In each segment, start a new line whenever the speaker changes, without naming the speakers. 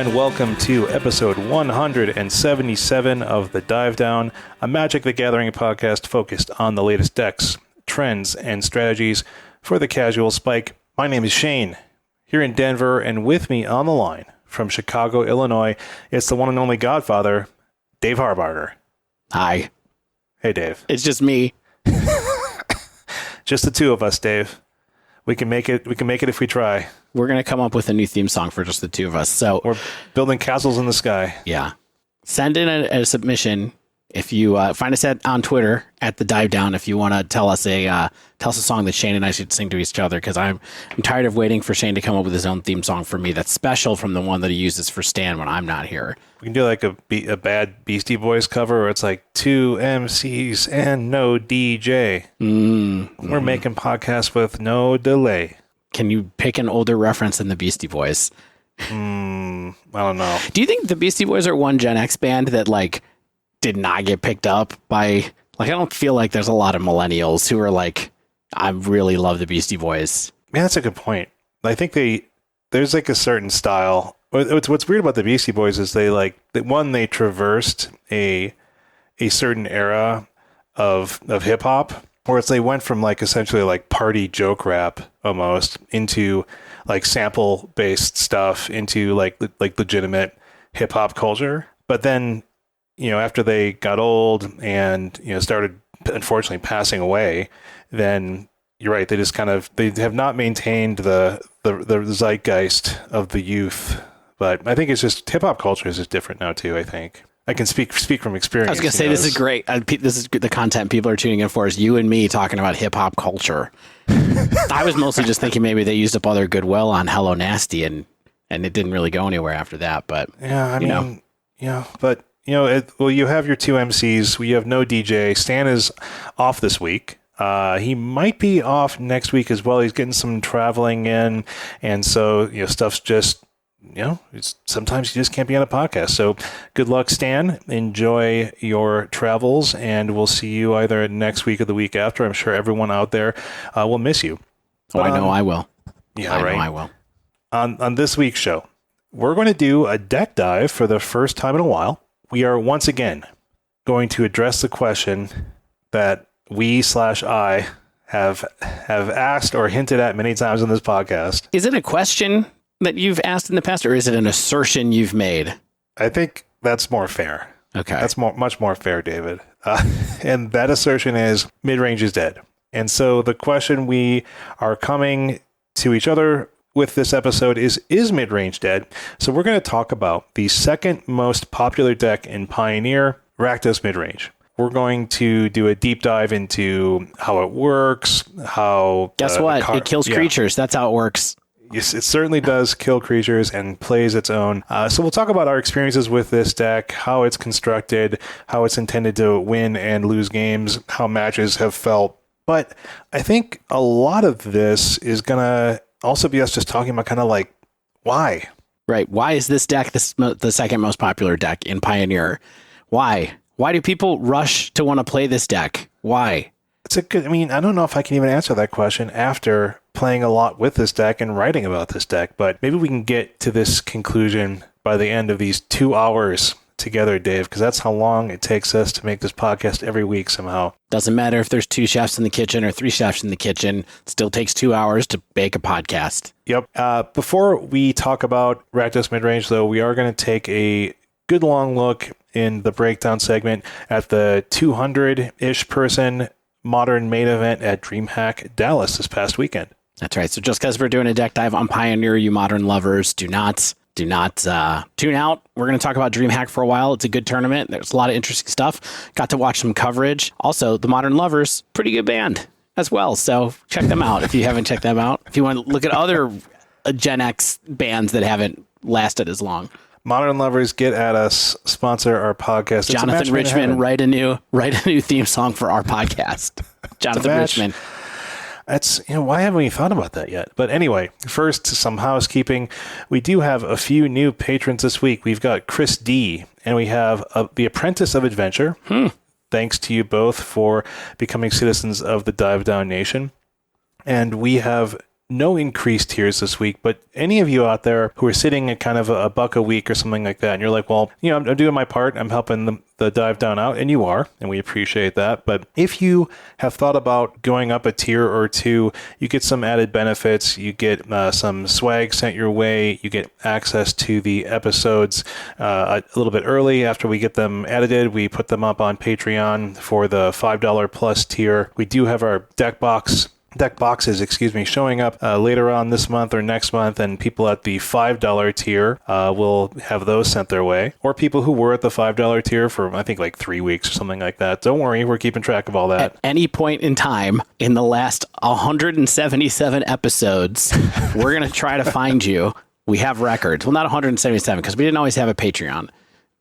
and welcome to episode 177 of The Dive Down, a Magic the Gathering podcast focused on the latest decks, trends, and strategies for the casual spike. My name is Shane, here in Denver, and with me on the line from Chicago, Illinois, it's the one and only Godfather, Dave Harbarger.
Hi.
Hey, Dave.
It's just me.
Just the two of us, Dave. We can make it. We can make it if we try.
We're going to come up with a new theme song for just the two of us. So
we're building castles in the sky.
Yeah. Send in a submission if you find us on Twitter at The Dive Down if you want to tell us a song that Shane and I should sing to each other, because I'm tired of waiting for Shane to come up with his own theme song for me that's special from the one that he uses for Stan when I'm not here.
We can do like a bad Beastie Boys cover where it's like 2 MCs and no DJ. We're making podcasts with no delay.
Can you pick an older reference than the Beastie Boys?
I don't know.
Do you think the Beastie Boys are one Gen X band that like did not get picked up by, like, I don't feel like there's a lot of millennials who are like, I really love the Beastie Boys.
Yeah, that's a good point. I think there's like a certain style. What's weird about the Beastie Boys is they traversed a certain era of hip hop, where they went from like essentially like party joke rap almost into like sample based stuff into like legitimate hip hop culture. But then, after they got old and, started unfortunately passing away, then you're right. They just they have not maintained the zeitgeist of the youth. But I think it's just hip hop culture is just different now too. I think I can speak from experience.
I was going to say, this is great. This is the content people are tuning in for, is you and me talking about hip hop culture. I was mostly just thinking maybe they used up all their goodwill on Hello Nasty and it didn't really go anywhere after that. But
but you have your two MCs. We have no DJ. Stan is off this week. He might be off next week as well. He's getting some traveling in, and so stuff's just. Sometimes you just can't be on a podcast. So good luck, Stan. Enjoy your travels, and we'll see you either next week or the week after. I'm sure everyone out there will miss you.
Oh, I know I will.
Yeah,
I
right.
know I will.
On this week's show, we're going to do a deck dive for the first time in a while. We are once again going to address the question that I have asked or hinted at many times on this podcast.
Is it a question that you've asked in the past, or is it an assertion you've made?
I think that's more fair.
Okay.
That's much more fair, David. And that assertion is Midrange is dead. And so the question we are coming to each other with this episode is Midrange dead? So we're going to talk about the second most popular deck in Pioneer, Rakdos Midrange. We're going to do a deep dive into how it works, how...
Guess what? It kills creatures. That's how it works.
Yes, it certainly does kill creatures and plays its own. So we'll talk about our experiences with this deck, how it's constructed, how it's intended to win and lose games, how matches have felt. But I think a lot of this is going to also be us just talking about kind of like, why?
Right. Why is this deck the second most popular deck in Pioneer? Why? Why do people rush to want to play this deck? Why?
I don't know if I can even answer that question after playing a lot with this deck and writing about this deck, but maybe we can get to this conclusion by the end of these 2 hours together, Dave, because that's how long it takes us to make this podcast every week somehow.
Doesn't matter if there's 2 chefs in the kitchen or 3 chefs in the kitchen. It still takes 2 hours to bake a podcast.
Yep. Before we talk about Rakdos Midrange, though, we are going to take a good long look in the breakdown segment at the 200-ish person Modern main event at DreamHack Dallas this past weekend.
That's right. So just because we're doing a deck dive on Pioneer, you Modern lovers, do not tune out. We're going to talk about DreamHack for a while. It's a good tournament. There's a lot of interesting stuff. Got to watch some coverage. Also, the Modern Lovers, pretty good band as well. So check them out if you haven't checked them out. If you want to look at other Gen X bands that haven't lasted as long.
Modern Lovers, get at us. Sponsor our podcast. It's
Jonathan Richmond, write a new theme song for our podcast. Jonathan Richmond.
That's, why haven't we thought about that yet? But anyway, first, some housekeeping. We do have a few new patrons this week. We've got Chris D, and we have The Apprentice of Adventure. Thanks to you both for becoming citizens of the Dive Down Nation. And we have no increased tiers this week, but any of you out there who are sitting at kind of a buck a week or something like that, and you're like, well, I'm doing my part. I'm helping the dive down out, and you are, and we appreciate that. But if you have thought about going up a tier or two, you get some added benefits. You get some swag sent your way. You get access to the episodes a little bit early after we get them edited. We put them up on Patreon for the $5 plus tier. We do have our deck boxes, showing up later on this month or next month, and people at the $5 tier will have those sent their way, or people who were at the $5 tier for, I think, like 3 weeks or something like that. Don't worry, we're keeping track of all that.
At any point in time in the last 177 episodes, we're going to try to find you. We have records. Well, not 177, because we didn't always have a Patreon.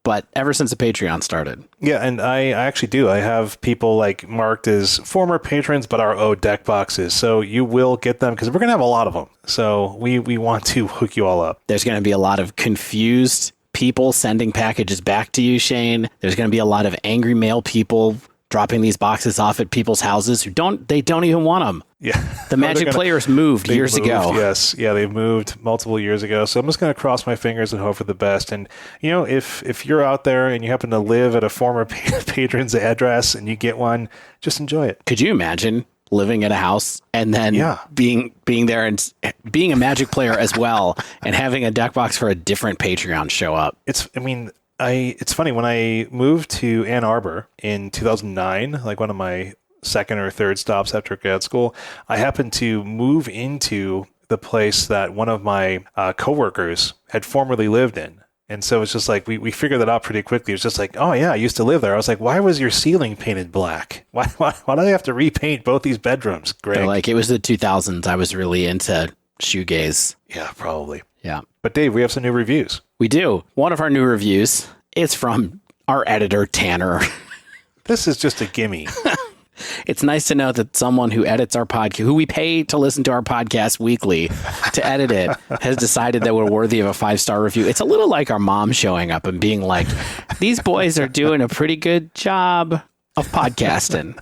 But ever since the Patreon started.
Yeah, and I actually do. I have people like marked as former patrons, but are owed deck boxes. So you will get them because we're going to have a lot of them. So we want to hook you all up.
There's going to be a lot of confused people sending packages back to you, Shane. There's going to be a lot of angry mail people dropping these boxes off at people's houses who don't even want them.
Yeah.
The Magic players moved years ago.
Yes. Yeah, they moved multiple years ago. So I'm just going to cross my fingers and hope for the best. And, if you're out there and you happen to live at a former patron's address and you get one, just enjoy it.
Could you imagine living at a house and then being there and being a Magic player as well and having a deck box for a different Patreon show up?
It's funny, when I moved to Ann Arbor in 2009, like one of my second or third stops after grad school, I happened to move into the place that one of my coworkers had formerly lived in. And so it's just like, we figured that out pretty quickly. It was just like, oh yeah, I used to live there. I was like, why was your ceiling painted black? Why do I have to repaint both these bedrooms, Greg?
They're like, it was the 2000s. I was really into shoegaze.
Yeah, probably.
Yeah.
But Dave, we have some new reviews.
We do. One of our new reviews is from our editor, Tanner.
This is just a gimme.
It's nice to know that someone who edits our podcast, who we pay to listen to our podcast weekly to edit it, has decided that we're worthy of a 5-star review. It's a little like our mom showing up and being like, these boys are doing a pretty good job of podcasting.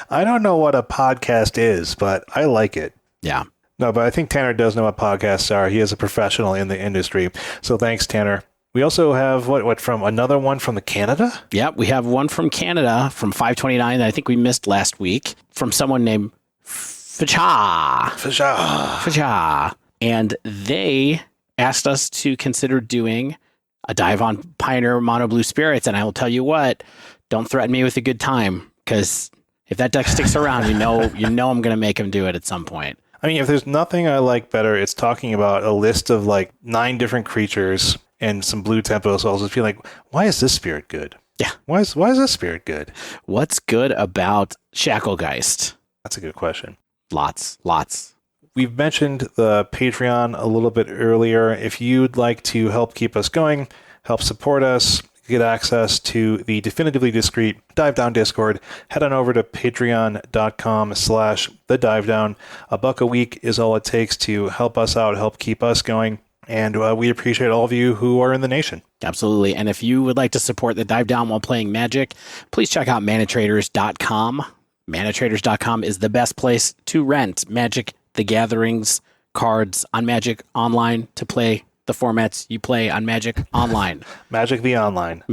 I don't know what a podcast is, but I like it.
Yeah.
No, but I think Tanner does know what podcasts are. He is a professional in the industry. So thanks, Tanner. We also have what from another one from Canada?
Yeah, we have one from Canada from 529 that I think we missed last week from someone named Facha. And they asked us to consider doing a dive on Pioneer Mono Blue Spirits. And I will tell you what, don't threaten me with a good time, because if that deck sticks around, you know I'm going to make him do it at some point.
I mean, if there's nothing I like better, it's talking about a list of like 9 different creatures and some blue tempo souls. Just feel like, why is this spirit good?
Yeah.
Why is this spirit good?
What's good about Shacklegeist?
That's a good question.
Lots.
We've mentioned the Patreon a little bit earlier. If you'd like to help keep us going, help support us, get access to the definitively discreet Dive Down Discord, head on over to patreon.com/thedivedown. $1 a week is all it takes to help us out, help keep us going. And we appreciate all of you who are in the nation.
Absolutely. And if you would like to support the Dive Down while playing Magic, please check out manatraders.com. Manatraders.com is the best place to rent Magic the Gatherings cards on Magic Online to play the formats you play on Magic Online.
Magic the Online.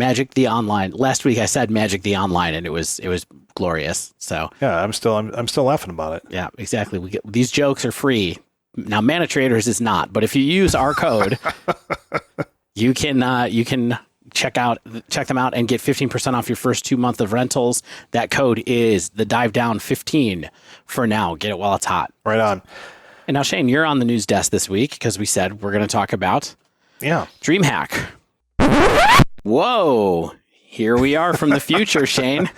Last week I said Magic the Online, and it was glorious. So yeah, I'm still laughing about it.
Yeah, exactly. These jokes are free. Now, Mana Traders is not, but if you use our code, you can check them out and get 15% off your first 2 months of rentals. That code is the Dive Down 15 for now. Get it while it's hot.
Right on.
And now, Shane, you're on the news desk this week because we said we're going to talk about DreamHack. Whoa. Here we are from the future, Shane.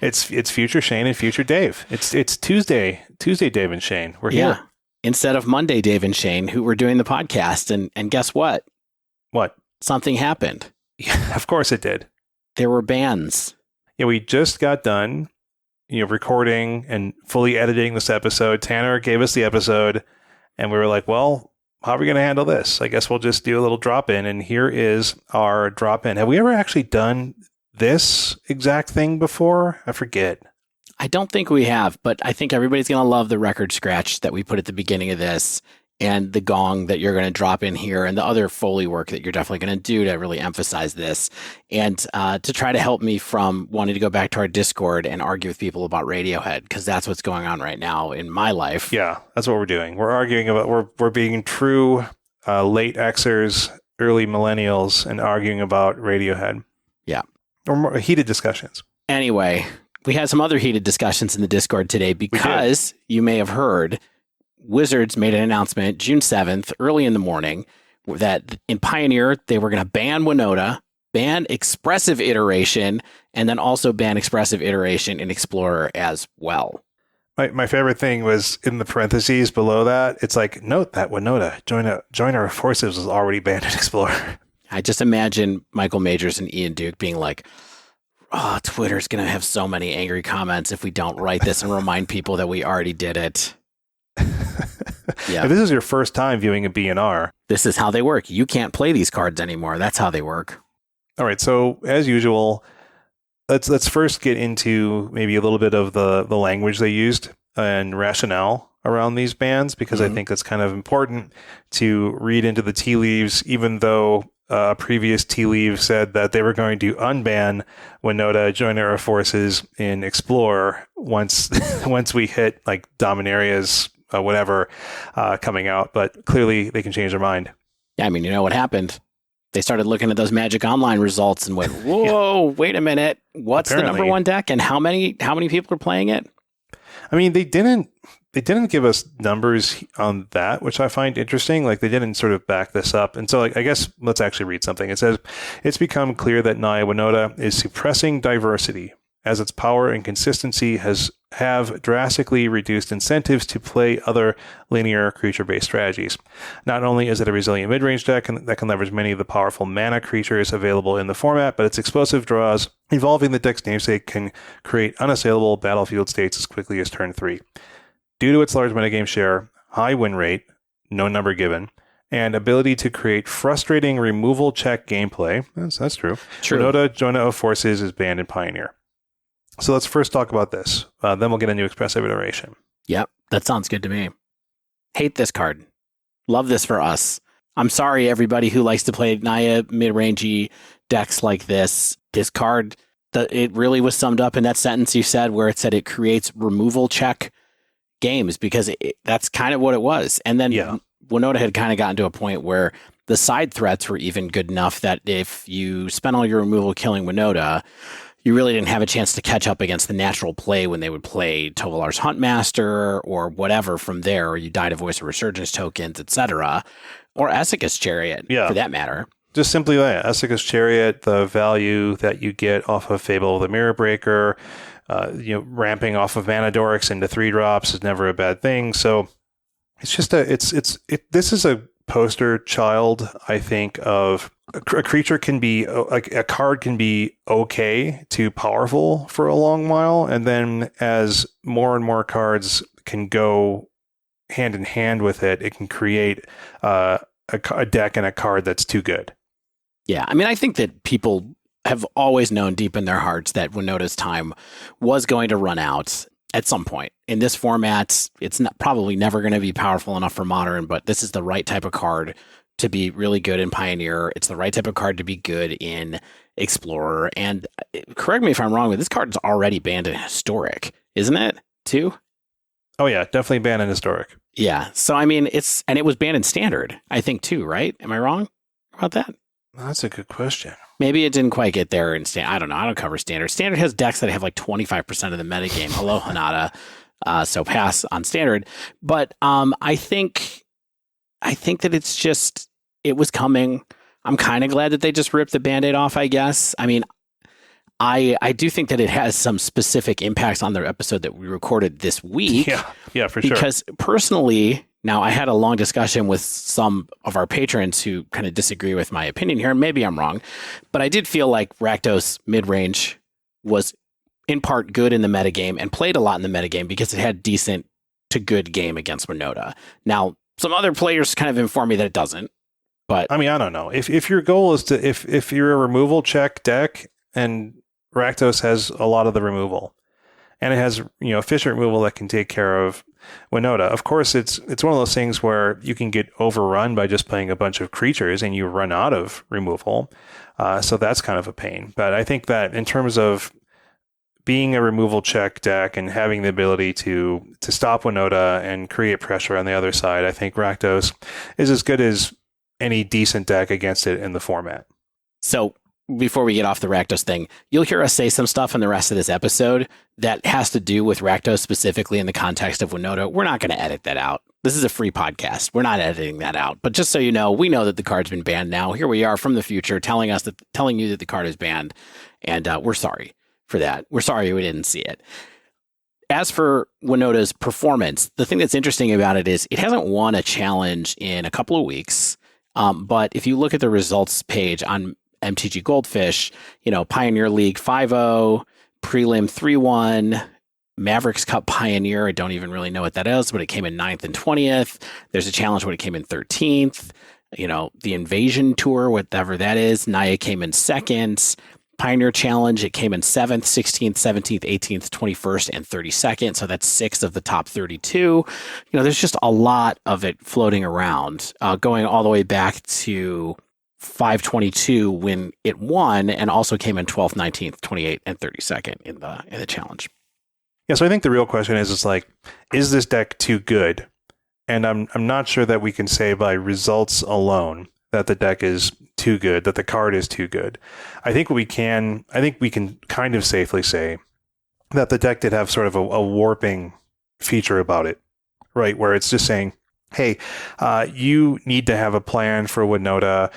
It's future Shane and future Dave. It's Tuesday, Dave and Shane. We're here.
Instead of Monday, Dave and Shane, who were doing the podcast. And guess what?
What?
Something happened.
Yeah, of course it did.
There were bans.
Yeah, we just got done, recording and fully editing this episode. Tanner gave us the episode, and we were like, well, how are we going to handle this? I guess we'll just do a little drop-in, and here is our drop-in. Have we ever actually done this exact thing before? I forget.
I don't think we have, but I think everybody's going to love the record scratch that we put at the beginning of this and the gong that you're going to drop in here and the other Foley work that you're definitely going to do to really emphasize this and to try to help me from wanting to go back to our Discord and argue with people about Radiohead, because that's what's going on right now in my life.
Yeah, that's what we're doing. We're arguing about, we're being true late Xers, early millennials, and arguing about Radiohead.
Yeah.
Or more heated discussions.
Anyway, we had some other heated discussions in the Discord today because you may have heard Wizards made an announcement June 7th, early in the morning, that in Pioneer, they were going to ban Winota, ban Expressive Iteration, and then also ban Expressive Iteration in Explorer as well.
My favorite thing was in the parentheses below that. It's like, note that Winota, join our forces, was already banned in Explorer.
I just imagine Michael Majors and Ian Duke being like, oh, Twitter's going to have so many angry comments if we don't write this and remind people that we already did it. Yeah.
If this is your first time viewing a BNR.
This is how they work. You can't play these cards anymore. That's how they work.
All right. So as usual, let's first get into maybe a little bit of the language they used and rationale around these bans, because I think that's kind of important to read into the tea leaves, even though a previous tea leaf said that they were going to unban Winota, join our forces in Explore once we hit like Dominaria's whatever coming out. But clearly they can change their mind.
Yeah, I mean, you know what happened? They started looking at those Magic Online results and went, whoa, wait a minute. What's the number one deck and how many people are playing it?
I mean, they didn't give us numbers on that, which I find interesting. Like, they didn't sort of back this up. And so, like, I guess let's actually read something. It says, it's become clear that Naya Winota is suppressing diversity, as its power and consistency have drastically reduced incentives to play other linear creature-based strategies. Not only is it a resilient midrange deck that can leverage many of the powerful mana creatures available in the format, but its explosive draws involving the deck's namesake can create unassailable battlefield states as quickly as turn 3. Due to its large metagame share, high win rate, no number given, and ability to create frustrating removal check gameplay, that's true. Winota, Joiner of Forces is banned in Pioneer. So let's first talk about this. Then we'll get into Expressive Iteration.
Yep, that sounds good to me. Hate this card. Love this for us. I'm sorry, everybody who likes to play Naya mid-rangey decks like this. This card, it really was summed up in that sentence you said where it said it creates removal check games, because that's kind of what it was. And then Winota had kind of gotten to a point where the side threats were even good enough that if you spent all your removal killing Winota, you really didn't have a chance to catch up against the natural play when they would play Tovolar's Huntmaster or whatever from there, or you died of Voice of Resurgence tokens, etc., or Esseka's Chariot, for that matter.
Just simply that. Esseka's Chariot, the value that you get off of Fable of the Mirror Breaker, ramping off of Mana Dorix into 3-drops is never a bad thing. So it's just this is a poster child, I think, of a creature can be, like, a card can be okay to powerful for a long while, and then as more and more cards can go hand in hand with it, it can create a deck and a card that's too good.
Yeah, I mean, I think that people have always known deep in their hearts that Winota's time was going to run out at some point. In this format, it's probably never going to be powerful enough for Modern, but this is the right type of card to be really good in Pioneer. It's the right type of card to be good in Explorer. And correct me if I'm wrong, but this card is already banned in Historic, isn't it, too?
Oh, yeah, definitely banned in Historic.
Yeah, so I mean, it was banned in Standard, I think, too, right? Am I wrong about that?
That's a good question.
Maybe it didn't quite get there in Standard. I don't know. I don't cover Standard. Standard has decks that have like 25% of the metagame. Hello, Hanada. So pass on Standard. But I think that it's just, it was coming. I'm kind of glad that they just ripped the Band-Aid off, I guess. I mean, I do think that it has some specific impacts on the episode that we recorded this week.
Yeah, for sure.
Because personally, now I had a long discussion with some of our patrons who kind of disagree with my opinion here. Maybe I'm wrong, but I did feel like Rakdos Midrange was in part good in the metagame and played a lot in the metagame because it had decent to good game against Winota. Now, some other players kind of inform me that it doesn't, but
I mean, I don't know. If your goal is to, if you're a removal check deck and Rakdos has a lot of the removal, and it has efficient removal that can take care of Winota. Of course, it's one of those things where you can get overrun by just playing a bunch of creatures and you run out of removal. So that's kind of a pain. But I think that in terms of being a removal check deck and having the ability to stop Winota and create pressure on the other side, I think Rakdos is as good as any decent deck against it in the format.
So before we get off the Rakdos thing, you'll hear us say some stuff in the rest of this episode that has to do with Rakdos specifically in the context of Winota. We're not going to edit that out. This is a free podcast. We're not editing that out. But just so you know, we know that the card's been banned now. Here we are from the future telling you that the card is banned. And we're sorry for that. We're sorry we didn't see it. As for Winota's performance, the thing that's interesting about it is it hasn't won a challenge in a couple of weeks. But if you look at the results page on MTG Goldfish, Pioneer League 5-0, Prelim 3-1, Mavericks Cup Pioneer. I don't even really know what that is, but it came in 9th and 20th. There's a challenge when it came in 13th. The Invasion Tour, whatever that is, Naya came in 2nd. Pioneer Challenge, it came in 7th, 16th, 17th, 18th, 21st, and 32nd. So that's 6 of the top 32. There's just a lot of it floating around, going all the way back to 522 when it won and also came in 12th, 19th, 28th, and 32nd in the challenge.
Yeah, so I think the real question is is this deck too good? And I'm not sure that we can say by results alone that the deck is too good, that the card is too good. I think we can kind of safely say that the deck did have sort of a warping feature about it, right? Where it's just saying, hey, you need to have a plan for Winota.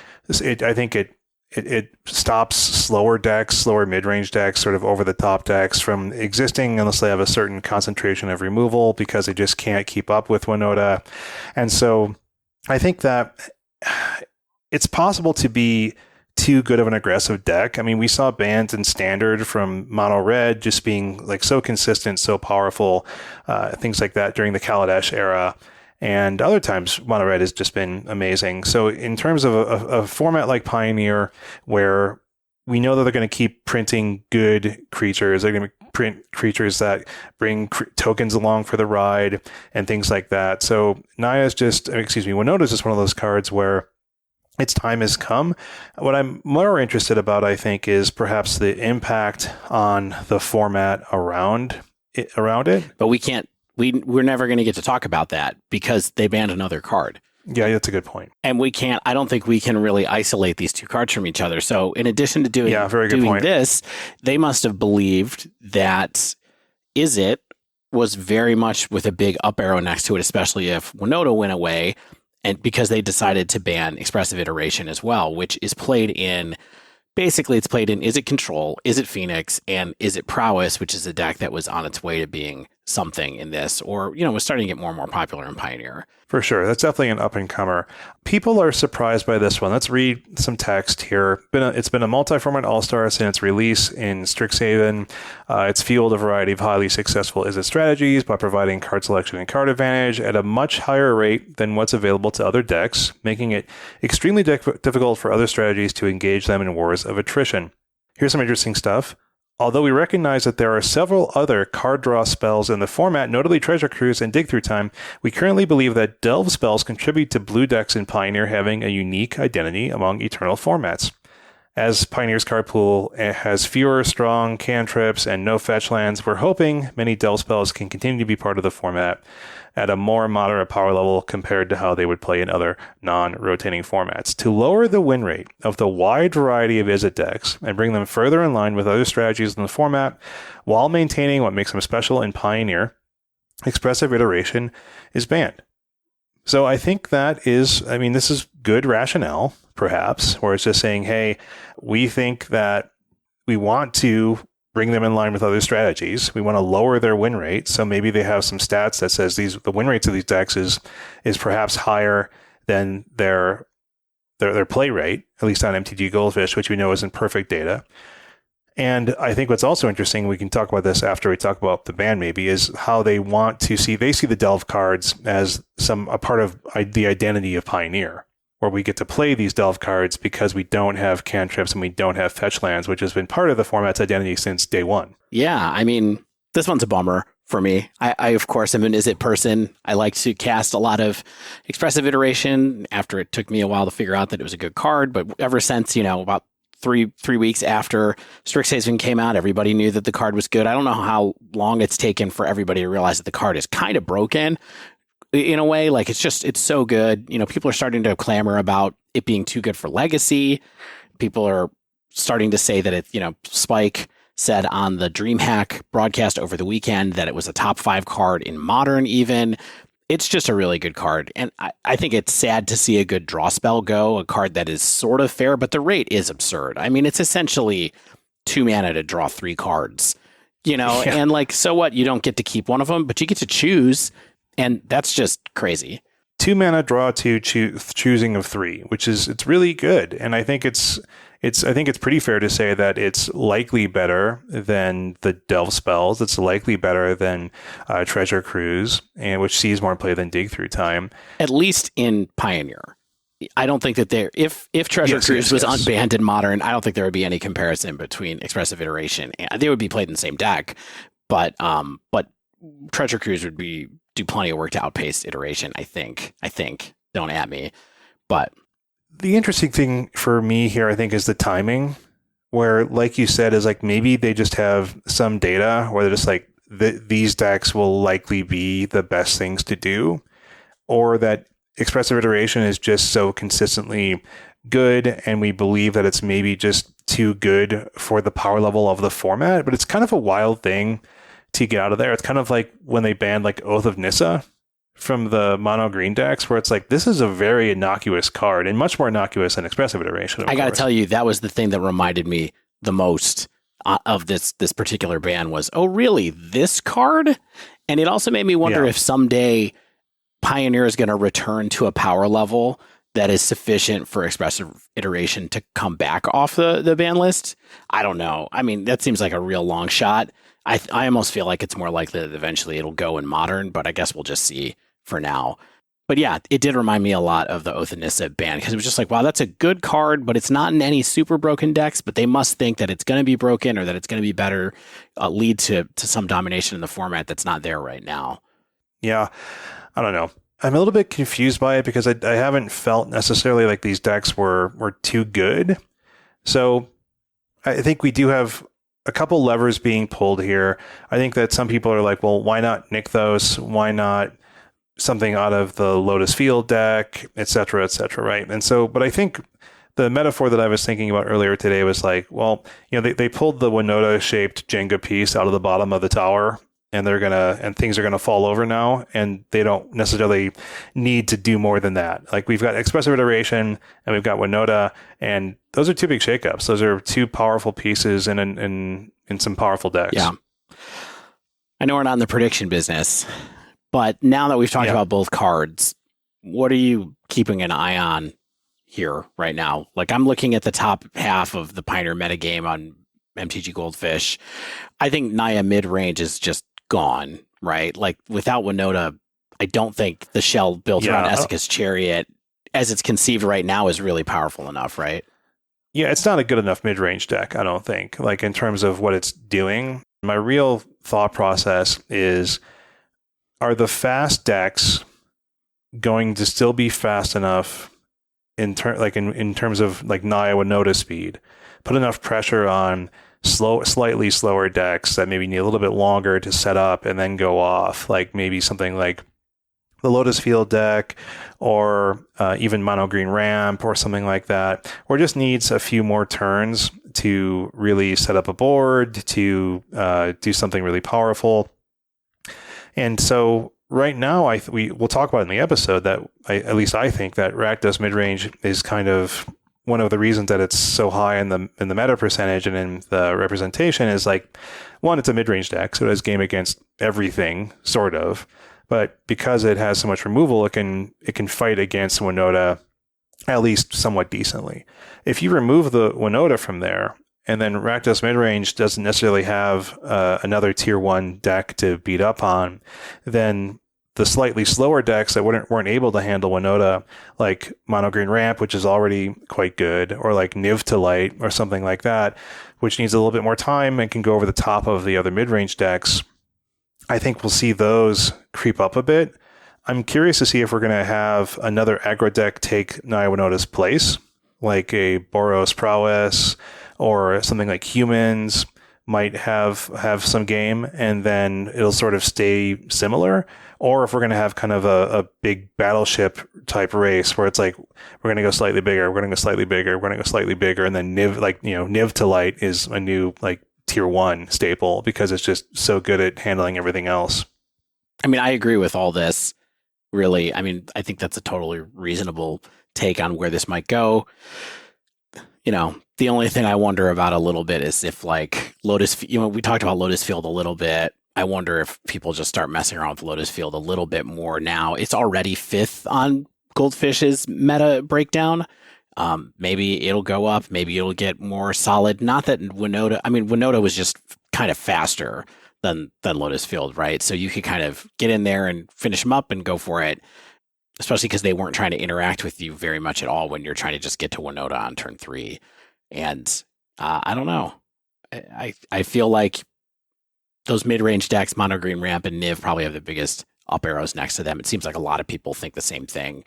I think it stops slower decks, slower mid-range decks, sort of over-the-top decks from existing unless they have a certain concentration of removal because they just can't keep up with Winota. And so I think that it's possible to be too good of an aggressive deck. I mean, we saw bans in Standard from Mono Red just being so consistent, so powerful, things like that during the Kaladesh era. And other times, Mono Red has just been amazing. So in terms of a format like Pioneer, where we know that they're going to keep printing good creatures, they're going to print creatures that bring tokens along for the ride and things like that. So Winota is just one of those cards where its time has come. What I'm more interested about, I think, is perhaps the impact on the format around it.
But we're never going to get to talk about that because they banned another card.
Yeah, that's a good point.
And I don't think we can really isolate these two cards from each other. So in addition to doing this, they must have believed that Izzet was very much with a big up arrow next to it, especially if Winota went away, and because they decided to ban Expressive Iteration as well, which is played in, basically it's played in Izzet Control, Izzet Phoenix, and Izzet Prowess, which is a deck that was on its way to being something in this, or, was starting to get more and more popular in Pioneer. For sure. That's definitely an up-and-comer. People are surprised by this one. Let's read some text here. It's been a multi-format all-star since its release in Strixhaven. It's fueled a variety of highly successful Izzet strategies by providing card selection and card advantage at a much higher rate than what's available to other decks, making it extremely difficult for other strategies to engage them in wars of attrition. Here's some interesting stuff. Although we recognize that there are several other card draw spells in the format, notably Treasure Cruise and Dig Through Time, we currently believe that delve spells contribute to blue decks in Pioneer having a unique identity among Eternal formats. As Pioneer's card pool has fewer strong cantrips and no fetch lands, we're hoping many delve spells can continue to be part of the format at a more moderate power level compared to how they would play in other non-rotating formats. To lower the win rate of the wide variety of Izzet decks and bring them further in line with other strategies in the format while maintaining what makes them special in Pioneer, Expressive Iteration is banned. So I think this is good rationale, perhaps, where it's just saying, hey, we think that we want to bring them in line with other strategies. We want to lower their win rate. So maybe they have some stats that says the win rates of these decks is perhaps higher than their play rate, at least on MTG Goldfish, which we know isn't perfect data. And I think what's also interesting, we can talk about this after we talk about the ban maybe, is how they see the Delve cards as a part of the identity of Pioneer, where we get to play these Delve cards because we don't have cantrips and we don't have fetch lands, which has been part of the format's identity since day one. Yeah, I mean, This one's a bummer for me. I of course, am an Is It person. I like to cast a lot of expressive iteration after it took me a while to figure out that it was a good card. But ever since, about three weeks after Strixhaven came out, everybody knew that the card was good. I don't know how long it's taken for everybody to realize that the card is kind of broken in a way. Like it's so good. People are starting to clamor about it being too good for Legacy. People are starting to say that Spike said on the DreamHack broadcast over the weekend that it was a top 5 card in Modern even. It's just a really good card. And I think it's sad to see a good draw spell go, a card that is sort of fair, but the rate is absurd. I mean, it's essentially 2 mana to draw 3 cards, and so what? You don't get to keep one of them, but you get to choose. And that's just crazy.
2 mana draw to choosing of 3, it's really good. And I think I think it's pretty fair to say that it's likely better than the Delve spells. It's likely better than Treasure Cruise, and which sees more play than Dig Through Time. At
least in Pioneer. I don't think that if Treasure Cruise was unbanned in Modern, I don't think there would be any comparison between Expressive Iteration. They would be played in the same deck, but Treasure Cruise would do plenty of work to outpace Iteration, I think. Don't at me. But
the interesting thing for me here, I think, is the timing, where, like you said, is like maybe they just have some data where they're just like, these decks will likely be the best things to do, or that Expressive Iteration is just so consistently good, and we believe that it's maybe just too good for the power level of the format. But it's kind of a wild thing to get out of there. It's kind of like when they banned like Oath of Nissa from the mono green decks, where it's like, this is a very innocuous card, and much more innocuous than Expressive Iteration.
I got to tell you, that was the thing that reminded me the most of this particular ban was, oh, really, this card? And it also made me wonder if someday Pioneer is going to return to a power level that is sufficient for Expressive Iteration to come back off the ban list. I don't know. I mean, that seems like a real long shot. I almost feel like it's more likely that eventually it'll go in Modern, but I guess we'll just see for now. But yeah, it did remind me a lot of the Oath of Nissa ban, because it was just like, wow, that's a good card, but it's not in any super broken decks, but they must think that it's going to be broken or that it's going to be better, lead to some domination in the format that's not there right now.
Yeah, I don't know. I'm a little bit confused by it because I haven't felt necessarily like these decks were too good. So I think we do have a couple levers being pulled here. I think that some people are like, well, why not Nykthos? Why not something out of the Lotus Field deck, et cetera, right? And so, but I think the metaphor that I was thinking about earlier today was like, well, they pulled the Winota-shaped Jenga piece out of the bottom of the tower, and things are gonna fall over now, and they don't necessarily need to do more than that. Like, we've got Expressive Iteration and we've got Winota, and those are 2 big shakeups. Those are 2 powerful pieces in some powerful decks.
Yeah. I know we're not in the prediction business, but now that we've talked about both cards, what are you keeping an eye on here right now? Like, I'm looking at the top half of the Pioneer metagame on MTG Goldfish. I think Naya Midrange is just gone, right? Like, without Winota, I don't think the shell built around Esika's Chariot, as it's conceived right now, is really powerful enough, right?
Yeah, it's not a good enough mid-range deck, I don't think, like, in terms of what it's doing. My real thought process is, are the fast decks going to still be fast enough in terms of like Naya Winota speed? Put enough pressure on slightly slower decks that maybe need a little bit longer to set up and then go off, like maybe something like the Lotus Field deck, or even Mono Green Ramp or something like that, or just needs a few more turns to really set up a board, to do something really powerful. And so right now, we'll talk about in the episode that at least I think that Rakdos Midrange is kind of one of the reasons that it's so high in the meta percentage and in the representation is, like, one, it's a mid-range deck, so it has game against everything, sort of. But because it has so much removal, it can fight against Winota at least somewhat decently. If you remove the Winota from there, and then Rakdos Midrange doesn't necessarily have another tier 1 deck to beat up on, then the slightly slower decks that weren't able to handle Winota, like Mono Green Ramp, which is already quite good, or like Niv to Light or something like that, which needs a little bit more time and can go over the top of the other mid-range decks, I think we'll see those creep up a bit. I'm curious to see if we're going to have another aggro deck take Naya Winota's place, like a Boros Prowess or something like Humans might have some game, and then it'll sort of stay similar. Or if we're going to have kind of a big battleship type race where it's like, we're going to go slightly bigger, we're going to go slightly bigger, we're going to go slightly bigger. And then Niv to Light is a new like tier 1 staple because it's just so good at handling everything else.
I mean, I agree with all this. Really, I mean, I think that's a totally reasonable take on where this might go. The only thing I wonder about a little bit is if like Lotus, we talked about Lotus Field a little bit. I wonder if people just start messing around with Lotus Field a little bit more now. It's already 5th on Goldfish's meta breakdown. Maybe it'll go up. Maybe it'll get more solid. Not that Winota was just kind of faster than Lotus Field, right? So you could kind of get in there and finish them up and go for it, especially because they weren't trying to interact with you very much at all when you're trying to just get to Winota on turn 3. And I don't know. I feel like those mid-range decks, Mono Green Ramp and Niv, probably have the biggest up arrows next to them. It seems like a lot of people think the same thing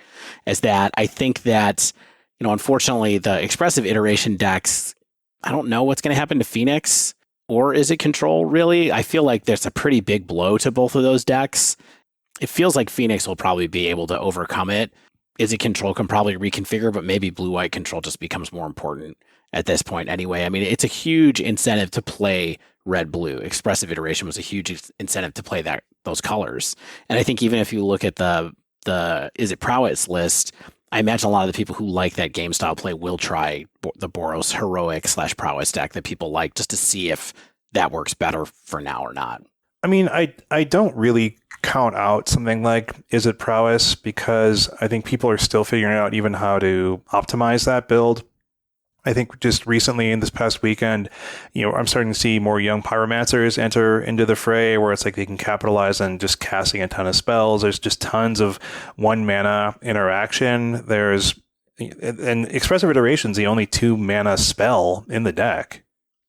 as that. I think that, unfortunately, the expressive iteration decks, I don't know what's going to happen to Phoenix. Or is it Control, really? I feel like there's a pretty big blow to both of those decks. It feels like Phoenix will probably be able to overcome it. Is it Control can probably reconfigure, but maybe Blue-White Control just becomes more important at this point anyway. I mean, it's a huge incentive to play Red-Blue. Expressive Iteration was a huge incentive to play those colors. And I think even if you look at the Is It Prowess list, I imagine a lot of the people who like that game style play will try the Boros Heroic / Prowess deck that people like just to see if that works better for now or not.
I mean, I don't really count out something like Is It Prowess because I think people are still figuring out even how to optimize that build. I think just recently in this past weekend, I'm starting to see more young pyromancers enter into the fray where it's like they can capitalize on just casting a ton of spells. There's just tons of 1 mana interaction. And Expressive Iteration's the only 2 mana spell in the deck.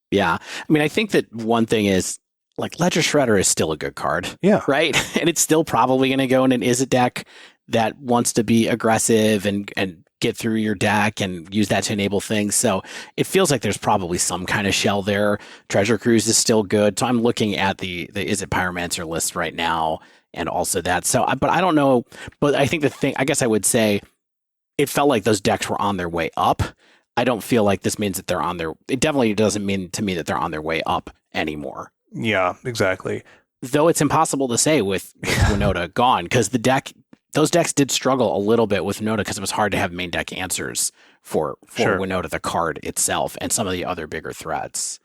Yeah. I mean, I think that one thing is like Ledger Shredder is still a good card.
Yeah.
Right. And it's still probably going to go in an Is It deck that wants to be aggressive and get through your deck and use that to enable things. So it feels like there's probably some kind of shell there. Treasure Cruise is still good. So I'm looking at the Is It Pyromancer list right now and also that. So, but I don't know. But I think I guess I would say it felt like those decks were on their way up. I don't feel like this means that they're on their, it definitely doesn't mean to me that they're on their way up anymore.
Yeah, exactly.
Though it's impossible to say with Winota gone because those decks did struggle a little bit with Winota because it was hard to have main deck answers for
Sure.
Winota, the card itself, and some of the other bigger threats.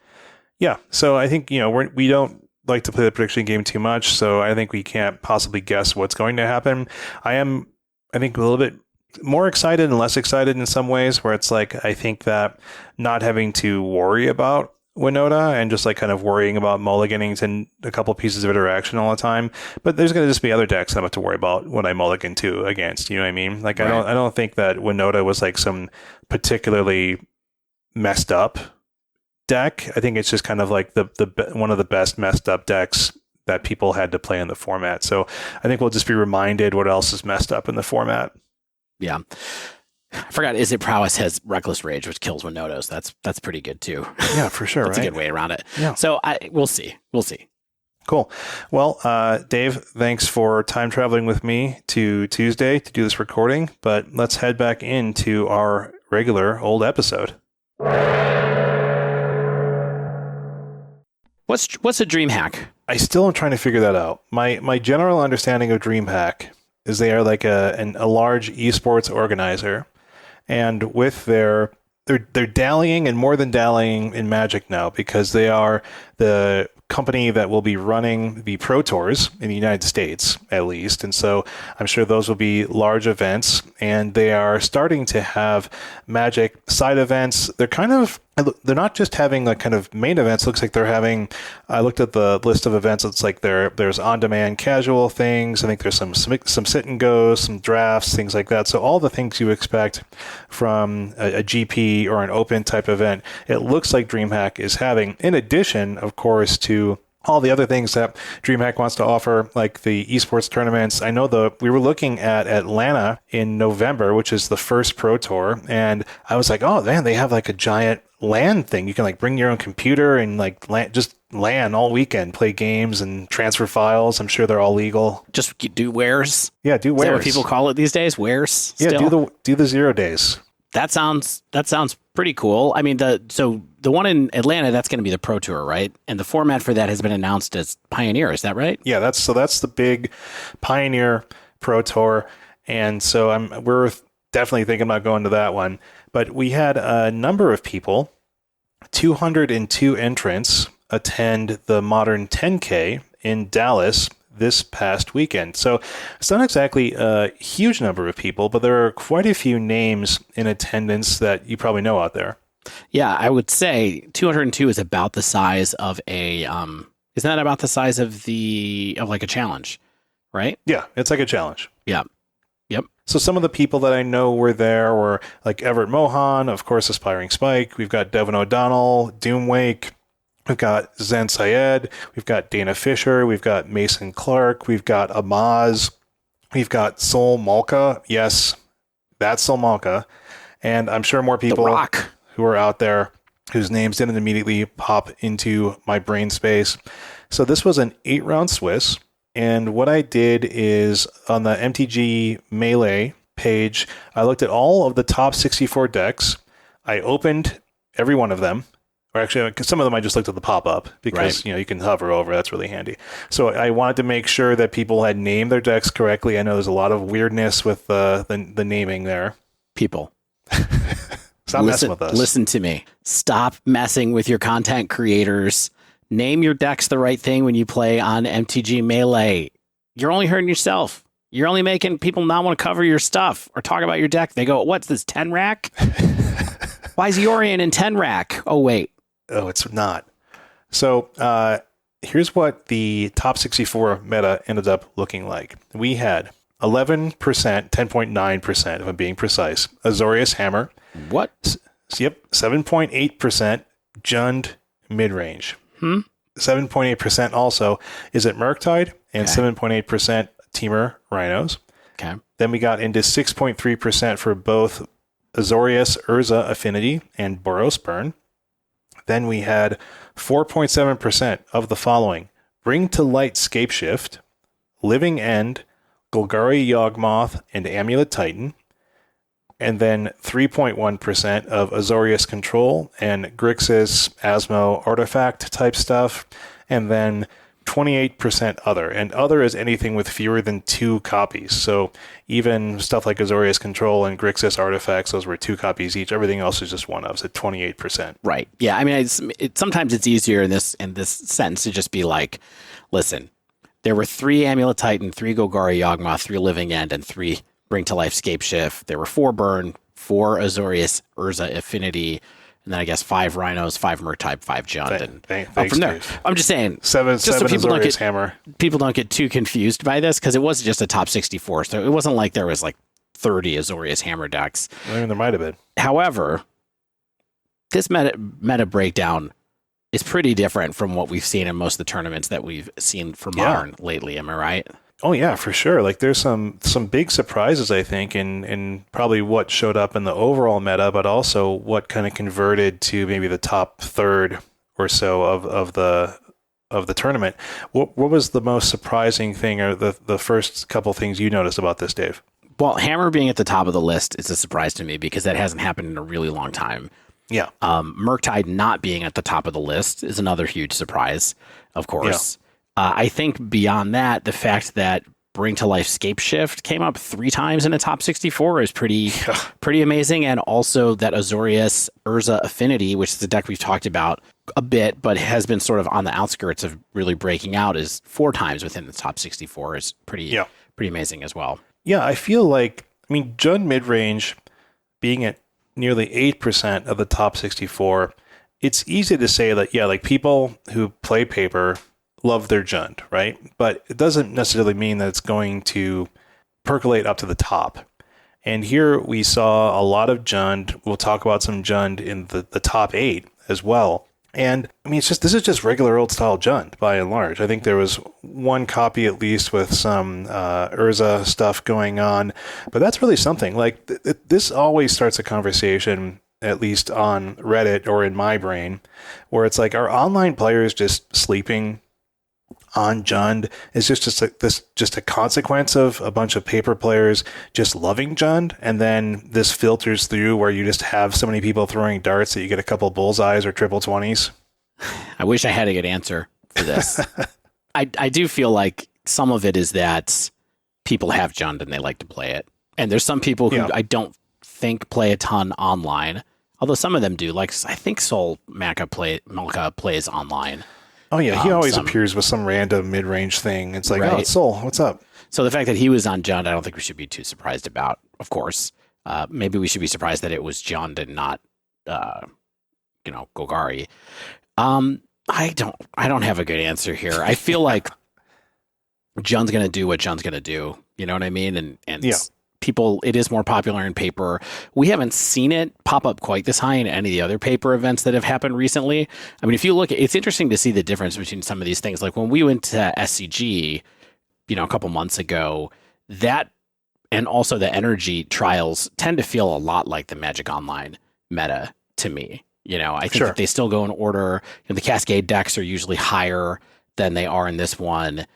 Yeah, so I think, we don't like to play the prediction game too much, so I think we can't possibly guess what's going to happen. I think, a little bit more excited and less excited in some ways, where it's like, I think that not having to worry about Winota and just like kind of worrying about mulliganing to a couple pieces of interaction all the time. But there's going to just be other decks I don't have to worry about when I mulligan to against, you know what I mean? Like, right. I don't think that Winota was like some particularly messed up deck. I think it's just kind of like the one of the best messed up decks that people had to play in the format. So I think we'll just be reminded what else is messed up in the format.
Yeah. I forgot Is It Prowess has Reckless Rage, which kills Winotos. That's pretty good too.
Yeah, for sure.
That's
right?
a good way around it.
Yeah.
So we'll see.
Cool. Well, Dave, thanks for time traveling with me to Tuesday to do this recording, but let's head back into our regular old episode.
What's a DreamHack?
I still am trying to figure that out. My general understanding of DreamHack is they are like a large esports organizer, and with they're dallying and more than dallying in Magic now, because they are the company that will be running the Pro Tours in the United States, at least. And so I'm sure those will be large events, and they are starting to have Magic side events. They're not just having like kind of main events. It looks like they're having, I looked at the list of events. It's like there's on-demand casual things. I think there's some sit and goes, some drafts, things like that. So all the things you expect from a GP or an open type event, it looks like DreamHack is having, in addition, of course, to all the other things that DreamHack wants to offer, like the esports tournaments. I know we were looking at Atlanta in November, which is the first Pro Tour, and I was like, oh man, they have like a giant LAN thing. You can like bring your own computer and like just LAN all weekend, play games and transfer files. I'm sure they're all legal.
Just do wares.
Yeah, do wares.
Is that what people call it these days? Wares.
Yeah,
still?
do the 0 days.
That sounds pretty cool. I mean, the one in Atlanta, that's going to be the Pro Tour, right? And the format for that has been announced as Pioneer. Is that right?
Yeah, that's the big Pioneer Pro Tour, and so we're definitely thinking about going to that one. But we had a number of people, 202 entrants, attend the Modern 10K in Dallas this past weekend. So it's not exactly a huge number of people, but there are quite a few names in attendance that you probably know out there.
Yeah, I would say 202 is about the size of isn't that about the size of like a challenge, right?
Yeah, it's like a challenge.
Yeah. Yep.
So some of the people that I know were there were like Everett Mohan, of course, Aspiring Spike. We've got Devin O'Donnell, Doomwake. We've got Zen Syed. We've got Dana Fisher. We've got Mason Clark. We've got Amaz. We've got Sol Malka. Yes, that's Sol Malka. And I'm sure more people who are out there whose names didn't immediately pop into my brain space. So this was an 8-round Swiss. And what I did is on the MTG Melee page, I looked at all of the top 64 decks. I opened every one of them. Or actually, some of them I just looked at the pop-up because, you can hover over. That's really handy. So I wanted to make sure that people had named their decks correctly. I know there's a lot of weirdness with the naming there.
People.
Stop messing with us.
Listen to me. Stop messing with your content creators. Name your decks the right thing when you play on MTG Melee. You're only hurting yourself. You're only making people not want to cover your stuff or talk about your deck. They go, what's this, 10 rack? Why is Yorion in 10 rack? Oh, wait.
Oh, it's not. So here's what the top 64 meta ended up looking like. We had 11%, 10.9%, if I'm being precise, Azorius Hammer.
What?
Yep, 7.8% Jund Midrange. 7.8% also is at Murktide, and 7.8% Teamer Rhinos.
Okay.
Then we got into 6.3% for both Azorius Urza Affinity and Boros Burn. Then we had 4.7% of the following: Bring to Light Scapeshift, Living End, Golgari Yawgmoth, and Amulet Titan. And then 3.1% of Azorius Control and Grixis, Asmo, Artifact type stuff. And then 28% other. And other is anything with fewer than 2 copies. So even stuff like Azorius Control and Grixis Artifacts, those were 2 copies each. Everything else is just one of, so 28%.
Right. Yeah. I mean, sometimes it's easier in this sense to just be like, listen, there were 3 Amulet Titan, 3 Golgari Yawgmoth, 3 Living End, and 3 Bring to Life Scapeshift. There were 4 Burn, 4 Azorius Urza Affinity, and then I guess 5 Rhinos, 5 Murktide, 5 Jund, and from there. Steve. I'm just saying,
seven
so people
Hammer.
Don't get too confused by this, because it was just a top 64, so it wasn't like there was like 30 Azorius Hammer decks.
I mean, there might have been.
However, this meta breakdown is pretty different from what we've seen in most of the tournaments that we've seen for Modern lately. Am I right?
Oh yeah, for sure. Like there's some big surprises, I think, in probably what showed up in the overall meta, but also what kind of converted to maybe the top third or so of the tournament. What was the most surprising thing, or the first couple things you noticed about this, Dave?
Well, Hammer being at the top of the list is a surprise to me because that hasn't happened in a really long time.
Yeah.
Murktide not being at the top of the list is another huge surprise, of course. Yeah. I think beyond that, the fact that Bring to Life Scapeshift came up 3 times in the top 64 is pretty amazing. And also that Azorius Urza Affinity, which is a deck we've talked about a bit, but has been sort of on the outskirts of really breaking out, is 4 times within the top 64 is pretty amazing as well.
Yeah, I feel like, Jund Midrange being at nearly 8% of the top 64, it's easy to say that, like people who play paper love their Jund, right? But it doesn't necessarily mean that it's going to percolate up to the top. And here we saw a lot of Jund. We'll talk about some Jund in the top 8 as well. And I mean, this is just regular old style Jund by and large. I think there was one copy at least with some Urza stuff going on, but that's really something. Like this always starts a conversation, at least on Reddit or in my brain, where it's like, are online players just sleeping on Jund? Is this just a consequence of a bunch of paper players just loving Jund, and then this filters through where you just have so many people throwing darts that you get a couple bullseyes or triple 20s?
I wish I had a good answer for this. I do feel like some of it is that people have Jund and they like to play it, and there's some people who I don't think play a ton online, although some of them do. Like I think Soul Malka plays online.
Oh, yeah, he always appears with some random mid-range thing. It's like, right. Oh, it's Soul, what's up?
So the fact that he was on Jund, I don't think we should be too surprised about, of course. Maybe we should be surprised that it was Jund and not, Golgari. I don't have a good answer here. I feel like Jund's going to do what Jund's going to do. You know what I mean? And people, it is more popular in paper. We haven't seen it pop up quite this high in any of the other paper events that have happened recently. I mean, if you look, it's interesting to see the difference between some of these things. Like when we went to SCG, a couple months ago, that and also the energy trials tend to feel a lot like the Magic Online meta to me. I think that they still go in order. The Cascade decks are usually higher than they are in this one.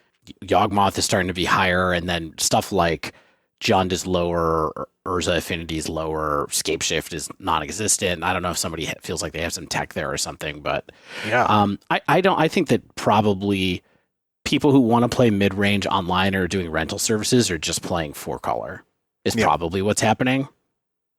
Yawgmoth is starting to be higher, and then stuff like Jund is lower, Urza Affinity is lower, Scapeshift is non-existent. I don't know if somebody feels like they have some tech there or something, but I think that probably people who want to play mid-range online or doing rental services are just playing 4-color is probably what's happening.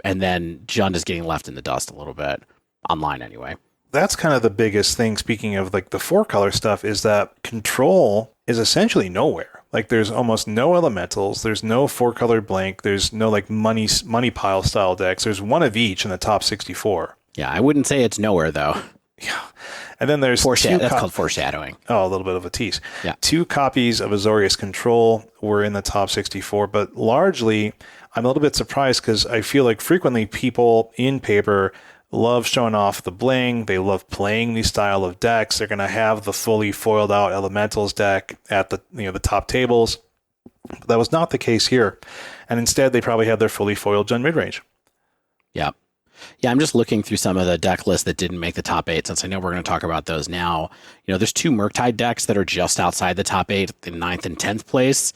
And then Jund is getting left in the dust a little bit, online anyway.
That's kind of the biggest thing, speaking of like the 4-color stuff, is that control is essentially nowhere. Like there's almost no elementals, there's no 4-color blank, there's no like money pile style decks. There's one of each in the top 64.
Yeah, I wouldn't say it's nowhere though.
Yeah. And then there's
that's called foreshadowing.
Oh, a little bit of a tease.
Yeah.
2 copies of Azorius Control were in the top 64, but largely I'm a little bit surprised because I feel like frequently people in paper love showing off the bling. They love playing these style of decks. They're going to have the fully foiled out elementals deck at the the top tables. But that was not the case here. And instead, they probably had their fully foiled Jund midrange.
Yeah. Yeah, I'm just looking through some of the deck lists that didn't make the top 8, since I know we're going to talk about those now. There's 2 Murktide decks that are just outside the top 8, in 9th and 10th place.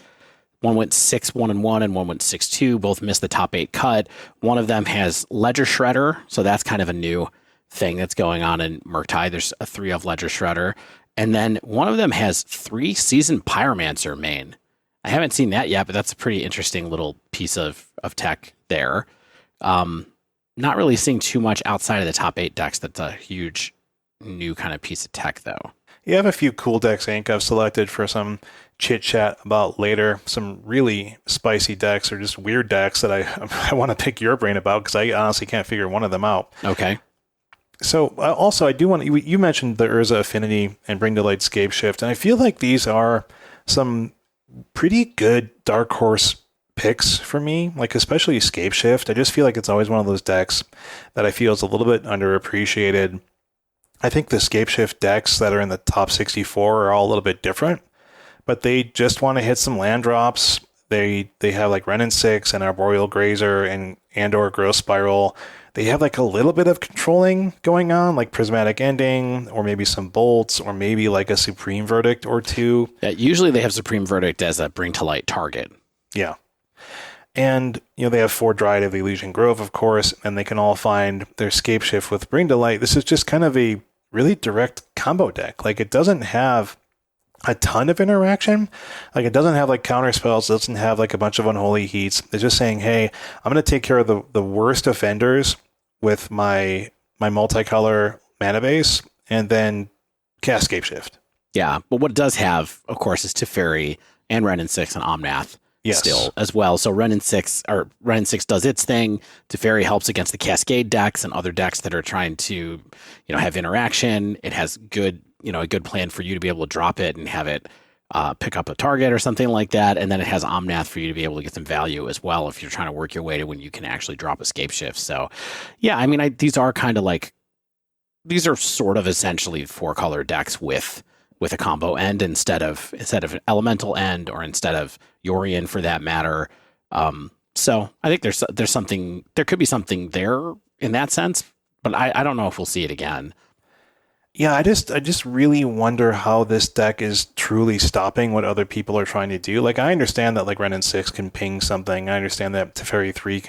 One went 6-1-1 and one went 6-2. Both missed the top 8 cut. One of them has Ledger Shredder, so that's kind of a new thing that's going on in Murktide. There's a 3 of Ledger Shredder. And then one of them has 3 Seasoned Pyromancer main. I haven't seen that yet, but that's a pretty interesting little piece of tech there. Not really seeing too much outside of the top 8 decks. That's a huge new kind of piece of tech, though.
You have a few cool decks, Hank, I've selected for some chit-chat about later. Some really spicy decks or just weird decks that I want to pick your brain about because I honestly can't figure one of them out.
Okay.
So also, I do want to, you mentioned the Urza Affinity and Bring to Light Scapeshift, and I feel like these are some pretty good dark horse picks for me, like especially Scapeshift. I just feel like it's always one of those decks that I feel is a little bit underappreciated. I think the Scapeshift decks that are in the top 64 are all a little bit different, but they just want to hit some land drops. They have like Ren and 6 and Arboreal Grazer and or Growth Spiral. They have like a little bit of controlling going on, like Prismatic Ending, or maybe some bolts, or maybe like a Supreme Verdict or 2.
Yeah, usually they have Supreme Verdict as a Bring to Light target.
Yeah. And, they have 4 Dryad of the Elysian Grove, of course, and they can all find their Scapeshift with Bring to Light. This is just kind of a really direct combo deck. Like, it doesn't have a ton of interaction. Like, it doesn't have, like, counter spells. It doesn't have, like, a bunch of Unholy Heats. It's just saying, hey, I'm going to take care of the worst offenders with my multicolor mana base, and then cast Scapeshift.
Yeah, but what it does have, of course, is Teferi and Ren and 6 and Omnath. Yes. Still as well. So Ren and 6 does its thing. Teferi helps against the Cascade decks and other decks that are trying to, have interaction. It has good, a good plan for you to be able to drop it and have it pick up a target or something like that. And then it has Omnath for you to be able to get some value as well if you're trying to work your way to when you can actually drop a Scapeshift. So, yeah, I mean, these are kind of like these are sort of essentially 4-color decks with a combo end instead of an elemental end, or instead of Yorion for that matter. So I think there's something, there could be something there in that sense, but I don't know if we'll see it again.
Yeah, I just really wonder how this deck is truly stopping what other people are trying to do. Like, I understand that like Ren and 6 can ping something. I understand that Teferi 3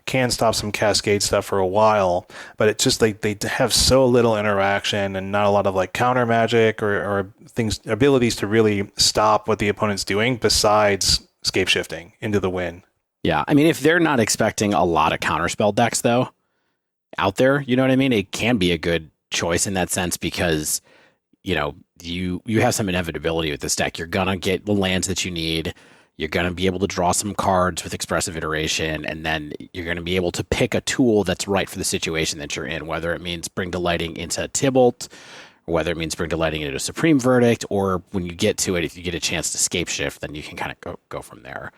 can stop some Cascade stuff for a while, but it's just like they have so little interaction and not a lot of like counter magic or abilities to really stop what the opponent's doing besides scape shifting into the win.
Yeah, I mean, if they're not expecting a lot of counterspell decks though out there, you know what I mean? It can be a good choice in that sense, because you have some inevitability with this deck. You're gonna get the lands that you need, you're gonna be able to draw some cards with expressive iteration, and then you're gonna be able to pick a tool that's right for the situation that you're in, whether it means Bring to Lighting into Tybalt, or whether it means Bring to Lighting into Supreme Verdict, or when you get to it, if you get a chance to scape shift, then you can kind of go from there.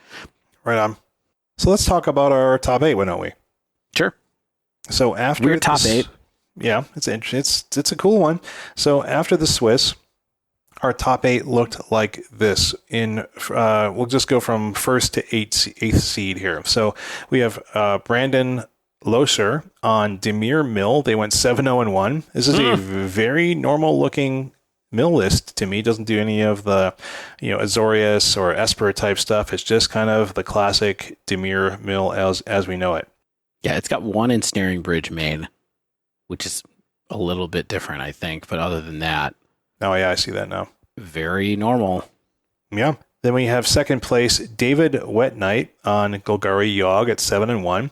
Right on. So let's talk about our top 8, why don't we?
Sure.
So after
we're top 8.
Yeah, it's interesting. It's a cool one. So after the Swiss, our top 8 looked like this. We'll just go from first to eighth seed here. So we have Brandon Loescher on Dimir Mill. They went 7-0-1. This is a very normal looking mill list to me. Doesn't do any of the Azorius or Esper type stuff. It's just kind of the classic Dimir Mill as we know it.
Yeah, it's got 1 Ensnaring Bridge main, which is a little bit different, I think. But other than that...
Oh, yeah, I see that now.
Very normal.
Yeah. Then we have second place, David Wet Knight on Golgari Yogg at 7-1.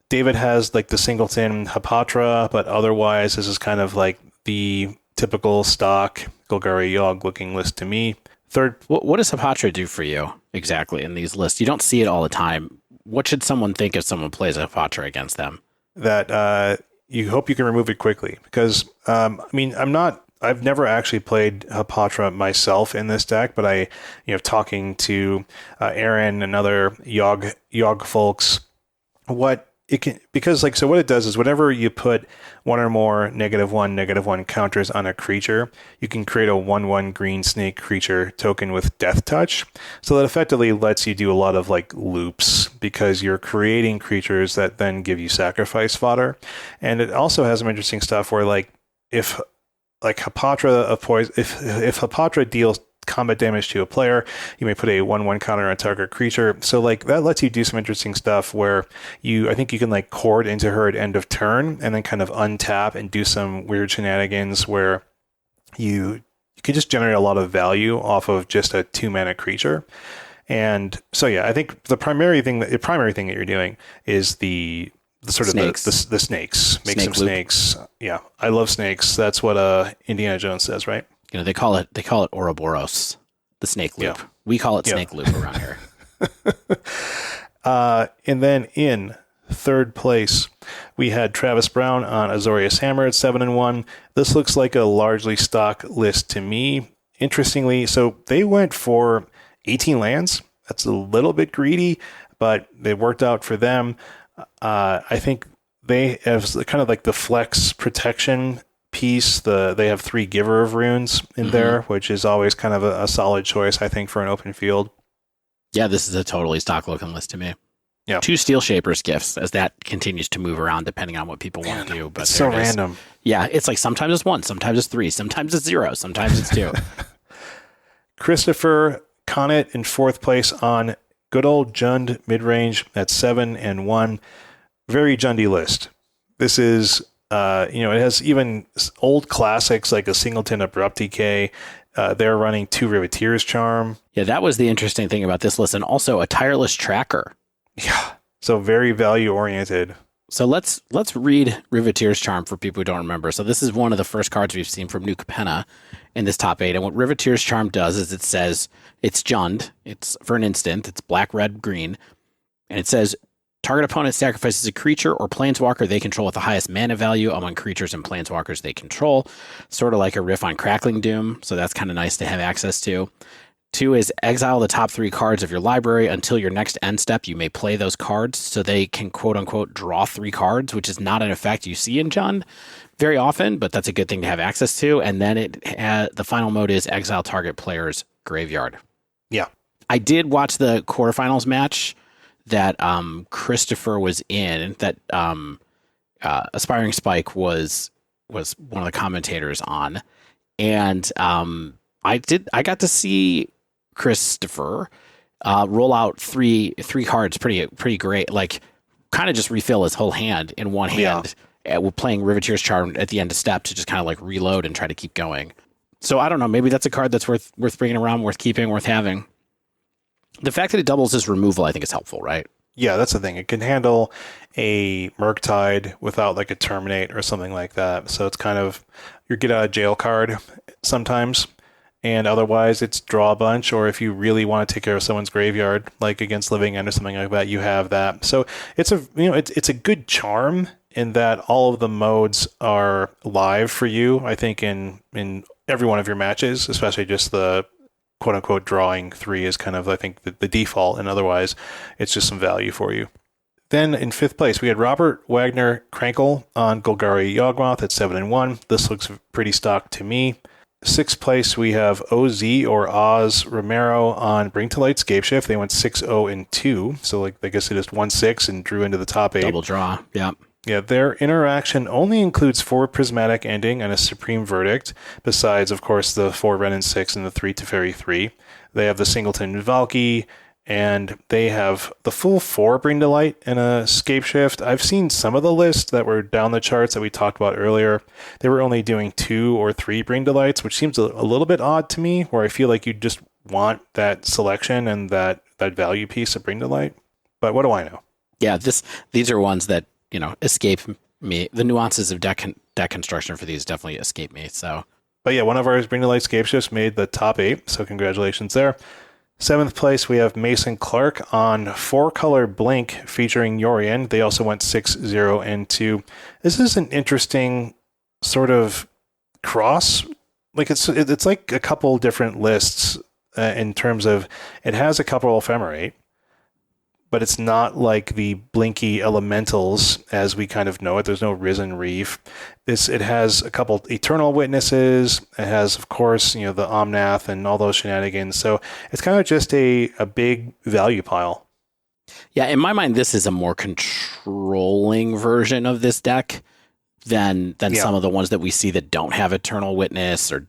David has like the singleton Hapatra, but otherwise this is kind of like the typical stock Golgari Yogg looking list to me. Third...
What does Hapatra do for you exactly in these lists? You don't see it all the time. What should someone think if someone plays a Hapatra against them?
That you hope you can remove it quickly, because I've never actually played Hapatra myself in this deck, but talking to Aaron and other Yogg folks, what it does is whenever you put 1 or more -1/-1 counters on a creature, you can create a 1/1 green snake creature token with Death Touch. So that effectively lets you do a lot of like loops, because you're creating creatures that then give you sacrifice fodder. And it also has some interesting stuff where like if Hapatra of poison, if Hapatra deals combat damage to a player, you may put a 1/1 counter on target creature. So like that lets you do some interesting stuff where I think you can like chord into her at end of turn and then kind of untap and do some weird shenanigans where you could just generate a lot of value off of just a 2-mana creature. And so yeah, I think the primary thing that you're doing is the sort of the snakes. Make some snakes. Yeah, I love snakes. That's what Indiana Jones says, right?
They call it Ouroboros, the snake loop. Yeah. We call it snake loop around here.
And then in third place, we had Travis Brown on Azorius Hammer at 7-1. This looks like a largely stock list to me. Interestingly, so they went for 18 lands. That's a little bit greedy, but it worked out for them. I think they have kind of like the flex protection piece. They have 3 Giver of Runes in there, which is always kind of a solid choice, I think, for an open field.
Yeah, this is a totally stock looking list to me.
Yeah.
2 Steel Shapers gifts, as that continues to move around depending on what people want to do. But
it's so random.
Yeah, it's like sometimes it's 1, sometimes it's 3, sometimes it's 0, sometimes it's 2.
Christopher Connett in fourth place on good old Jund Midrange at 7-1. Very Jundy list. This is it has even old classics like a Singleton Abrupt Decay. They're running 2 Riveteer's Charm.
Yeah, that was the interesting thing about this list, and also a Tireless Tracker.
Yeah, so very value oriented.
So let's read Riveteer's Charm for people who don't remember. So this is one of the first cards we've seen from New Capenna in this top 8, and what Riveteer's Charm does is it says it's Jund. It's for an instant. It's black, red, green, and it says, target opponent sacrifices a creature or planeswalker they control with the highest mana value among creatures and planeswalkers they control. Sort of like a riff on Crackling Doom, so that's kind of nice to have access to. 2 is exile the top 3 cards of your library until your next end step. You may play those cards, so they can quote-unquote draw 3 cards, which is not an effect you see in Jund, very often, but that's a good thing to have access to. And then the final mode is exile target player's graveyard.
Yeah.
I did watch the quarterfinals match that Christopher was in, that Aspiring Spike was one of the commentators on. And I got to see Christopher roll out three cards pretty great, like kind of just refill his whole hand in one hand. With playing Riveteer's Charm at the end of step to just kind of like reload and try to keep going. So I don't know, maybe that's a card that's worth bringing around, worth keeping, worth having. The fact that it doubles as removal, I think, is helpful, right?
Yeah, that's the thing. It can handle a Murktide without like a Terminate or something like that. So it's kind of your get out of jail card sometimes. And otherwise, it's draw a bunch, or if you really want to take care of someone's graveyard, like against Living End or something like that, you have that. So it's a good charm in that all of the modes are live for you. I think in every one of your matches, especially just the quote unquote drawing 3 is kind of, I think, the default, and otherwise, it's just some value for you. Then in 5th place, we had Robert Wagner Krankle on Golgari Yawgmoth at 7-1. This looks pretty stock to me. 6th place, we have OZ or Oz Romero on Bring to Light Scapeshift. They went 6-0-2. So like I guess they just won 6 and drew into the top 8.
Double draw. Yeah.
Yeah, their interaction only includes 4 Prismatic Ending and a Supreme Verdict, besides, of course, the 4 Renin 6 and the 3 Teferi 3. They have the Singleton Valky, and they have the full 4 Bring to Light and a Scapeshift. I've seen some of the lists that were down the charts that we talked about earlier. They were only doing 2 or 3 Bring to Lights, which seems a little bit odd to me, where I feel like you just want that selection and that value piece of Bring to Light. But what do I know?
Yeah, these are ones that, escape me. The nuances of deck construction for these definitely escape me. So,
but yeah, one of ours Bring to Light Scapeshifts made the top 8, so congratulations there. 7th place, we have Mason Clark on 4-color Blink featuring Yorion. They also went 6-0-2. This is an interesting sort of cross. Like it's like a couple different lists in terms of it has a couple Ephemerate, but it's not like the Blinky Elementals as we kind of know it. There's no Risen Reef. It has a couple Eternal Witnesses. It has, of course, the Omnath and all those shenanigans. So it's kind of just a big value pile.
Yeah, in my mind, this is a more controlling version of this deck than some of the ones that we see that don't have Eternal Witness or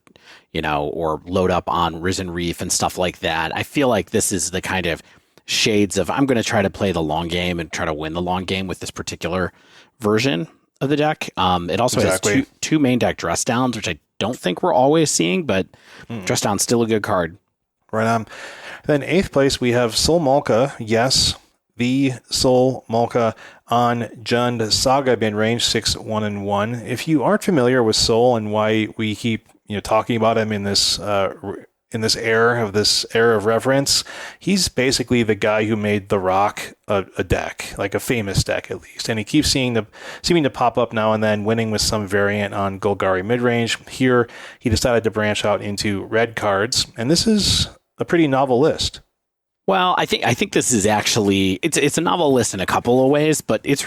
load up on Risen Reef and stuff like that. I feel like this is the kind of shades of I'm going to try to play the long game and try to win the long game with this particular version of the deck. It also has two main deck dress downs, which I don't think we're always seeing, but dress down's still a good card. Right on.
Then 8th place, we have Sol Malka. Yes, the Sol Malka on Jund Saga Midrange 6-1-1. If you aren't familiar with Sol and why we keep talking about him in this era of reverence, he's basically the guy who made the Rock a deck, like a famous deck at least, and he keeps seeming to pop up now and then, winning with some variant on Golgari Midrange. Here, he decided to branch out into red cards, and this is a pretty novel list.
Well, I think this is actually it's a novel list in a couple of ways, but this is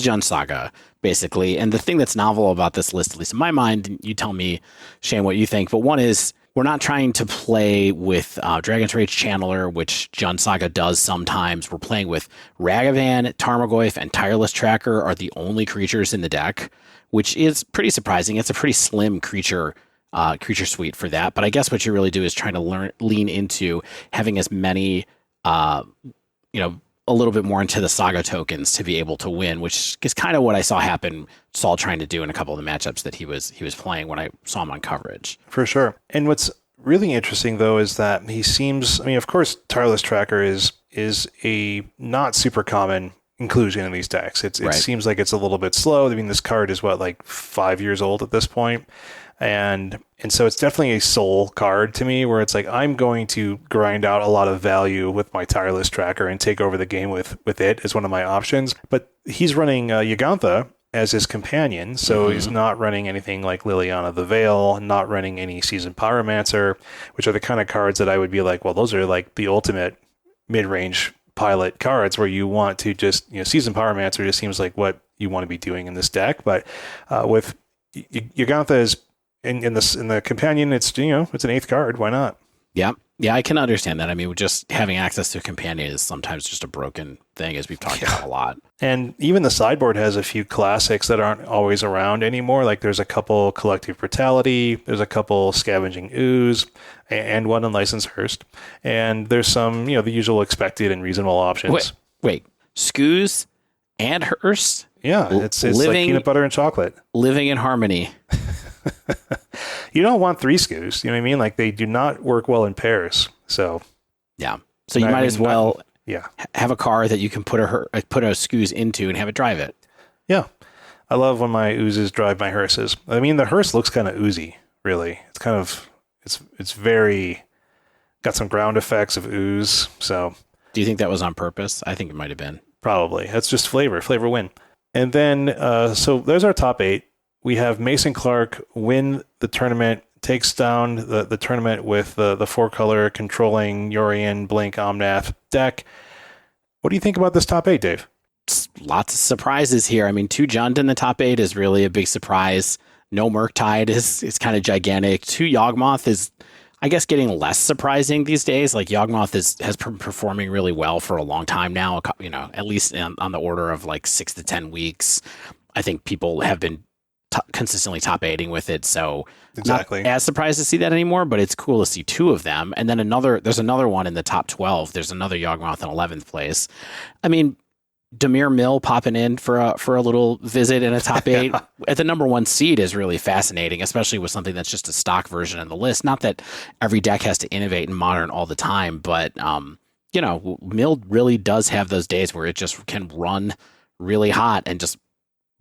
Jund Saga basically, and the thing that's novel about this list, at least in my mind, you tell me, Shane, what you think. But one is we're not trying to play with Dragon's Rage Channeler, which Jund Saga does sometimes. We're playing with Ragavan, Tarmogoyf, and Tireless Tracker are the only creatures in the deck, which is pretty surprising. It's a pretty slim creature suite for that. But I guess what you really do is trying to lean into having as many, a little bit more into the Saga tokens to be able to win, which is kind of what I saw happen. Saul trying to do in a couple of the matchups that he was playing when I saw him on coverage.
For sure. And what's really interesting though is that he seems, of course, Tireless Tracker is a not super common inclusion in these decks. It seems like it's a little bit slow. This card is 5 years old at this point. And so it's definitely a soul card to me, where it's like I'm going to grind out a lot of value with my Tireless Tracker and take over the game with it as one of my options. But he's running Yagantha as his companion, so he's not running anything like Liliana the Veil, not running any Seasoned Pyromancer, which are the kind of cards that I would be like, well, those are like the ultimate mid-range pilot cards where you want to just, Seasoned Pyromancer just seems like what you want to be doing in this deck. But with Yugantha is in the companion, it's it's an 8th card. Why not?
Yeah. Yeah, I can understand that. I mean, just having access to a companion is sometimes just a broken thing, as we've talked about a lot.
And even the sideboard has a few classics that aren't always around anymore. Like there's a couple Collective Brutality, there's a couple Scavenging Ooze, and one Unlicensed Hearse. And there's some, the usual expected and reasonable options.
Wait. Skoos and Hearse?
Yeah, it's like peanut butter and chocolate.
Living in harmony.
You don't want 3 Skoos, you know what I mean? Like they do not work well in pairs. So
yeah. So you might as well
Yeah.
Have a car that you can put a Skoos into and have it drive it.
Yeah. I love when my oozes drive my hearses. I mean, the hearse looks kind of oozy, really. It's kind of, it's very, got some ground effects of ooze. So
do you think that was on purpose? I think it might have been.
Probably. That's just flavor win. And then, so there's our top 8. We have Mason Clark win the tournament, takes down the tournament with the 4-color controlling Yorion, Blink, Omnath deck. What do you think about this top 8, Dave?
Lots of surprises here. I mean, 2 Jund in the top 8 is really a big surprise. No Murktide is kind of gigantic. 2 Yawgmoth is, I guess, getting less surprising these days. Like Yawgmoth has been performing really well for a long time now, at least on the order of like 6 to 10 weeks. I think people have been consistently top 8ing with it, so
exactly.
Not as surprised to see that anymore, but it's cool to see 2 of them. And then there's another one in the top 12. There's another Yawgmoth in 11th place. I mean, Demir Mill popping in for a little visit in a top 8 at the number 1 seed is really fascinating, especially with something that's just a stock version of the list. Not that every deck has to innovate in Modern all the time, but Mill really does have those days where it just can run really hot and just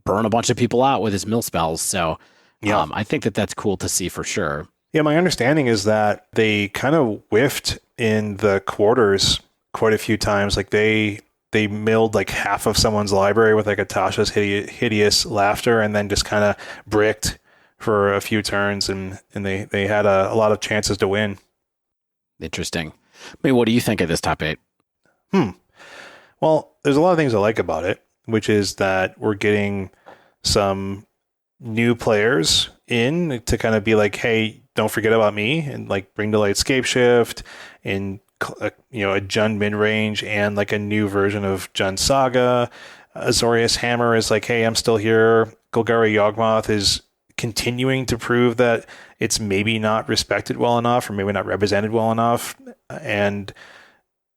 burn a bunch of people out with his mill spells. So I think that's cool to see for sure.
Yeah, my understanding is that they kind of whiffed in the quarters quite a few times. Like they milled like half of someone's library with like a Tasha's hideous laughter, and then just kind of bricked for a few turns, and they had a lot of chances to win.
Interesting. I mean, what do you think of this top 8?
Well, there's a lot of things I like about it, which is that we're getting some new players in to kind of be like, hey, don't forget about me, and like bring to light Scapeshift and a Jund Midrange and like a new version of Jund Saga. Azorius Hammer is like, hey, I'm still here. Golgari Yawgmoth is continuing to prove that it's maybe not respected well enough or maybe not represented well enough. And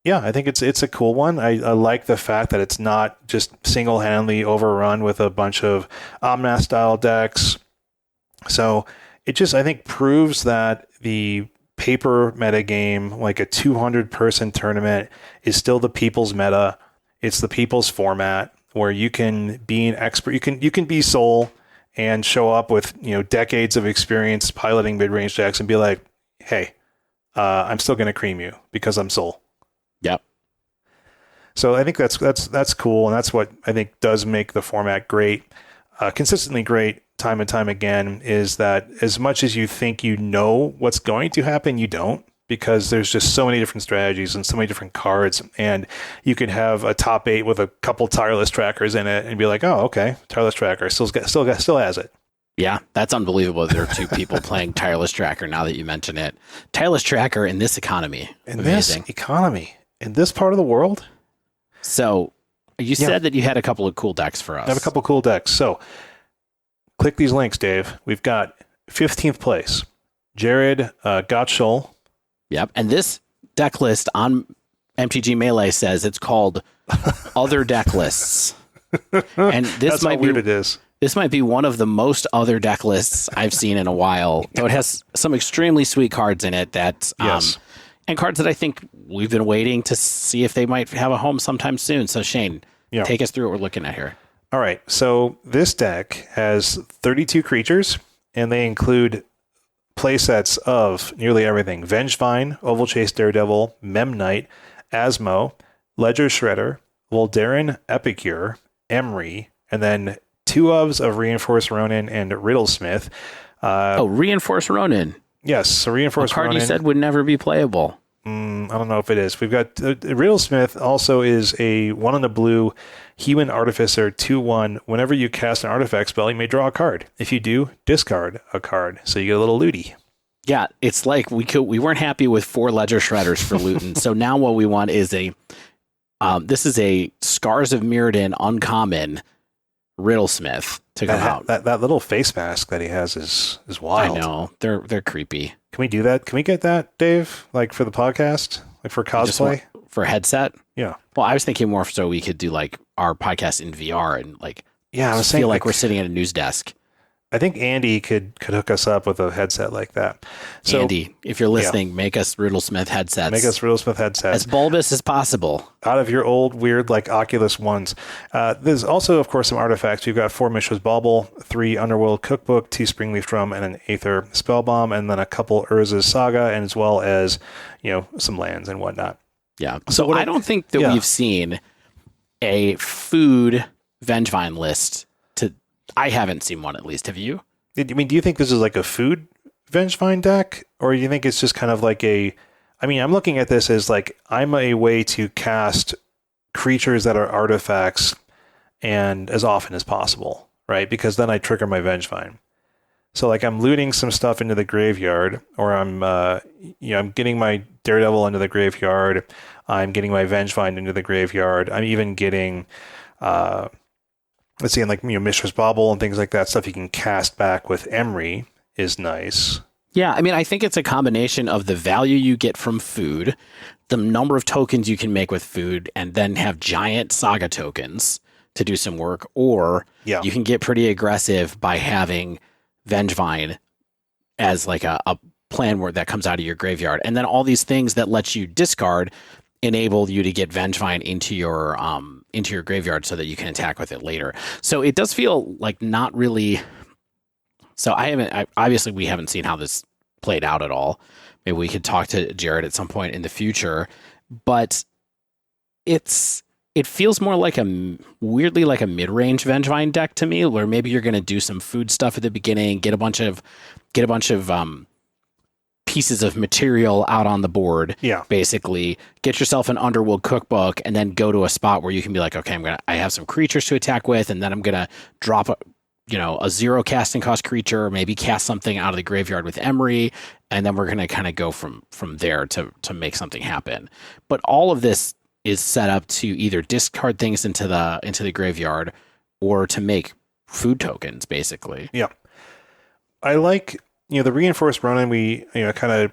yeah, I think it's a cool one. I like the fact that it's not just single-handedly overrun with a bunch of Omnath-style decks. So it just, I think, proves that the paper metagame, like a 200-person tournament, is still the people's meta. It's the people's format where you can be an expert. You can be Soul and show up with decades of experience piloting mid-range decks and be like, hey, I'm still going to cream you because I'm Soul.
Yep.
So I think that's cool, and that's what I think does make the format great, consistently great, time and time again. Is that as much as you think you know what's going to happen, you don't, because there's just so many different strategies and so many different cards, and you could have a top 8 with a couple tireless trackers in it and be like, oh, okay, tireless tracker still has it.
Yeah, that's unbelievable. There are 2 people playing tireless tracker. Now that you mention it, tireless tracker in this economy,
in this part of the world.
So you said that you had a couple of cool decks for us.
I have a couple of cool decks. So click these links, Dave. We've got 15th place, Jared Gottschall.
Yep. And this deck list on MTG Melee says it's called Other Deck Lists. And this might be weird it is. This might be one of the most other deck lists I've seen in a while. So it has some extremely sweet cards in it that
yes.
And cards that I think we've been waiting to see if they might have a home sometime soon. So Shane, take us through what we're looking at here.
All right. So this deck has 32 creatures, and they include playsets of nearly everything: Vengevine, Oval Chase Daredevil, Mem Knight, Asmo, Ledger Shredder, Voldaren Epicure, Emry, and then 2 ofs of Reinforced Ronin and Riddlesmith.
Reinforced Ronin.
Yes, so Reinforced
Ronin. A card
Ronin.
you said would never be playable.
I don't know if it is. We've got Riddlesmith also is a 1 in the blue human artificer 2/1. Whenever you cast an artifact spell, you may draw a card. If you do, discard a card. So you get a little looty.
Yeah, it's like we weren't happy with 4 ledger shredders for Luton. So now what we want is this is a Scars of Mirrodin uncommon Riddlesmith to come out.
That little face mask that he has is wild.
I know. They're creepy.
Can we do that? Can we get that, Dave? Like for the podcast? Like for cosplay?
For a headset?
Yeah.
Well, I was thinking more so we could do like our podcast in VR and like
I was saying,
feel like we're sitting at a news desk.
I think Andy could hook us up with a headset like that. So,
Andy, if you're listening, make us Riddlesmith headsets.
Make us Riddlesmith headsets.
As bulbous as possible.
Out of your old, weird, like Oculus ones. There's also, of course, some artifacts. You've got 4 Mishra's Bauble, 3 Underworld Cookbook, 2 Springleaf Drum, and an Aether Spellbomb, and then a couple Urza's Saga, and as well as, some lands and whatnot.
Yeah. So I don't think that we've seen a food Vengevine list. I haven't seen one, at least. Have you?
Do you think this is like a food Vengevine deck? Or do you think it's just kind of like I'm looking at this as like, I'm a way to cast creatures that are artifacts and as often as possible, right? Because then I trigger my Vengevine. So like I'm looting some stuff into the graveyard, or I'm getting my Daredevil into the graveyard. I'm getting my Vengevine into the graveyard. I'm even getting, let's see, like, Mishra's Bauble and things like that. Stuff you can cast back with Emery is nice.
Yeah, I think it's a combination of the value you get from food, the number of tokens you can make with food, and then have giant saga tokens to do some work, or you can get pretty aggressive by having Vengevine as like a plan where that comes out of your graveyard. And then all these things that let you discard enable you to get Vengevine into your graveyard so that you can attack with it later. So it does feel like not really. So obviously we haven't seen how this played out at all. Maybe we could talk to Jared at some point in the future, but it feels more like weirdly like a mid-range Vengevine deck to me, where maybe you're going to do some food stuff at the beginning, get a bunch of pieces of material out on the board. Yeah. Basically, get yourself an Underworld Cookbook, and then go to a spot where you can be like, okay, I have some creatures to attack with, and then I'm gonna drop a 0 casting cost creature, or maybe cast something out of the graveyard with Emery, and then we're gonna kind of go from there to make something happen. But all of this is set up to either discard things into the graveyard or to make food tokens, basically.
Yeah. I like, the Reinforced Ronin, we kind of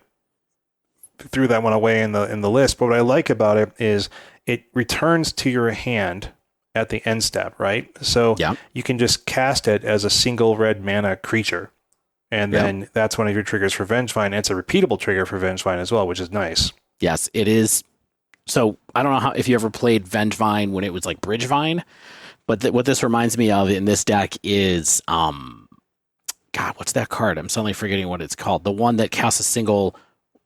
threw that one away in the list, but what I like about it is it returns to your hand at the end step, right? So you can just cast it as a single red mana creature, and then that's one of your triggers for Vengevine. It's a repeatable trigger for Vengevine as well, which is nice. Yes, it is. So I don't know if you ever played Vengevine when it was like Bridgevine, but what this reminds me of in this deck is, God, what's that card? I'm suddenly forgetting what it's called. The one that casts a single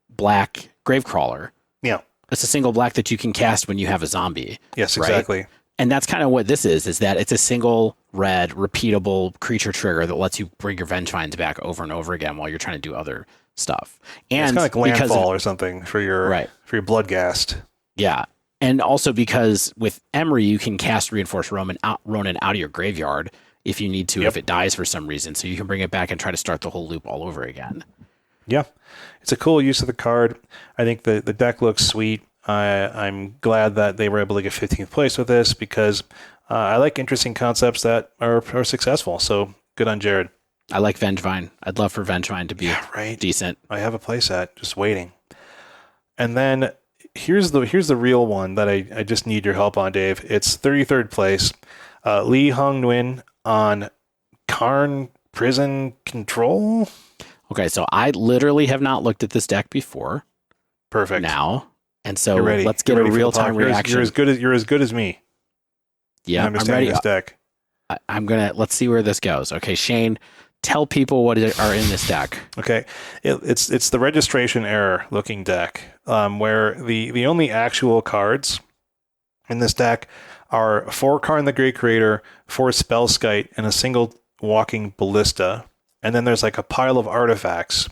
black Gravecrawler. Yeah. It's a single black that you can cast when you have a zombie. Yes, exactly. Right? And that's kind of what this is that it's a single red repeatable creature trigger that lets you bring your Vengevines back over and over again while you're trying to do other stuff. And it's kind of like Landfall or something for your Bloodghast. Yeah. And also because with Emery, you can cast Reinforced Ronin out of your graveyard if you need to, if it dies for some reason. So you can bring it back and try to start the whole loop all over again. Yeah. It's a cool use of the card. I think the deck looks sweet. I'm glad that they were able to get 15th place with this because I like interesting concepts that are successful. So good on Jared. I like Vengevine. I'd love for Vengevine to be decent. I have a playset just waiting. And then here's the real one that I just need your help on, Dave. It's 33rd place. Lee Hung Nguyen on Karn Prison Control. Okay, so I literally have not looked at this deck before. Perfect. Now, and so let's get a real-time reaction. You're as good as me. Yeah, I'm ready. This deck. Let's see where this goes. Okay, Shane, tell people what are in this deck. Okay, it's the registration error looking deck, where the only actual cards in this deck are 4 Karn the Great Creator, 4 Spellskite, and a single Walking Ballista. And then there's like a pile of artifacts,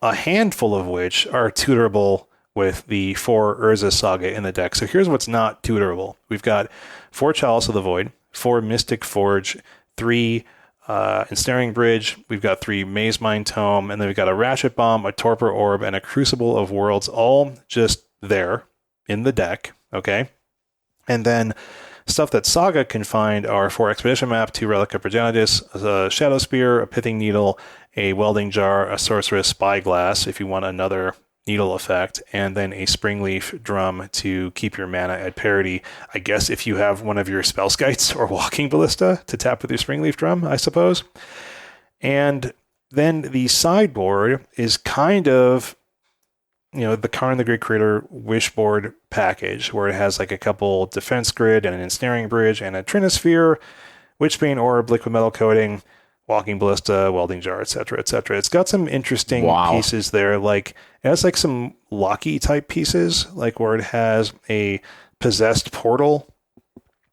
a handful of which are tutorable with the 4 Urza Saga in the deck. So here's what's not tutorable. We've got 4 Chalice of the Void, 4 Mystic Forge, 3 Ensnaring Bridge, we've got 3 Maze Mine Tome, and then we've got a Ratchet Bomb, a Torpor Orb, and a Crucible of Worlds, all just there in the deck, okay? And then stuff that Saga can find are 4 Expedition Map, 2 Relic of Progenitus, a Shadow Spear, a Pithing Needle, a Welding Jar, a Sorceress Spyglass, if you want another needle effect, and then a Springleaf Drum to keep your mana at parity. I guess if you have one of your Spellskites or Walking Ballista to tap with your Springleaf Drum, I suppose. And then the sideboard is kind of, the Karn the Great Creator Wishboard package, where it has like a couple Defense Grid and an Ensnaring Bridge and a Trinisphere, Witchbane Orb, Liquid Metal Coating, Walking Ballista, Welding Jar, etc., etc. It's got some interesting pieces there. Like, it has like some Locky type pieces, like where it has a Possessed Portal,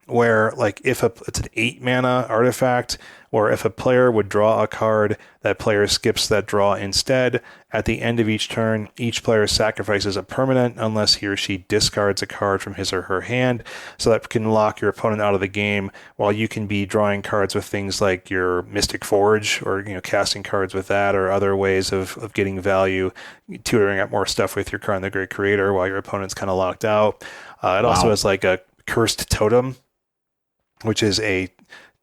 where like it's an 8 mana artifact, or if a player would draw a card, that player skips that draw instead. At the end of each turn, each player sacrifices a permanent unless he or she discards a card from his or her hand. So that can lock your opponent out of the game, while you can be drawing cards with things like your Mystic Forge, or casting cards with that, or other ways of getting value, tutoring up more stuff with your Karn the Great Creator while your opponent's kind of locked out. It also has like a Cursed Totem, which is a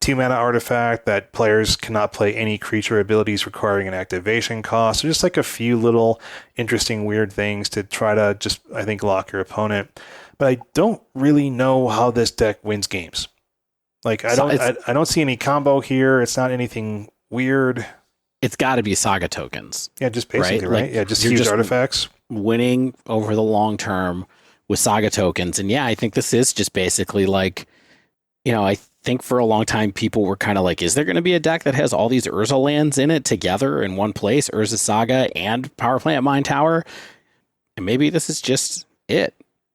2 mana artifact that players cannot play any creature abilities requiring an activation cost. So just like a few little interesting weird things to try to just, I think, lock your opponent. But I don't really know how this deck wins games. Like, I don't see any combo here. It's not anything weird.
It's got to be Saga tokens.
Yeah, just basically, right?
Like,
yeah, just huge artifacts.
Winning over the long term with Saga tokens. And yeah, I think this is just basically like, I think for a long time people were kind of like, is there going to be a deck that has all these Urza lands in it together in one place, Urza Saga and Power Plant Mine Tower? And maybe this is just it,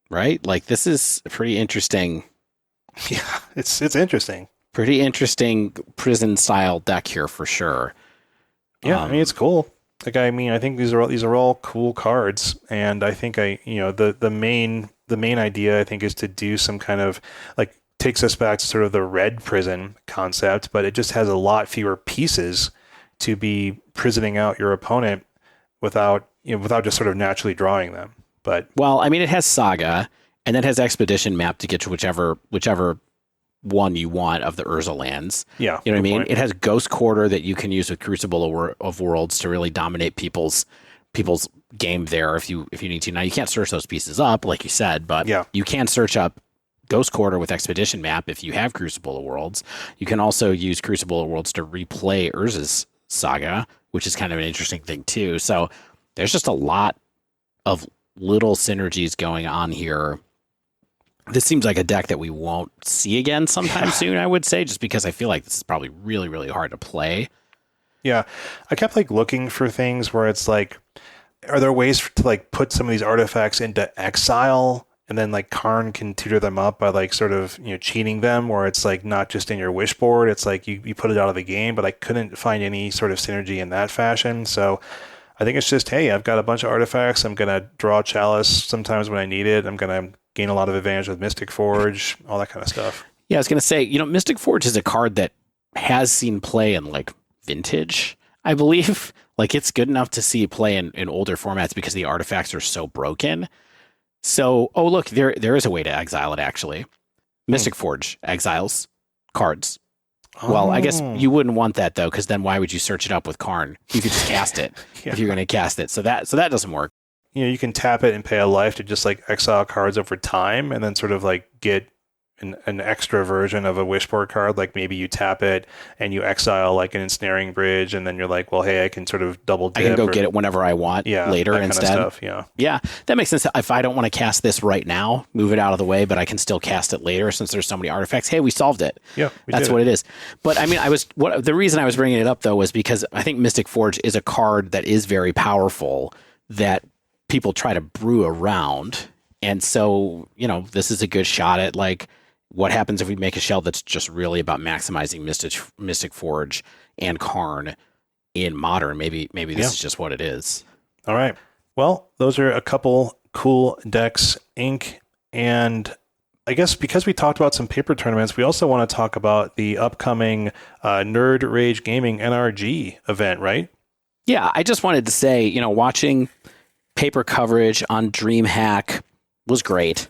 right? Like, this is pretty interesting.
Yeah, it's interesting.
Pretty interesting prison style deck here for sure.
Yeah, it's cool. Like, I think these are all cool cards, and I think the main idea, I think, is to do some kind of like, takes us back to sort of the red prison concept, but it just has a lot fewer pieces to be prisoning out your opponent without just sort of naturally drawing them. But
it has Saga, and then has Expedition Map to get to whichever one you want of the Urza lands.
Yeah,
you know what I mean? Point. It has Ghost Quarter that you can use with Crucible of Worlds to really dominate people's game there if you need to. Now, you can't search those pieces up, like you said, but you can search up Ghost Quarter with Expedition Map if you have Crucible of Worlds. You can also use Crucible of Worlds to replay Urza's Saga, which is kind of an interesting thing too. So there's just a lot of little synergies going on here. This seems like a deck that we won't see again sometime soon, I would say, just because I feel like this is probably really, really hard to play.
Yeah. I kept like looking for things where it's like, are there ways to like put some of these artifacts into exile? And then like Karn can tutor them up by like sort of, cheating them, where it's like not just in your wish board. It's like you put it out of the game, but I couldn't find any sort of synergy in that fashion. So I think it's just, hey, I've got a bunch of artifacts. I'm going to draw Chalice sometimes when I need it. I'm going to gain a lot of advantage with Mystic Forge, all that kind of stuff.
Yeah, I was going to say, Mystic Forge is a card that has seen play in like Vintage, I believe. Like, it's good enough to see play in older formats because the artifacts are so broken. So, look, there is a way to exile it, actually. Mystic Forge exiles cards. Oh. Well, I guess you wouldn't want that, though, because then why would you search it up with Karn? You could just cast it if you're going to cast it. So that doesn't work.
You can tap it and pay a life to just like exile cards over time, and then sort of like get an extra version of a wishboard card. Like, maybe you tap it and you exile like an Ensnaring Bridge, and then you're like, well, hey, I can sort of double dip.
I can go get it whenever I want later instead. Kind of
stuff,
yeah, that makes sense. If I don't want to cast this right now, move it out of the way, but I can still cast it later since there's so many artifacts. Hey, we solved it.
Yeah,
that's what it is. But I mean, the reason I was bringing it up though was because I think Mystic Forge is a card that is very powerful that people try to brew around, and so this is a good shot at like, what happens if we make a shell that's just really about maximizing Mystic Forge and Karn in Modern? Maybe this is just what it is.
All right. Well, those are a couple Cool Decks Inc. And I guess because we talked about some paper tournaments, we also want to talk about the upcoming Nerd Rage Gaming NRG event, right?
Yeah, I just wanted to say, watching paper coverage on DreamHack was great.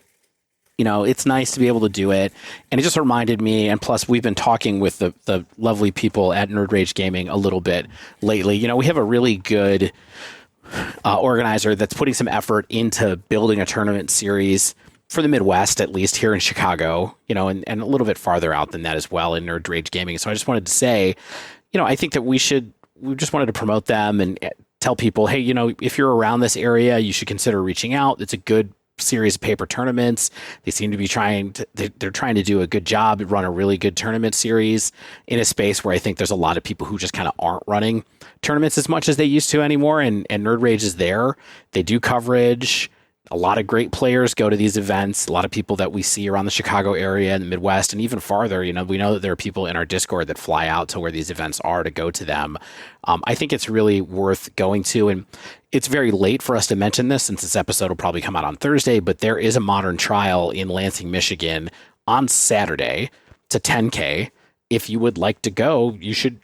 It's nice to be able to do it. And it just reminded me, and plus we've been talking with the lovely people at Nerd Rage Gaming a little bit lately. We have a really good organizer that's putting some effort into building a tournament series for the Midwest, at least here in Chicago, and a little bit farther out than that as well in Nerd Rage Gaming. So I just wanted to say, I think that we just wanted to promote them and tell people, hey, if you're around this area, you should consider reaching out. It's a good series of paper tournaments. They seem to be they're trying to do a good job, run a really good tournament series in a space where I think there's a lot of people who just kind of aren't running tournaments as much as they used to anymore. And Nerd Rage is there. They do coverage. A lot of great players go to these events. A lot of people that we see around the Chicago area and the Midwest and even farther. We know that there are people in our Discord that fly out to where these events are to go to them. I think it's really worth going to. And it's very late for us to mention this since this episode will probably come out on Thursday, but there is a modern trial in Lansing, Michigan on Saturday. It's a 10K. If you would like to go,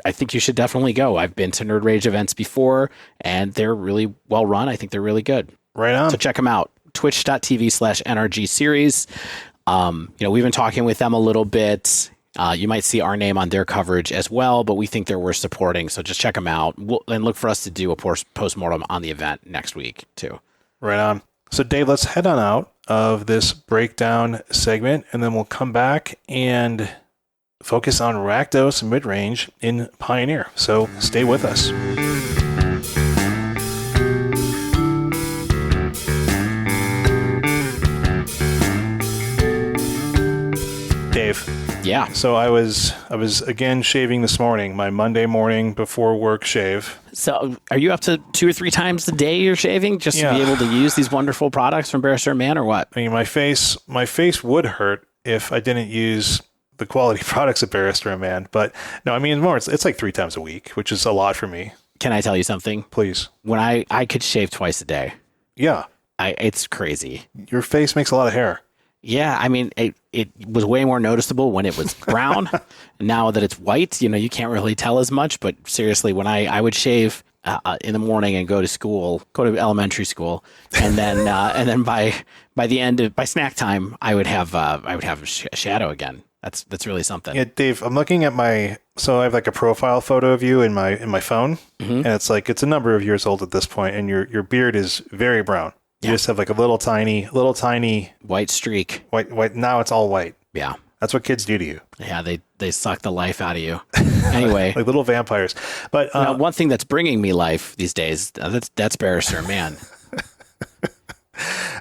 I think you should definitely go. I've been to Nerd Rage events before and they're really well run. I think they're really good.
Right on.
So check them out. Twitch.tv/NRG series. We've been talking with them a little bit. You might see our name on their coverage as well, but we think they're worth supporting. So just check them out and look for us to do a postmortem on the event next week too.
Right on. So Dave, let's head on out of this breakdown segment and then we'll come back and focus on Rakdos Midrange in Pioneer. So stay with us. Dave.
Yeah.
So I was again shaving this morning, my Monday morning before work shave.
So are you up to 2 or 3 times a day you're shaving just to be able to use these wonderful products from Barrister Man or what?
I mean, my face would hurt if I didn't use the quality products at Barrister Man. But no, I mean, it's like 3 times a week, which is a lot for me.
Can I tell you something?
Please.
When I could shave twice a day.
Yeah.
It's crazy.
Your face makes a lot of hair.
Yeah, I mean, it was way more noticeable when it was brown. Now that it's white, you can't really tell as much. But seriously, when I would shave in the morning and go to elementary school, and then by snack time, I would have a shadow again. That's really something.
Yeah, Dave, I'm looking at so I have like a profile photo of you in my phone, and it's a number of years old at this point, and your beard is very brown. You just have like a little tiny
white streak.
White. Now it's all white.
Yeah.
That's what kids do to you.
Yeah, they suck the life out of you. Anyway,
like little vampires. But
one thing that's bringing me life these days, that's Barrister Man.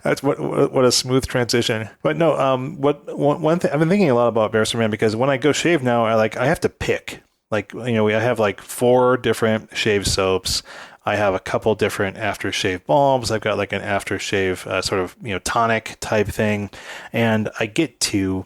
That's what a smooth transition. But no, one thing I've been thinking a lot about Barrister Man because when I go shave now, I have to pick. I have like 4 different shave soaps. I have a couple different aftershave balms. I've got like an aftershave sort of tonic type thing, and I get to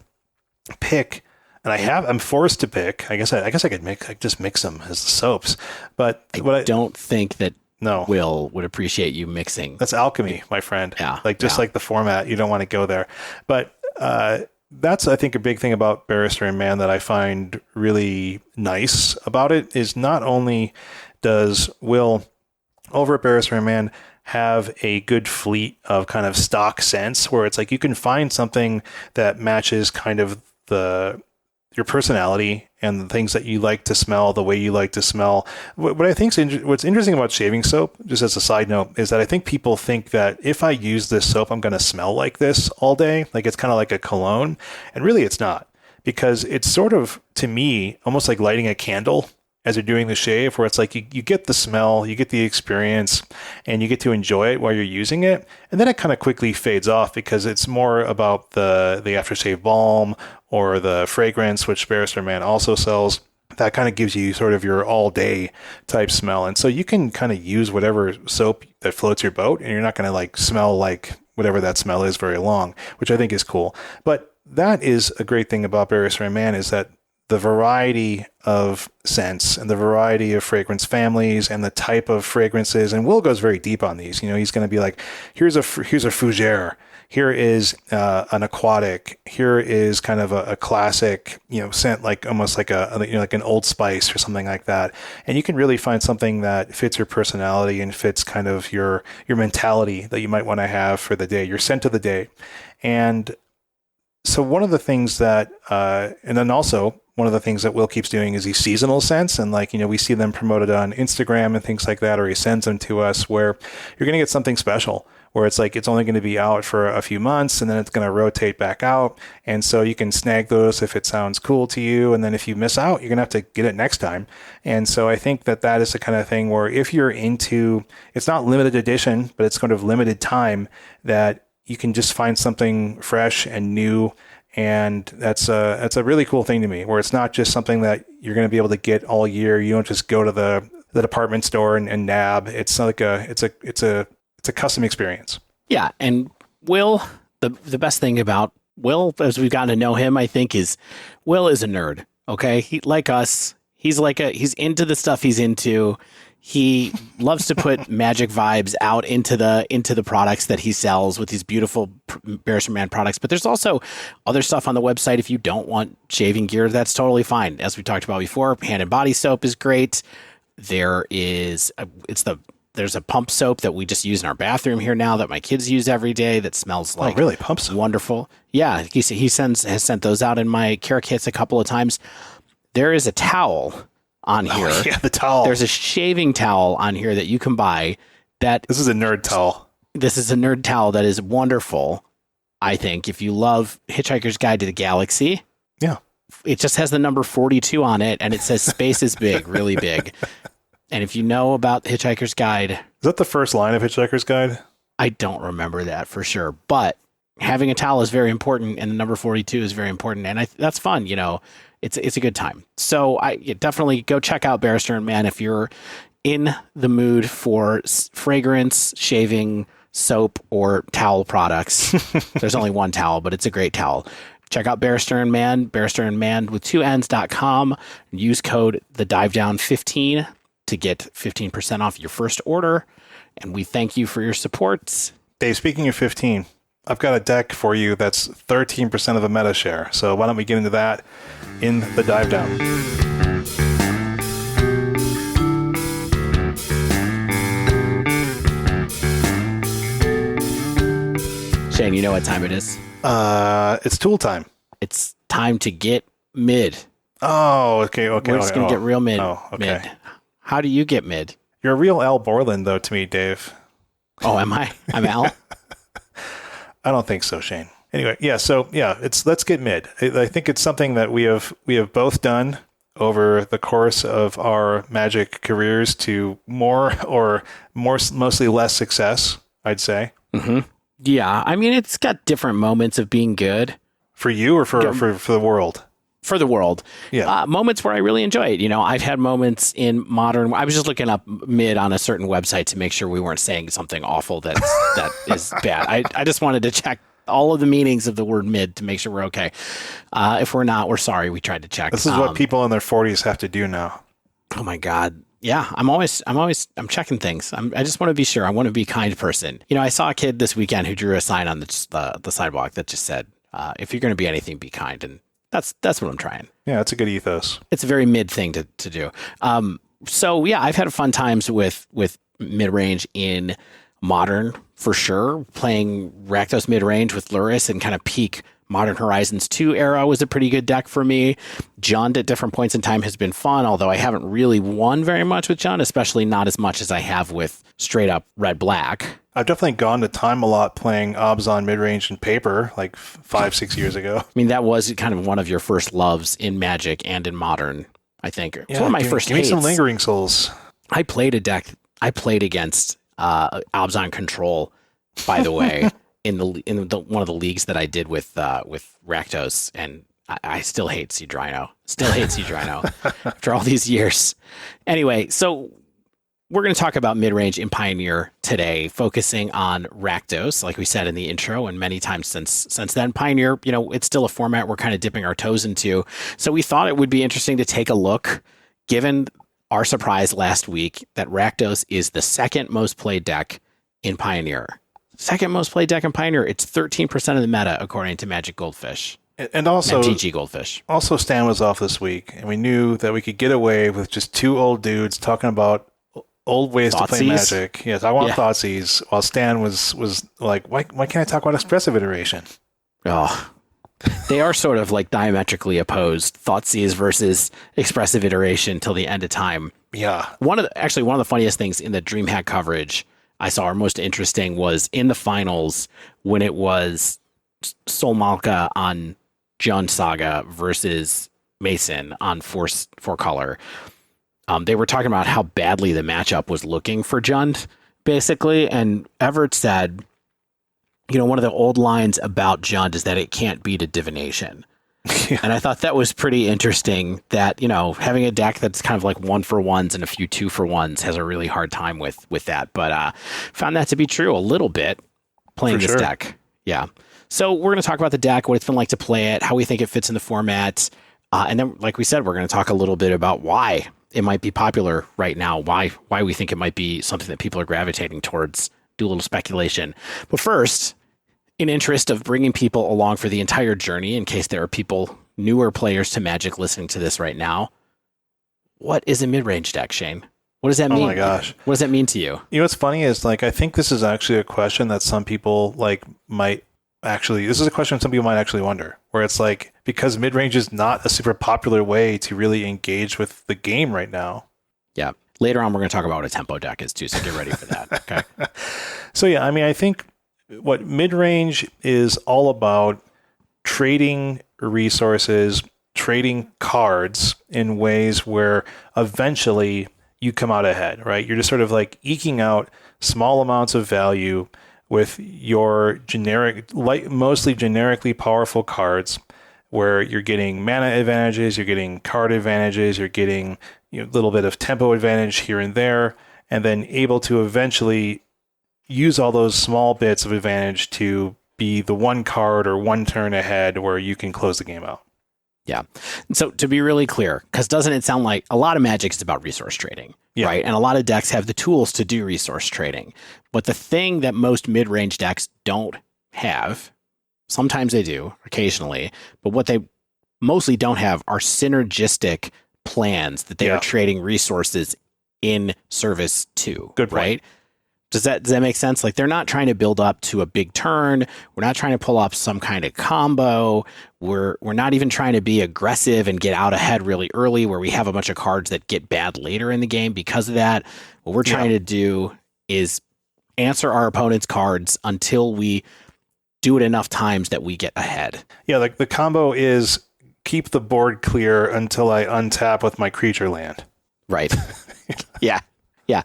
pick. And I'm forced to pick. I guess I could just mix them as the soaps, but
I don't think that
no
Will would appreciate you mixing.
That's alchemy, my friend.
Yeah,
like the format, you don't want to go there. But that's I think a big thing about Barrister and Man that I find really nice about it is not only does Will over at Barrister and Man have a good fleet of kind of stock scents where it's like you can find something that matches kind of your personality and the things that you like to smell, the way you like to smell. What I think what's interesting about shaving soap, just as a side note, is that I think people think that if I use this soap, I'm going to smell like this all day. Like it's kind of like a cologne. And really it's not, because it's sort of, to me, almost like lighting a candle as you're doing the shave, where it's like you get the smell, you get the experience, and you get to enjoy it while you're using it. And then it kind of quickly fades off because it's more about the aftershave balm or the fragrance, which Barrister Man also sells. That kind of gives you sort of your all day type smell. And so you can kind of use whatever soap that floats your boat, and you're not going to like smell like whatever that smell is very long, which I think is cool. But that is a great thing about Barrister Man, is that the variety of scents and the variety of fragrance families and the type of fragrances. And Will goes very deep on these. He's going to be like, here's a fougere. Here is an aquatic. Here is kind of a classic, scent, like almost like like an Old Spice or something like that. And you can really find something that fits your personality and fits kind of your mentality that you might want to have for the day, your scent of the day. And so one of the things that, and then also one of the things that Will keeps doing is these seasonal scents. And we see them promoted on Instagram and things like that, or he sends them to us where you're going to get something special, where it's like, it's only going to be out for a few months and then it's going to rotate back out. And so you can snag those if it sounds cool to you. And then if you miss out, you're going to have to get it next time. And so I think that is the kind of thing where if you're into, it's not limited edition, but it's kind of limited time, that you can just find something fresh and new. And that's a really cool thing to me, where it's not just something that you're going to be able to get all year. You don't just go to the department store and nab. It's like it's a custom experience. Yeah.
And Will, the best thing about Will, as we've gotten to know him, I think, is Will is a nerd. Okay. He, like us, he's into the stuff he's into. He loves to put magic vibes out into the products that he sells with these beautiful Barrister Man products. But there's also other stuff on the website. If you don't want shaving gear, that's totally fine. As we talked about before, hand and body soap is great. There's a pump soap that we just use in our bathroom here now that my kids use every day that smells like
really pump soap.
Wonderful. Yeah, he has sent those out in my care kits a couple of times. There is a towel on here.
Oh, yeah, the towel.
There's a shaving towel on here that you can buy.
This is a nerd towel.
This is a nerd towel that is wonderful. I think if you love Hitchhiker's Guide to the Galaxy,
yeah,
it just has the number 42 on it, and it says space is big, really big. And if you know about Hitchhiker's Guide...
Is that the first line of Hitchhiker's Guide?
I don't remember that for sure. But having a towel is very important, and the number 42 is very important. And that's fun, It's a good time. So definitely go check out Barrister and Man if you're in the mood for fragrance, shaving, soap, or towel products. There's only one towel, but it's a great towel. Check out Barrister and Man, Barrister and Man with 2Ns.com. Use code TheDiveDown15 to get 15% off your first order. And we thank you for your support.
Dave, speaking of 15, I've got a deck for you that's 13% of the meta share. So why don't we get into that in the dive down?
Shane, you know what time it is?
It's tool time.
It's time to get mid.
Oh, okay.
We're just going to get real mid.
Oh, okay.
Mid. How do you get mid?
You're a real Al Borland, though, to me, Dave.
Oh, am I? I'm Al?
I don't think so, Shane. Anyway, let's get mid. I think it's something that we have both done over the course of our Magic careers to mostly less success, I'd say.
Mm-hmm. Yeah, I mean, it's got different moments of being good.
For you or for the world?
For the world.
Yeah.
Moments where I really enjoy it. I've had moments in Modern. I was just looking up mid on a certain website to make sure we weren't saying something awful that is bad. I just wanted to check all of the meanings of the word mid to make sure we're okay. If we're not, we're sorry. We tried to check.
This is what people in their 40s have to do now.
Oh my God. Yeah, I'm checking things. I just want to be sure. I want to be a kind person. I saw a kid this weekend who drew a sign on the sidewalk that just said, if you're going to be anything, be kind. And that's what I'm trying.
Yeah, it's a good ethos.
It's a very mid thing to do. So yeah, I've had fun times with Midrange in Modern for sure. Playing Rakdos Midrange with Luris and kind of peak Modern Horizons 2 era was a pretty good deck for me. Jund at different points in time has been fun, although I haven't really won very much with Jund, especially not as much as I have with straight up red-black.
I've definitely gone to time a lot playing Obs on Midrange and Paper like 5-6 years ago.
I mean, that was kind of one of your first loves in Magic and in Modern, I think. It's one of my first hates.
Give me some Lingering Souls.
I played a deck. I played against Obs on Control, by the way. in one of the leagues that I did with Rakdos, and I still hate Seed Rhino. After all these years. Anyway, so we're going to talk about mid-range in Pioneer today, focusing on Rakdos, like we said in the intro, and many times since then. Pioneer, it's still a format we're kind of dipping our toes into. So we thought it would be interesting to take a look, given our surprise last week that Rakdos is the second most played deck in Pioneer. Second most played deck in Pioneer. It's 13% of the meta, according to Magic Goldfish.
And also,
MTG Goldfish.
Also, Stan was off this week, and we knew that we could get away with just two old dudes talking about old ways to play Magic. Yes, I want Thoughtseize. While Stan was like, why can't I talk about expressive iteration?
Oh, they are sort of like diametrically opposed. Thoughtseize versus expressive iteration till the end of time.
Yeah.
One of the funniest things in the DreamHack coverage I saw, or most interesting, was in the finals when it was Sol Malka on Jund Saga versus Mason on four color. They were talking about how badly the matchup was looking for Jund, basically. And Everett said, one of the old lines about Jund is that it can't beat a divination. Yeah. And I thought that was pretty interesting that, having a deck that's kind of like 1-for-1s and a few 2-for-1s has a really hard time with that. But found that to be true a little bit playing this deck. Yeah. So we're going to talk about the deck, what it's been like to play it, how we think it fits in the format. And then, like we said, we're going to talk a little bit about why it might be popular right now, why we think it might be something that people are gravitating towards, do a little speculation. But first, in interest of bringing people along for the entire journey, in case there are people, newer players to Magic listening to this right now, what is a mid-range deck, Shane? What does that mean?
Oh my gosh.
What does that mean to you?
What's funny is, I think this is actually a question that some people this is a question some people might actually wonder, where it's because mid-range is not a super popular way to really engage with the game right now.
Yeah. Later on, we're going to talk about what a tempo deck is too, so get ready for that. Okay.
So yeah, I think what mid-range is all about, trading resources, trading cards in ways where eventually you come out ahead, right? You're just sort of eking out small amounts of value with your mostly generically powerful cards, where you're getting mana advantages, you're getting card advantages, you're getting a little bit of tempo advantage here and there, and then able to eventually use all those small bits of advantage to be the one card or one turn ahead where you can close the game out.
Yeah. So to be really clear, because doesn't it sound like a lot of Magic is about resource trading, right? And a lot of decks have the tools to do resource trading. But the thing that most mid-range decks don't have, sometimes they do, occasionally, but what they mostly don't have are synergistic plans that they are trading resources in service to.
Good point.
Right? Does that make sense? They're not trying to build up to a big turn. We're not trying to pull off some kind of combo. We're not even trying to be aggressive and get out ahead really early, where we have a bunch of cards that get bad later in the game because of that. What we're trying to do is answer our opponent's cards until we do it enough times that we get ahead.
Yeah, the combo is keep the board clear until I untap with my creature land.
Right. Yeah. Yeah,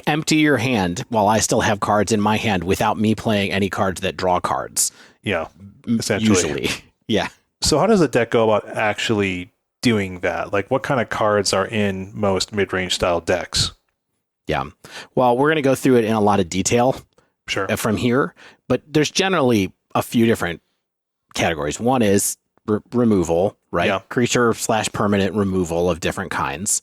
empty your hand while I still have cards in my hand without me playing any cards that draw cards.
Yeah, essentially.
Usually. Yeah.
So how does the deck go about actually doing that? What kind of cards are in most mid-range style decks?
Yeah. Well, we're going to go through it in a lot of detail from here, but there's generally a few different categories. One is removal, right? Yeah. Creature/permanent removal of different kinds.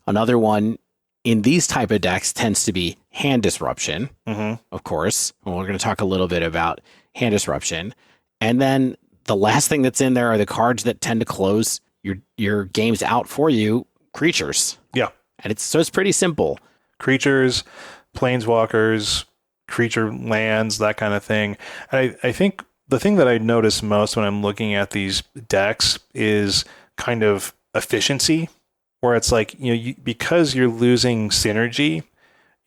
Another one in these type of decks tends to be hand disruption, of course. And we're going to talk a little bit about hand disruption. And then the last thing that's in there are the cards that tend to close your games out for you, creatures.
Yeah.
And it's pretty simple.
Creatures, planeswalkers, creature lands, that kind of thing. And I think the thing that I notice most when I'm looking at these decks is kind of efficiency, where it's because you're losing synergy,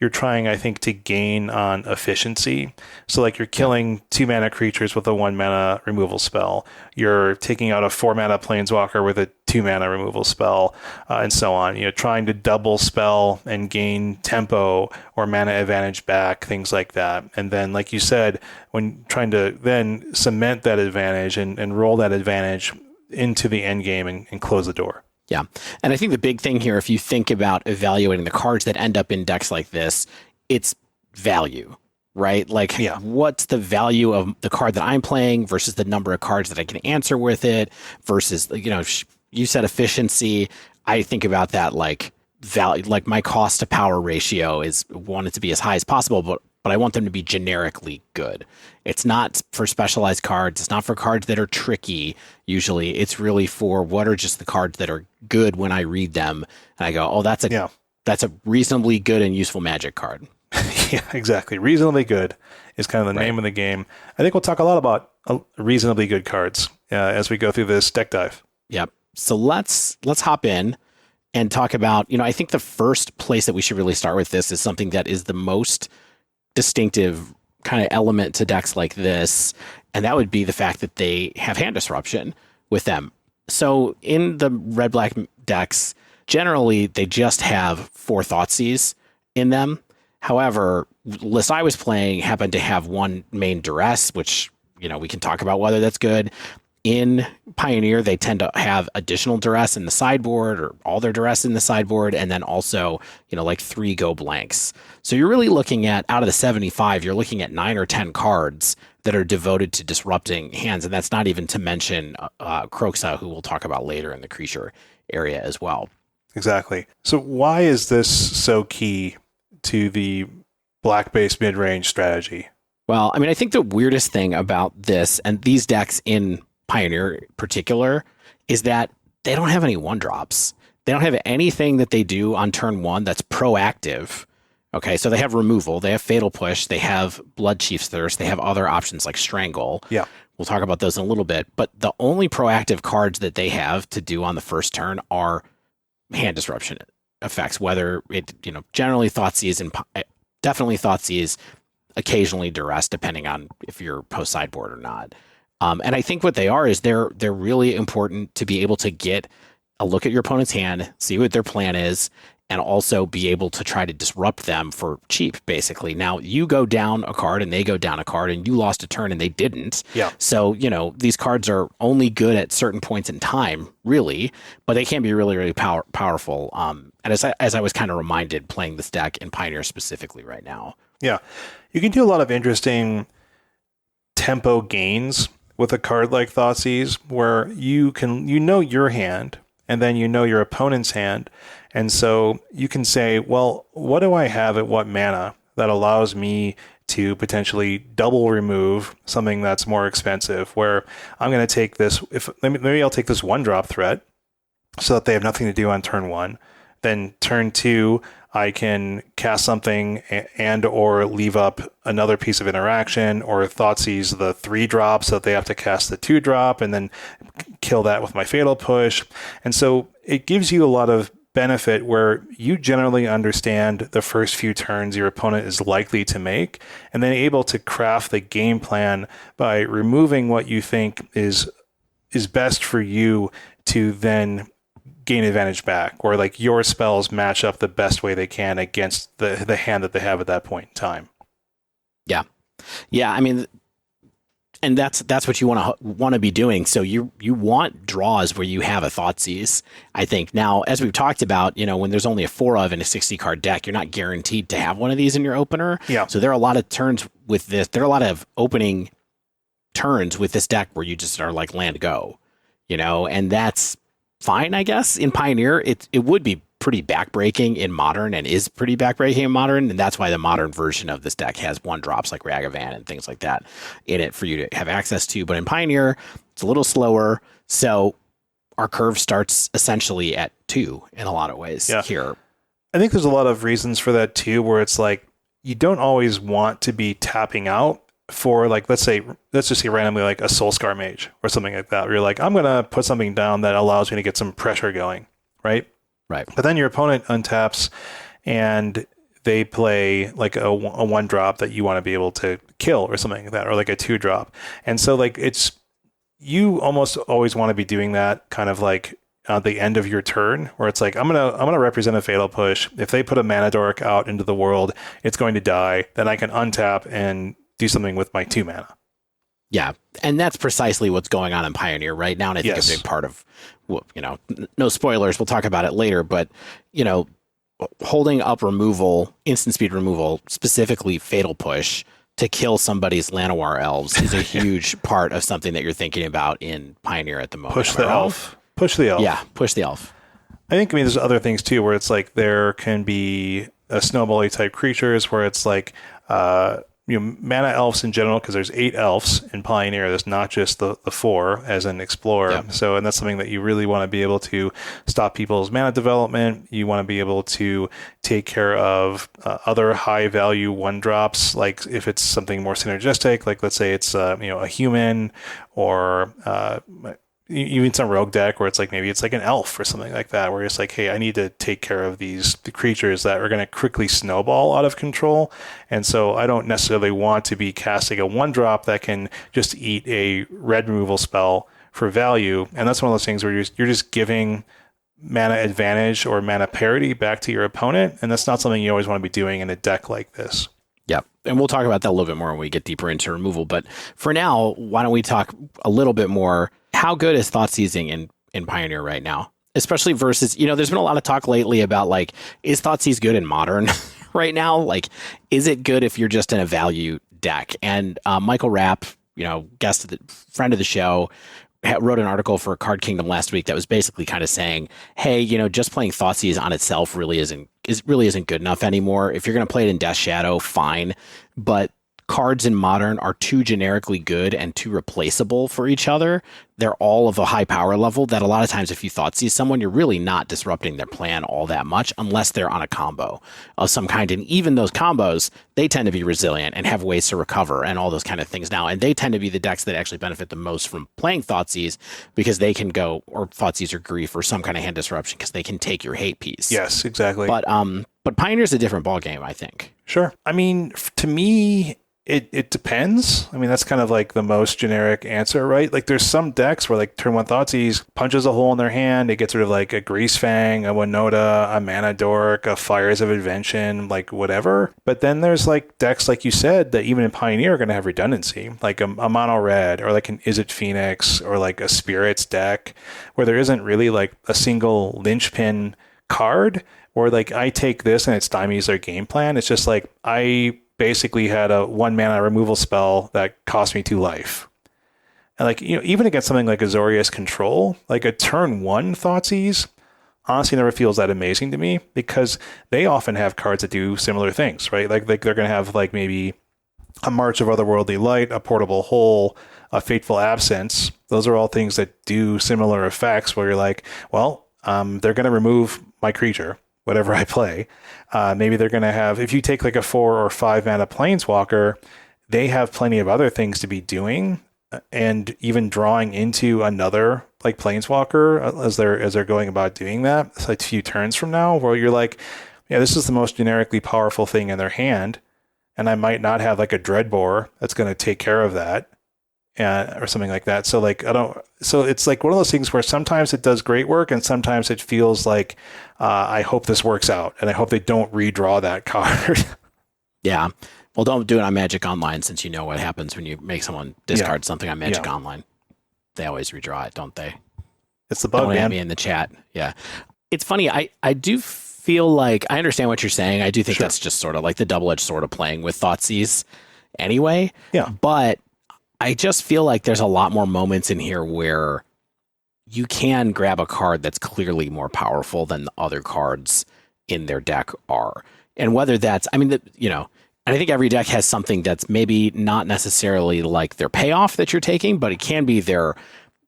you're trying, I think, to gain on efficiency. So you're killing 2 mana creatures with a 1 mana removal spell. You're taking out a 4 mana planeswalker with a 2 mana removal spell, and so on. Trying to double spell and gain tempo or mana advantage back, things like that. And then, like you said, when trying to then cement that advantage and roll that advantage into the end game and close the door.
Yeah. And I think the big thing here, if you think about evaluating the cards that end up in decks like this, it's value, right? Like, what's the value of the card that I'm playing versus the number of cards that I can answer with it versus, you said efficiency. I think about that like value, like my cost to power ratio is wanted to be as high as possible, but I want them to be generically good. It's not for specialized cards. It's not for cards that are tricky. Usually it's really for what are just the cards that are good when I read them. And I go, oh, that's a reasonably good and useful Magic card.
Yeah, exactly. Reasonably good is kind of the name of the game. I think we'll talk a lot about reasonably good cards as we go through this deck dive.
Yep. So let's hop in and talk about, I think the first place that we should really start with this is something that is the most distinctive kind of element to decks like this, and that would be the fact that they have hand disruption with them. So in the red-black decks, generally they just have 4 Thoughtseize in them. However, the list I was playing happened to have 1 main Duress, which, we can talk about whether that's good. In Pioneer, they tend to have additional Duress in the sideboard or all their Duress in the sideboard, and then also, like 3 go blanks. So you're really looking at, out of the 75, you're looking at 9 or 10 cards that are devoted to disrupting hands, and that's not even to mention Kroxa, who we'll talk about later in the creature area as well.
Exactly. So why is this so key to the black-based mid-range strategy?
Well, I think the weirdest thing about this, and these decks in Pioneer in particular, is that they don't have any 1-drops. They don't have anything that they do on turn 1 that's proactive. Okay, so they have removal, they have Fatal Push, they have Blood Chief's Thirst, they have other options like Strangle.
Yeah.
We'll talk about those in a little bit. But the only proactive cards that they have to do on the first turn are hand disruption effects, whether it, generally Thoughtseize and definitely Thoughtseize, occasionally Duress, depending on if you're post sideboard or not. And I think what they are is they're really important to be able to get a look at your opponent's hand, see what their plan is, and also be able to try to disrupt them for cheap, basically. Now, you go down a card and they go down a card and you lost a turn and they didn't.
Yeah.
So, these cards are only good at certain points in time, really, but they can be really, really powerful. And as I was kind of reminded playing this deck in Pioneer specifically right now.
Yeah. You can do a lot of interesting tempo gains with a card like Thoughtseize, where you know your hand, and then you know your opponent's hand. And so you can say, well, what do I have at what mana that allows me to potentially double remove something that's more expensive, where I'm going to take this, maybe I'll take this 1-drop threat so that they have nothing to do on turn 1. Then turn 2, I can cast something and or leave up another piece of interaction, or Thoughtseize the 3-drop so that they have to cast the 2-drop and then kill that with my Fatal Push. And so it gives you a lot of benefit where you generally understand the first few turns your opponent is likely to make, and then able to craft the game plan by removing what you think is best for you to then gain advantage back, or like your spells match up the best way they can against the hand that they have at that point in time. Yeah.
And that's what you want to be doing. So you want draws where you have a Thoughtseize, I think. Now, as we've talked about, when there's only a 4 of in a 60 card deck, you're not guaranteed to have one of these in your opener.
Yeah.
So there are a lot of turns with this. There are a lot of opening turns with this deck where you just are like land go, and that's fine, I guess. In Pioneer, it would be pretty backbreaking in Modern, and is pretty backbreaking in Modern, and that's why the Modern version of this deck has 1-drops like Ragavan and things like that in it for you to have access to. But in Pioneer, it's a little slower, so our curve starts essentially at 2 in a lot of ways here.
I think there's a lot of reasons for that too, where it's like you don't always want to be tapping out for, like, let's just say randomly like a Soulscar Mage or something like that, where you're like, I'm going to put something down that allows me to get some pressure going, right?
Right.
But then your opponent untaps and they play like a 1-drop that you want to be able to kill or something like that, or like a 2-drop. And so like you almost always want to be doing that kind of like at the end of your turn, where it's like, I'm gonna represent a Fatal Push. If they put a Mana Dork out into the world, it's going to die. Then I can untap and do something with my 2 mana.
Yeah, and that's precisely what's going on in Pioneer right now. And I think
Yes.
a big part of, no spoilers, we'll talk about it later, but, holding up removal, instant speed removal, specifically Fatal Push to kill somebody's Llanowar elves is a huge part of something that you're thinking about in Pioneer at the moment.
Push the elf. Push the elf.
Yeah, push the elf.
I think, there's other things too where it's like there can be a snowbally type creatures where it's like, mana elves in general, because there's 8 elves in Pioneer. There's not just the 4 as an explorer.
Yep.
So, and that's something that you really want to be able to stop people's mana development. You want to be able to take care of other high value 1-drops, like if it's something more synergistic, like let's say it's a human or even some rogue deck where it's like maybe it's like an elf or something like that, where it's like, hey, I need to take care of the creatures that are going to quickly snowball out of control. And so I don't necessarily want to be casting a 1-drop that can just eat a red removal spell for value. And that's one of those things where you're just giving mana advantage or mana parity back to your opponent. And that's not something you always want to be doing in a deck like this.
Yep. And we'll talk about that a little bit more when we get deeper into removal. But for now, why don't we talk a little bit more? How good is thought seizing in Pioneer right now? Especially versus, there's been a lot of talk lately about like, is thought seize good in Modern right now? Like, is it good if you're just in a value deck? And Michael Rapp, friend of the show, wrote an article for Card Kingdom last week that was basically kind of saying, hey, just playing Thoughtseize on itself really isn't good enough anymore. If you're going to play it in Death Shadow, fine, but cards in Modern are too generically good and too replaceable for each other. They're all of a high power level that a lot of times if you Thoughtseize someone, you're really not disrupting their plan all that much unless they're on a combo of some kind. And even those combos, they tend to be resilient and have ways to recover and all those kind of things now. And they tend to be the decks that actually benefit the most from playing Thoughtseize because they can go, or Thoughtseize or Grief or some kind of hand disruption because they can take your hate piece.
Yes, exactly.
But Pioneer's a different ballgame, I think.
Sure. To me, it depends. That's kind of like the most generic answer, right? Like there's some decks where like turn 1 Thoughtseize punches a hole in their hand. It gets rid of like a Greasefang, a Winota, a Mana Dork, a Fires of Invention, like whatever. But then there's like decks, like you said, that even in Pioneer are going to have redundancy, like a mono red or like an Izzet Phoenix or like a Spirits deck where there isn't really like a single linchpin card where like I take this and it stymies their game plan. It's just like I basically had a 1 mana removal spell that cost me 2 life. And like, even against something like Azorius Control, like a turn 1 Thoughtseize honestly never feels that amazing to me because they often have cards that do similar things, right? Like they're going to have like maybe a March of Otherworldly Light, a Portable Hole, a Fateful Absence. Those are all things that do similar effects where you're like, well, they're going to remove my creature, whatever I play. Maybe they're going to have, if you take like a 4 or 5 mana Planeswalker, they have plenty of other things to be doing and even drawing into another like Planeswalker as they're going about doing that. It's like a few turns from now where you're like, yeah, this is the most generically powerful thing in their hand. And I might not have like a Dreadbore that's going to take care of that. Or something like that. So like so it's like one of those things where sometimes it does great work and sometimes it feels like I hope this works out and I hope they don't redraw that card.
Yeah. Well, don't do it on Magic Online since you know what happens when you make someone discard something on Magic Online. They always redraw it, don't they?
It's the bug,
don't
man.
at me in the chat. Yeah. It's funny. I do feel like I understand what you're saying. I do think that's just sort of like the double-edged sword of playing with Thoughtseize anyway.
Yeah.
But I just feel like there's a lot more moments in here where you can grab a card that's clearly more powerful than the other cards in their deck are. And whether that's, and I think every deck has something that's maybe not necessarily like their payoff that you're taking, but it can be their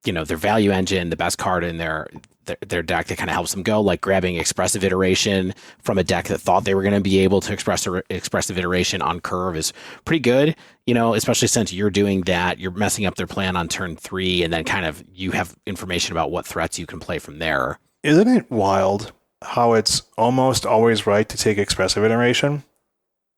value engine, the best card in their deck that kind of helps them go, like grabbing Expressive Iteration from a deck that thought they were going to be able to Expressive Iteration on curve is pretty good, especially since you're doing that, you're messing up their plan on turn 3, and then kind of you have information about what threats you can play from there.
Isn't it wild how it's almost always right to take Expressive Iteration?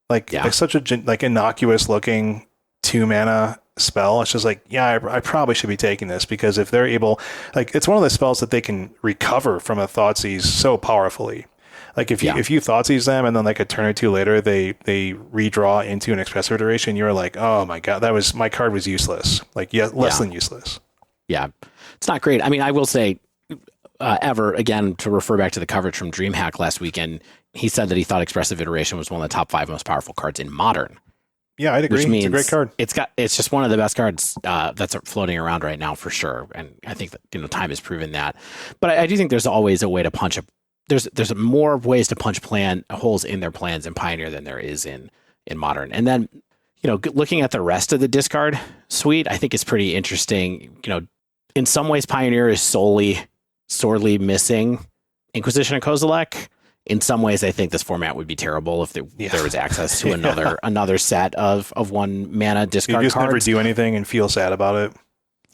Like such a like innocuous looking 2 mana spell. It's just like, yeah, I probably should be taking this because if they're able, like, it's one of the spells that they can recover from a Thoughtseize so powerfully. Like if you Thoughtseize them and then like a turn or two later they redraw into an expressive iteration, you're like, oh my god, my card was useless. Like less than useless.
Yeah, it's not great. I mean, I will say, again, to refer back to the coverage from DreamHack last weekend, he said that he thought Expressive Iteration was one of the top 5 most powerful cards in Modern.
Yeah, I'd agree.
Which means
it's a great card.
It's just one of the best cards that's floating around right now for sure. And I think that time has proven that. But I do think there's always a way to punch there's more ways to punch holes in their plans in Pioneer than there is in Modern. And then looking at the rest of the discard suite, I think is pretty interesting. In some ways, Pioneer is sorely missing Inquisition and Kozilek. In some ways, I think this format would be terrible if there was access to another set of 1 mana discard
cards. You just
cards.
never do anything and feel sad about it.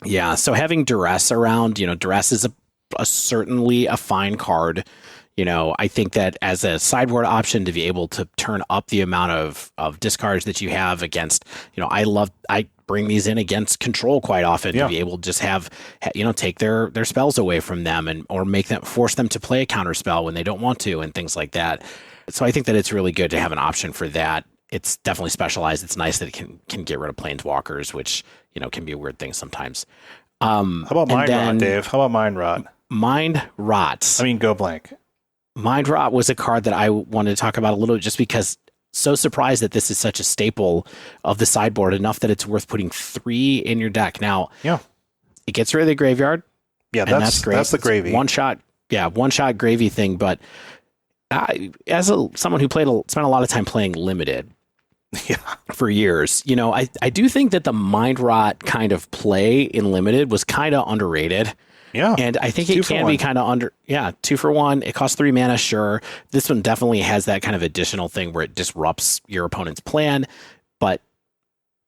Yeah, so having Duress around, Duress is certainly a fine card. I think that as a sideboard option to be able to turn up the amount of discards that you have against, I bring these in against control quite often to be able to just have, take their spells away from them or force them to play a counter spell when they don't want to and things like that. So I think that it's really good to have an option for that. It's definitely specialized. It's nice that it can get rid of Planeswalkers, which, can be a weird thing sometimes.
How about Mind Rot, Dave? How about Mind Rot?
Mind Rot.
I mean, go blank.
Mind Rot was a card that I wanted to talk about a little, just because so surprised that this is such a staple of the sideboard, enough that it's worth putting 3 in your deck. Now, it gets rid of the graveyard.
Yeah, that's great. That's the gravy.
One shot gravy thing. But as someone who spent a lot of time playing limited for years, I do think that the Mind Rot kind of play in limited was kind of underrated.
Yeah.
And I think it can be kind of 2 for 1. It costs 3 mana, sure. This one definitely has that kind of additional thing where it disrupts your opponent's plan, but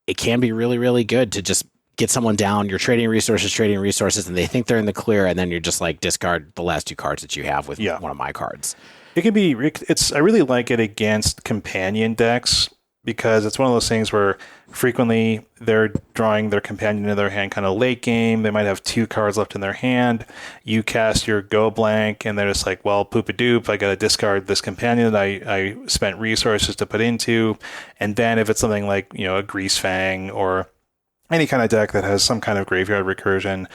it can be really, really good to just get someone down. You're trading resources, and they think they're in the clear, and then you're just like, discard the last 2 cards that you have with one of my cards.
It can be, I really like it against companion decks, because it's one of those things where frequently they're drawing their companion into their hand kind of late game. They might have 2 cards left in their hand. You cast your go blank, and they're just like, well, poop-a-doop, I got to discard this companion that I spent resources to put into. And then if it's something like, a Grease Fang or any kind of deck that has some kind of graveyard recursion,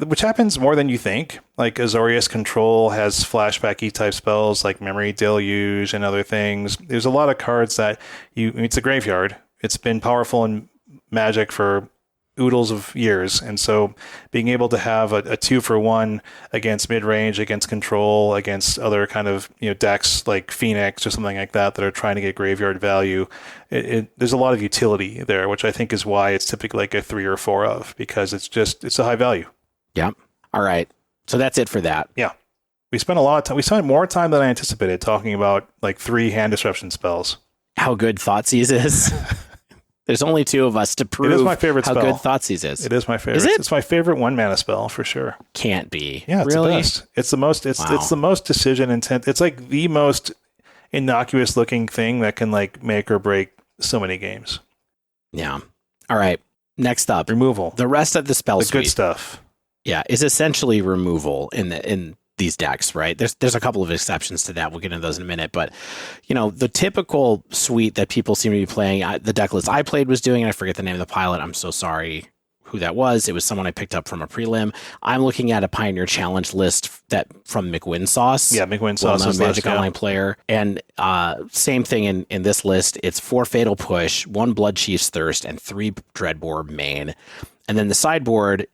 which happens more than you think. Like Azorius Control has flashbacky type spells like Memory Deluge and other things. There's a lot of cards that it's a graveyard. It's been powerful in Magic for oodles of years, and so being able to have a 2 for 1 against Midrange, against Control, against other kind of decks like Phoenix or something like that are trying to get graveyard value, there's a lot of utility there, which I think is why it's typically like a 3 or 4 of, because it's a high value.
Yeah. All right. So that's it for that.
Yeah. We spent a lot of time. We spent more time than I anticipated talking about like 3 hand disruption spells.
How good Thoughtseize is. There's only 2 of us to prove
it is my favorite
how
spell.
good Thoughtseize is.
It is my favorite.
Is it?
It's my favorite 1 mana spell for sure.
Can't be.
Yeah, it's
really?
the best. It's the most. It's the most decision intent. It's like the most innocuous looking thing that can like make or break so many games.
Yeah. All right. Next up,
removal.
The rest of the spell suite,
good stuff.
Yeah, is essentially removal in these decks, right? There's a couple of exceptions to that. We'll get into those in a minute, but the typical suite that people seem to be playing, the deck list I played was doing, and I forget the name of the pilot. I'm so sorry who that was. It was someone I picked up from a prelim. I'm looking at a Pioneer Challenge list that from McWinsauce.
Yeah, McWinsauce is
Magic Online player. And same thing in this list. It's 4 Fatal Push, 1 Blood Chief's Thirst, and 3 Dreadbore main. And then the sideboard,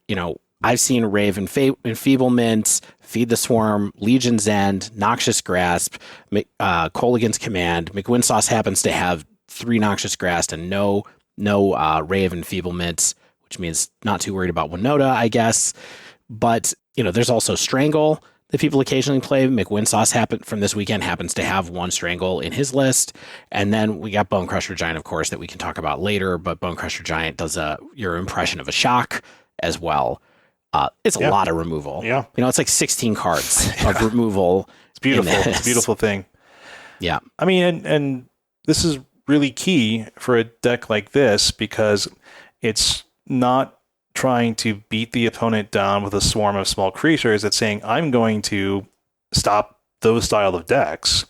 I've seen Rave Enfeeblement, Feed the Swarm, Legion's End, Noxious Grasp, Colligan's Command. McWinsauce happens to have 3 Noxious Grasp and no Rave Enfeeblement, which means not too worried about Winota, I guess. But, there's also Strangle that people occasionally play. McWinsauce from this weekend happens to have 1 Strangle in his list. And then we got Bone Crusher Giant, of course, that we can talk about later. But Bone Crusher Giant does your impression of a shock as well. It's a lot of removal.
Yeah.
It's like 16 cards of removal.
It's beautiful. It's a beautiful thing.
Yeah.
I mean, and this is really key for a deck like this, because it's not trying to beat the opponent down with a swarm of small creatures. It's saying, I'm going to stop those style of decks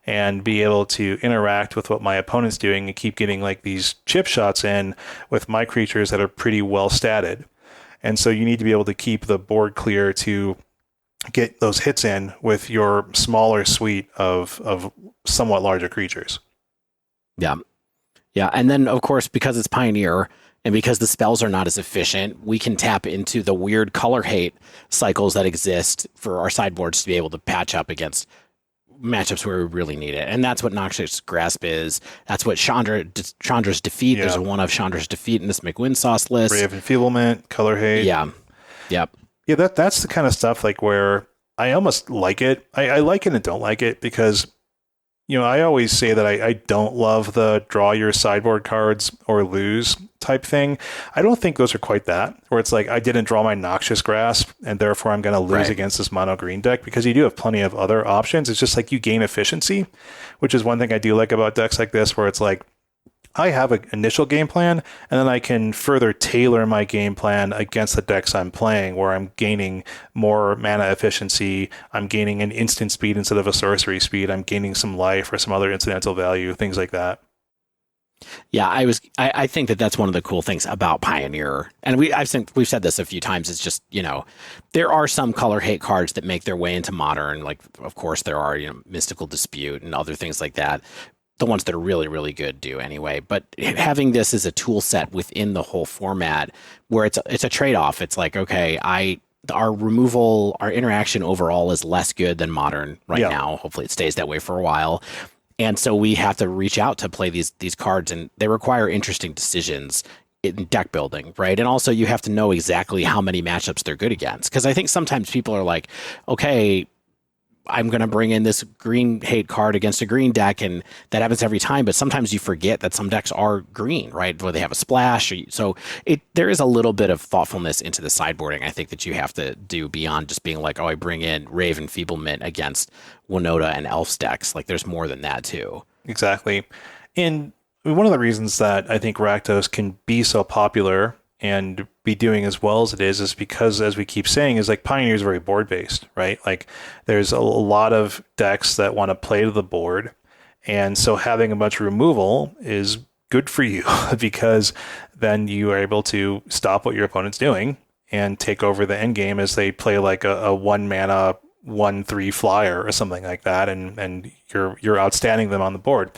and be able to interact with what my opponent's doing and keep getting like these chip shots in with my creatures that are pretty well statted. And so you need to be able to keep the board clear to get those hits in with your smaller suite of somewhat larger creatures.
Yeah. Yeah. And then, of course, because it's Pioneer and because the spells are not as efficient, we can tap into the weird color hate cycles that exist for our sideboards to be able to patch up against matchups where we really need it. And that's what Noxious Grasp is. That's what Chandra's Defeat. There's one of Chandra's Defeat in this McWinsauce list.
Brave Enfeeblement, Color Hate.
Yeah. Yep.
Yeah, that's the kind of stuff like where I almost like it. I like it and don't like it because, I always say that I don't love the draw your sideboard cards or lose type thing. I don't think those are quite that, where it's like I didn't draw my Noxious Grasp and therefore I'm going to lose against this mono green deck, because you do have plenty of other options. It's just like you gain efficiency, which is one thing I do like about decks like this, where it's like I have an initial game plan, and then I can further tailor my game plan against the decks I'm playing, where I'm gaining more mana efficiency, I'm gaining an instant speed instead of a sorcery speed, I'm gaining some life or some other incidental value, things like that.
Yeah, I think that's one of the cool things about Pioneer, and we've said this a few times. It's just there are some color hate cards that make their way into Modern, like of course there are Mystical Dispute and other things like that. The ones that are really, really good do anyway. But having this as a tool set within the whole format, where it's a trade-off. It's like, okay, our interaction overall is less good than Modern now. Hopefully it stays that way for a while. And so we have to reach out to play these cards, and they require interesting decisions in deck building, right? And also you have to know exactly how many matchups they're good against. Because I think sometimes people are like, okay, I'm going to bring in this green hate card against a green deck, and that happens every time. But sometimes you forget that some decks are green, right? Where they have a splash. There is a little bit of thoughtfulness into the sideboarding, I think, that you have to do beyond just being like, oh, I bring in Rave Enfeeblement against Winota and Elf's decks. Like, there's more than that, too.
Exactly. And one of the reasons that I think Rakdos can be so popular and be doing as well as it is because, as we keep saying, is like Pioneer is very board based, right? Like there's a lot of decks that want to play to the board, and so having a bunch of removal is good for you because then you are able to stop what your opponent's doing and take over the end game as they play like a 1 mana 1/3 flyer or something like that, and you're outstanding them on the board.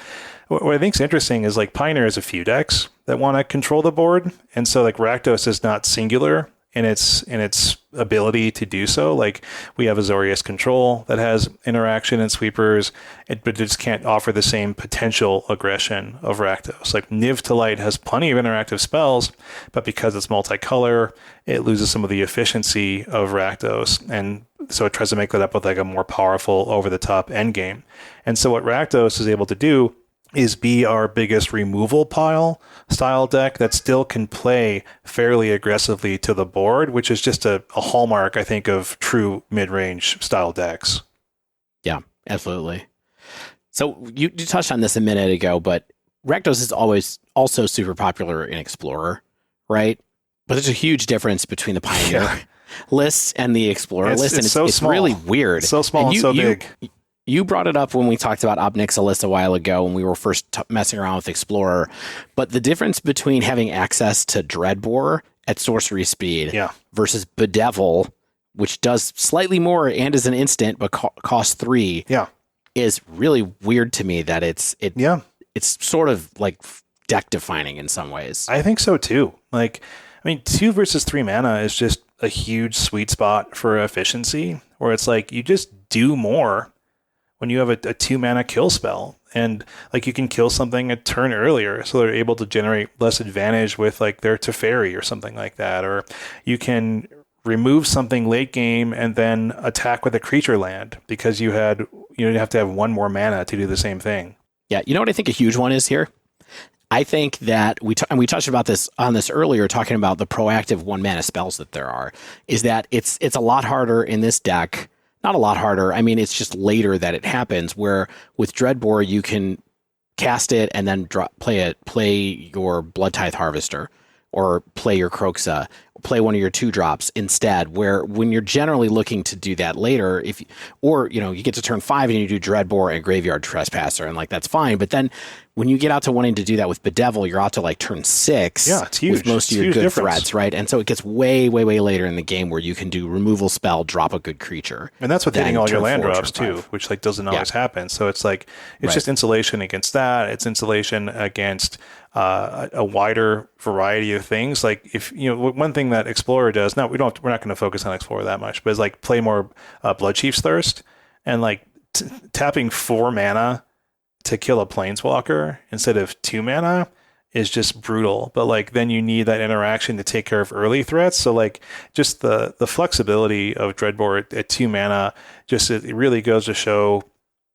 What I think is interesting is like Pioneer has a few decks that want to control the board, and so like Rakdos is not singular in its ability to do so. Like we have Azorius Control that has interaction and sweepers, but it just can't offer the same potential aggression of Rakdos. Like Niv to Light has plenty of interactive spells, but because it's multicolor, it loses some of the efficiency of Rakdos, and so it tries to make that up with like a more powerful over-the-top endgame. And so what Rakdos is able to do is be our biggest removal pile style deck that still can play fairly aggressively to the board, which is just a hallmark, I think, of true mid-range style decks.
Yeah, absolutely. So you touched on this a minute ago, but Rakdos is always also super popular in Explorer, right? But there's a huge difference between the Pioneer lists and the Explorer list, and it's really weird.
It's so small and so big.
You brought it up when we talked about Ob Nixilis a while ago when we were first messing around with Explorer. But the difference between having access to Dreadbore at sorcery speed versus Bedevil, which does slightly more and is an instant but costs 3, is really weird to me. That it's sort of like deck defining in some ways.
I think so too. Like, I mean, 2 versus 3 mana is just a huge sweet spot for efficiency, where it's like you just do more when you have a 2 mana kill spell, and like you can kill something a turn earlier, so they're able to generate less advantage with like their Teferi or something like that, or you can remove something late game and then attack with a creature land because you have to have 1 more mana to do the same thing.
Yeah, you know what I think a huge one is here? I think that we touched about this earlier, talking about the proactive 1 mana spells that there are, is that it's a lot harder in this deck. Not a lot harder. I mean, it's just later that it happens, where with Dreadbore, you can cast it and then play your Blood Tithe Harvester, or play your Kroxa, play one of your 2-drops instead, where when you're generally looking to do that later, you get to turn 5 and you do Dreadbore and Graveyard Trespasser, and like that's fine. But then when you get out to wanting to do that with Bedevil, you're out to like turn 6
it's huge.
with most of your good threats, right? And so it gets way, way, way later in the game where you can do removal spell, drop a good creature.
And that's with hitting all your land
4,
drops too, which like doesn't always happen. So it's like, it's
Right.
just insulation against that. It's insulation against a wider variety of things. Like if, one thing that Explorer does, we're not going to focus on Explorer that much, but it's like play more Bloodchief's Thirst, and like tapping 4 mana to kill a Planeswalker instead of 2 mana is just brutal. But like then you need that interaction to take care of early threats. So like just the flexibility of Dreadbore at 2 mana, it really goes to show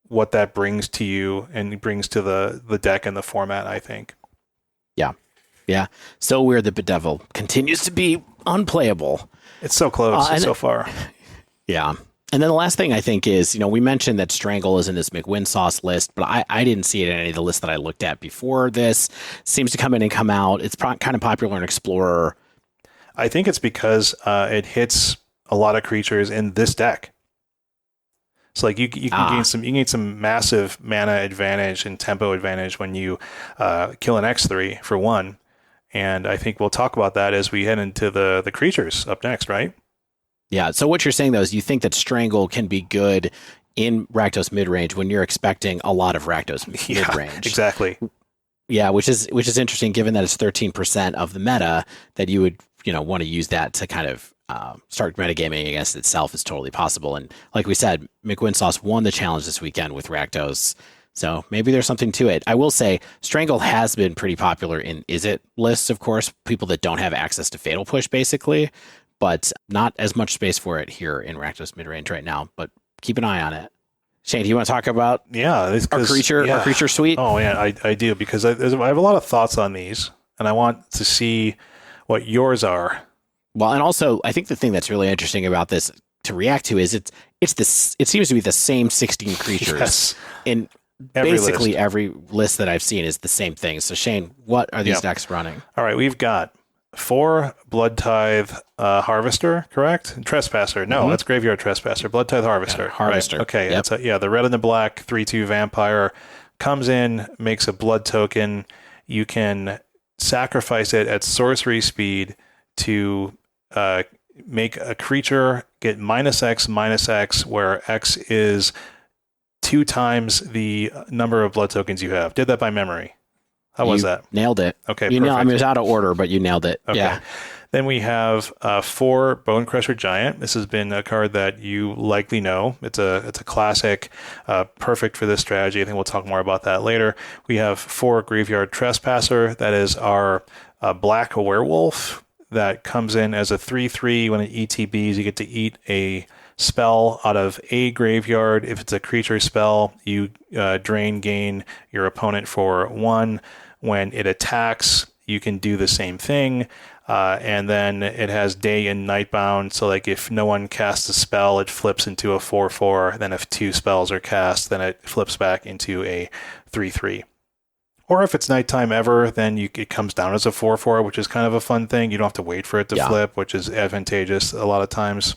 what that brings to you and brings to the deck and the format, I think.
Yeah. So weird that Bedevil continues to be unplayable.
It's so close so far.
Yeah. And then the last thing I think is, we mentioned that Strangle is in this McWinsauce list, but I didn't see it in any of the lists that I looked at before this. Seems to come in and come out. It's kind of popular in Explorer.
I think it's because it hits a lot of creatures in this deck. So like you can gain some massive mana advantage and tempo advantage when you kill an X3 for 1. And I think we'll talk about that as we head into the creatures up next, right?
Yeah. So what you're saying, though, is you think that Strangle can be good in Rakdos Midrange when you're expecting a lot of Rakdos Midrange.
Exactly.
Yeah, which is interesting, given that it's 13% of the meta, that you would want to use that to kind of start metagaming against itself is totally possible. And like we said, McWinsauce won the challenge this weekend with Rakdos. So maybe there's something to it. I will say Strangle has been pretty popular in Izzet lists, of course, people that don't have access to Fatal Push, basically, but not as much space for it here in Rakdos Midrange right now. But keep an eye on it. Shane, do you want to talk about our creature suite?
Oh, yeah, I do, because I have a lot of thoughts on these, and I want to see what yours are.
Well, and also, I think the thing that's really interesting about this to react to is it seems to be the same 16 creatures in basically every list that I've seen is the same thing. So Shane, what are these decks running?
All right, we've got 4 Blood Tithe Harvester, correct? Trespasser. No, that's Graveyard Trespasser. Blood Tithe Harvester.
Yeah, Harvester.
Right. Okay,
yep.
The red and the black 3/2 vampire comes in, makes a blood token. You can sacrifice it at sorcery speed to make a creature get -X, where X is 2 times the number of blood tokens you have. Did that by memory. How was that?
Nailed it.
Okay,
perfect. It was out of order, but you nailed it.
Okay.
Yeah.
Then we have 4 Bone Crusher Giant. This has been a card that you likely know. It's a classic, perfect for this strategy. I think we'll talk more about that later. We have 4 Graveyard Trespasser. That is our black werewolf that comes in as a 3/3. When it ETBs, you get to eat a spell out of a graveyard. If it's a creature spell, you gain your opponent for 1. When it attacks, you can do the same thing. And then it has day and night bound. So like if no one casts a spell, it flips into a 4/4. Then if 2 spells are cast, then it flips back into a 3/3. Or if it's nighttime ever, then it comes down as a 4/4, which is kind of a fun thing. You don't have to wait for it to flip, which is advantageous a lot of times.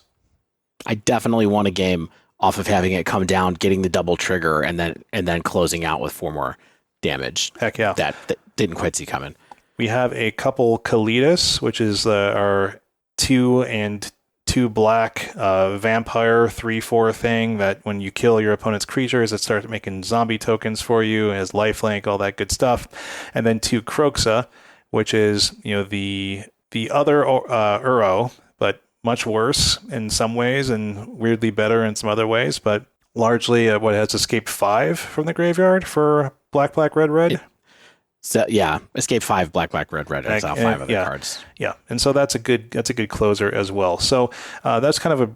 I definitely won a game off of having it come down, getting the double trigger, and then closing out with 4 more damage.
Heck yeah.
That didn't quite see coming.
We have a couple Kalidas, which is our 2 and 2 black vampire 3/4 thing that when you kill your opponent's creatures, it starts making zombie tokens for you, has lifelink, all that good stuff. And then 2 Kroxa, which is the other Uro, but much worse in some ways and weirdly better in some other ways, but largely what has escaped 5 from the graveyard for black, red.
So yeah, escape 5, black, red. Exile 5 other cards.
Yeah, and so that's a good closer as well. So that's kind of a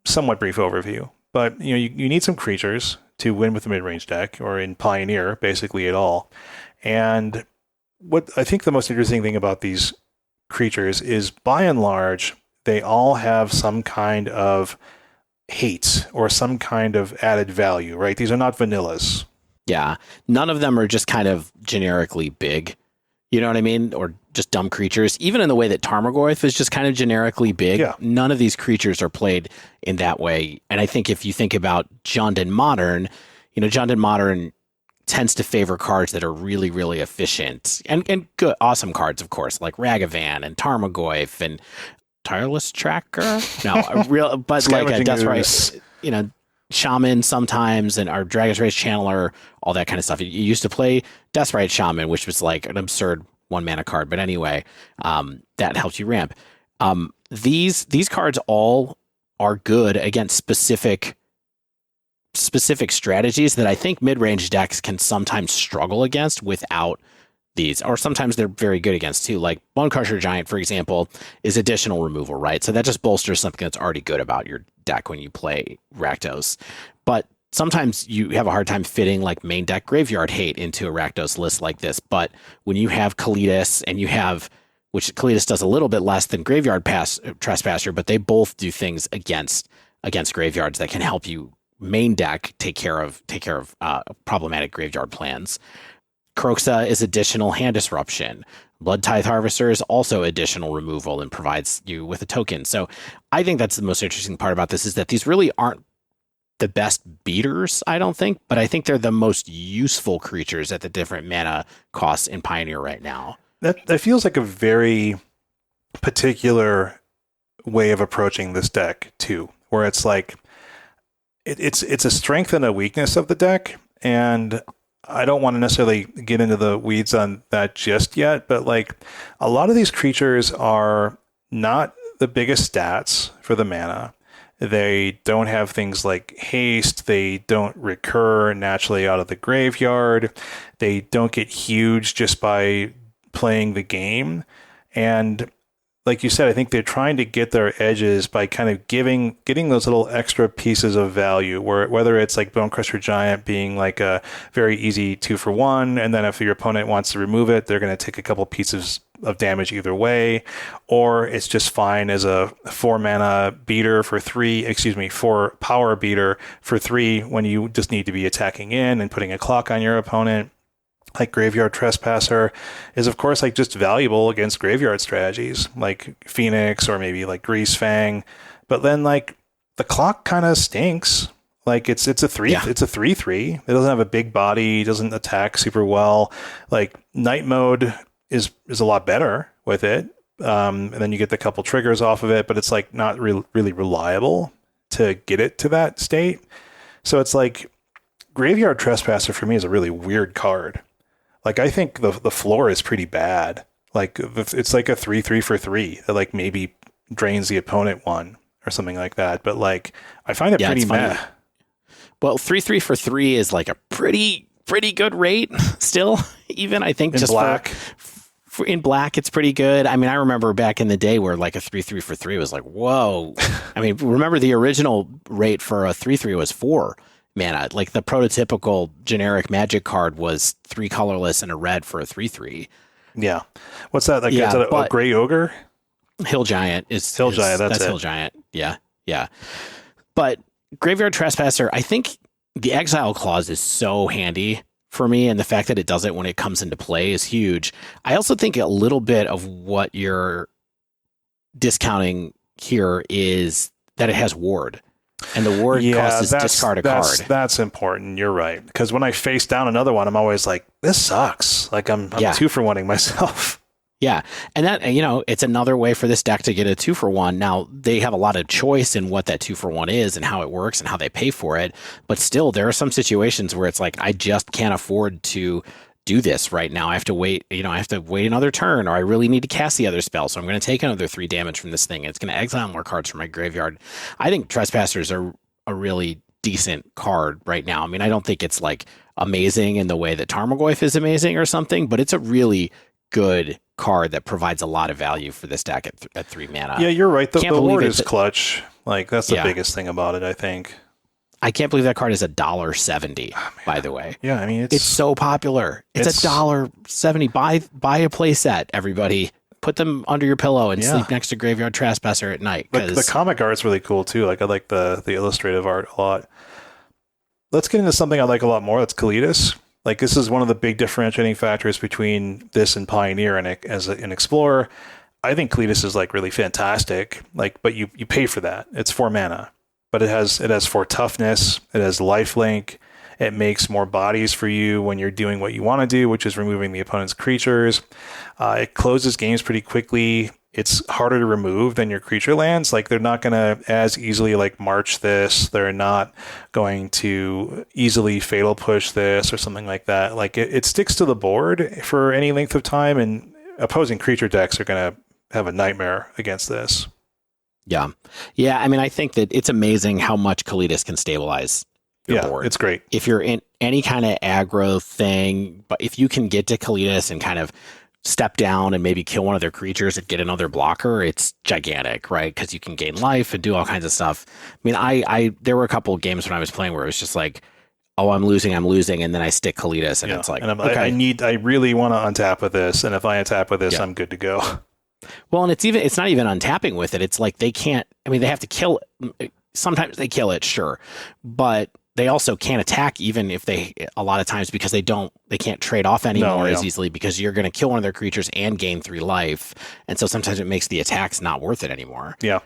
somewhat brief overview. But you need some creatures to win with the mid-range deck, or in Pioneer, basically at all. And what I think the most interesting thing about these creatures is, by and large, they all have some kind of hate or some kind of added value, right? These are not vanillas.
Yeah. None of them are just kind of generically big. You know what I mean? Or just dumb creatures, even in the way that Tarmogoyf is just kind of generically big.
Yeah.
None of these creatures are played in that way. And I think if you think about Jund in Modern, Jund in Modern tends to favor cards that are really, really efficient and good, awesome cards, of course, like Ragavan and Tarmogoyf and Tireless Tracker. No, but like a Deathrite, Shaman sometimes, and our Dragon's Rage Channeler, all that kind of stuff. You used to play Deathrite Shaman, which was like an absurd 1-mana card. But anyway, that helps you ramp. These cards all are good against specific strategies that I think mid-range decks can sometimes struggle against without these, or sometimes they're very good against too. Like Bonecrusher Giant, for example, is additional removal, right? So that just bolsters something that's already good about your deck when you play Rakdos. But sometimes you have a hard time fitting like main deck Graveyard Hate into a Rakdos list like this. But when you have Kalitas and you have, which Kalitas does a little bit less than Graveyard Trespasser, but they both do things against graveyards that can help you main deck take care of problematic graveyard plans. Kroxa is additional hand disruption. Blood Tithe Harvester is also additional removal and provides you with a token. So I think that's the most interesting part about this, is that these really aren't the best beaters, I don't think, but I think they're the most useful creatures at the different mana costs in Pioneer right now.
That feels like a very particular way of approaching this deck too, where it's like it's a strength and a weakness of the deck, and I don't want to necessarily get into the weeds on that just yet, but like a lot of these creatures are not the biggest stats for the mana. They don't have things like haste. They don't recur naturally out of the graveyard. They don't get huge just by playing the game. And like you said, I think they're trying to get their edges by kind of getting those little extra pieces of value, whether it's like Bonecrusher Giant being like a very easy 2-for-1, and then if your opponent wants to remove it, they're going to take a couple pieces of damage either way, or it's just fine as a 4-mana beater for 3, 4 power beater for 3 when you just need to be attacking in and putting a clock on your opponent. Like Graveyard Trespasser is, of course, like just valuable against graveyard strategies like Phoenix or maybe like Grease Fang. But then like the clock kind of stinks. Like it's a 3/3. It doesn't have a big body, doesn't attack super well. Like Night Mode is a lot better with it. And then you get the couple triggers off of it, but it's like not really reliable to get it to that state. So it's like Graveyard Trespasser for me is a really weird card. Like, I think the floor is pretty bad. Like, it's like a 3/3 for 3 that, like, maybe drains the opponent 1 or something like that. But, like, I find it pretty meh.
Well, 3/3 for 3 is, like, a pretty good rate still, even, I think.
In
just
black.
In black, it's pretty good. I mean, I remember back in the day where, like, a 3/3 for 3 was like, whoa. I mean, remember the original rate for a 3/3 was 4 mana. Like the prototypical generic Magic card was 3 colorless and a red for a 3/3.
Yeah. What's that? Like, is that a Gray Ogre?
Hill Giant is Hill Giant. That's Hill Giant. Yeah. But Graveyard Trespasser, I think the exile clause is so handy for me, and the fact that it does it when it comes into play is huge. I also think a little bit of what you're discounting here is that it has ward. And the ward cost is discard a card.
That's important. You're right. Because when I face down another one, I'm always like, this sucks. Like I'm 2-for-1ing myself.
Yeah. And that, it's another way for this deck to get a 2-for-1. Now, they have a lot of choice in what that 2-for-1 is and how it works and how they pay for it. But still, there are some situations where it's like, I just can't afford to do this right now. I have to wait, I have to wait another turn, or I really need to cast the other spell. So I'm going to take another 3 damage from this thing. It's going to exile more cards from my graveyard. I think Trespassers are a really decent card right now. I mean, I don't think it's like amazing in the way that Tarmogoyf is amazing or something, but it's a really good card that provides a lot of value for this deck at 3 mana.
Yeah, you're right. The ward is clutch. Like that's the biggest thing about it, I think.
I can't believe that card is $1.70, by the way.
Yeah, I mean,
it's so popular. It's $1.70. Buy a play set, everybody. Put them under your pillow and sleep next to Graveyard Trespasser at night.
The comic art's really cool, too. Like, I like the illustrative art a lot. Let's get into something I like a lot more. That's Kalitas. Like, this is one of the big differentiating factors between this and Pioneer and as an Explorer. I think Kalitas is like really fantastic. Like, but you pay for that. It's 4 mana, but it has 4 toughness. It has lifelink. It makes more bodies for you when you're doing what you want to do, which is removing the opponent's creatures. It closes games pretty quickly. It's harder to remove than your creature lands. Like, they're not going to as easily like march this. They're not going to easily fatal push this or something like that. Like, it sticks to the board for any length of time, and opposing creature decks are going to have a nightmare against this.
Yeah. I mean, I think that it's amazing how much Kalitas can stabilize your board.
It's great.
If you're in any kind of aggro thing, but if you can get to Kalitas and kind of step down and maybe kill one of their creatures and get another blocker, it's gigantic, right? Because you can gain life and do all kinds of stuff. I mean, I there were a couple of games when I was playing where it was just like, oh, I'm losing, and then I stick Kalitas, and it's like,
and
okay.
I really want to untap with this, and if I untap with this, I'm good to go.
Well, and it's not even untapping with it. It's like they can't. I mean, they have to kill it. Sometimes they kill it, sure, but they also can't attack even if a lot of times because they can't trade off anymore as easily because you're going to kill one of their creatures and gain 3 life. And so sometimes it makes the attacks not worth it anymore. Yeah.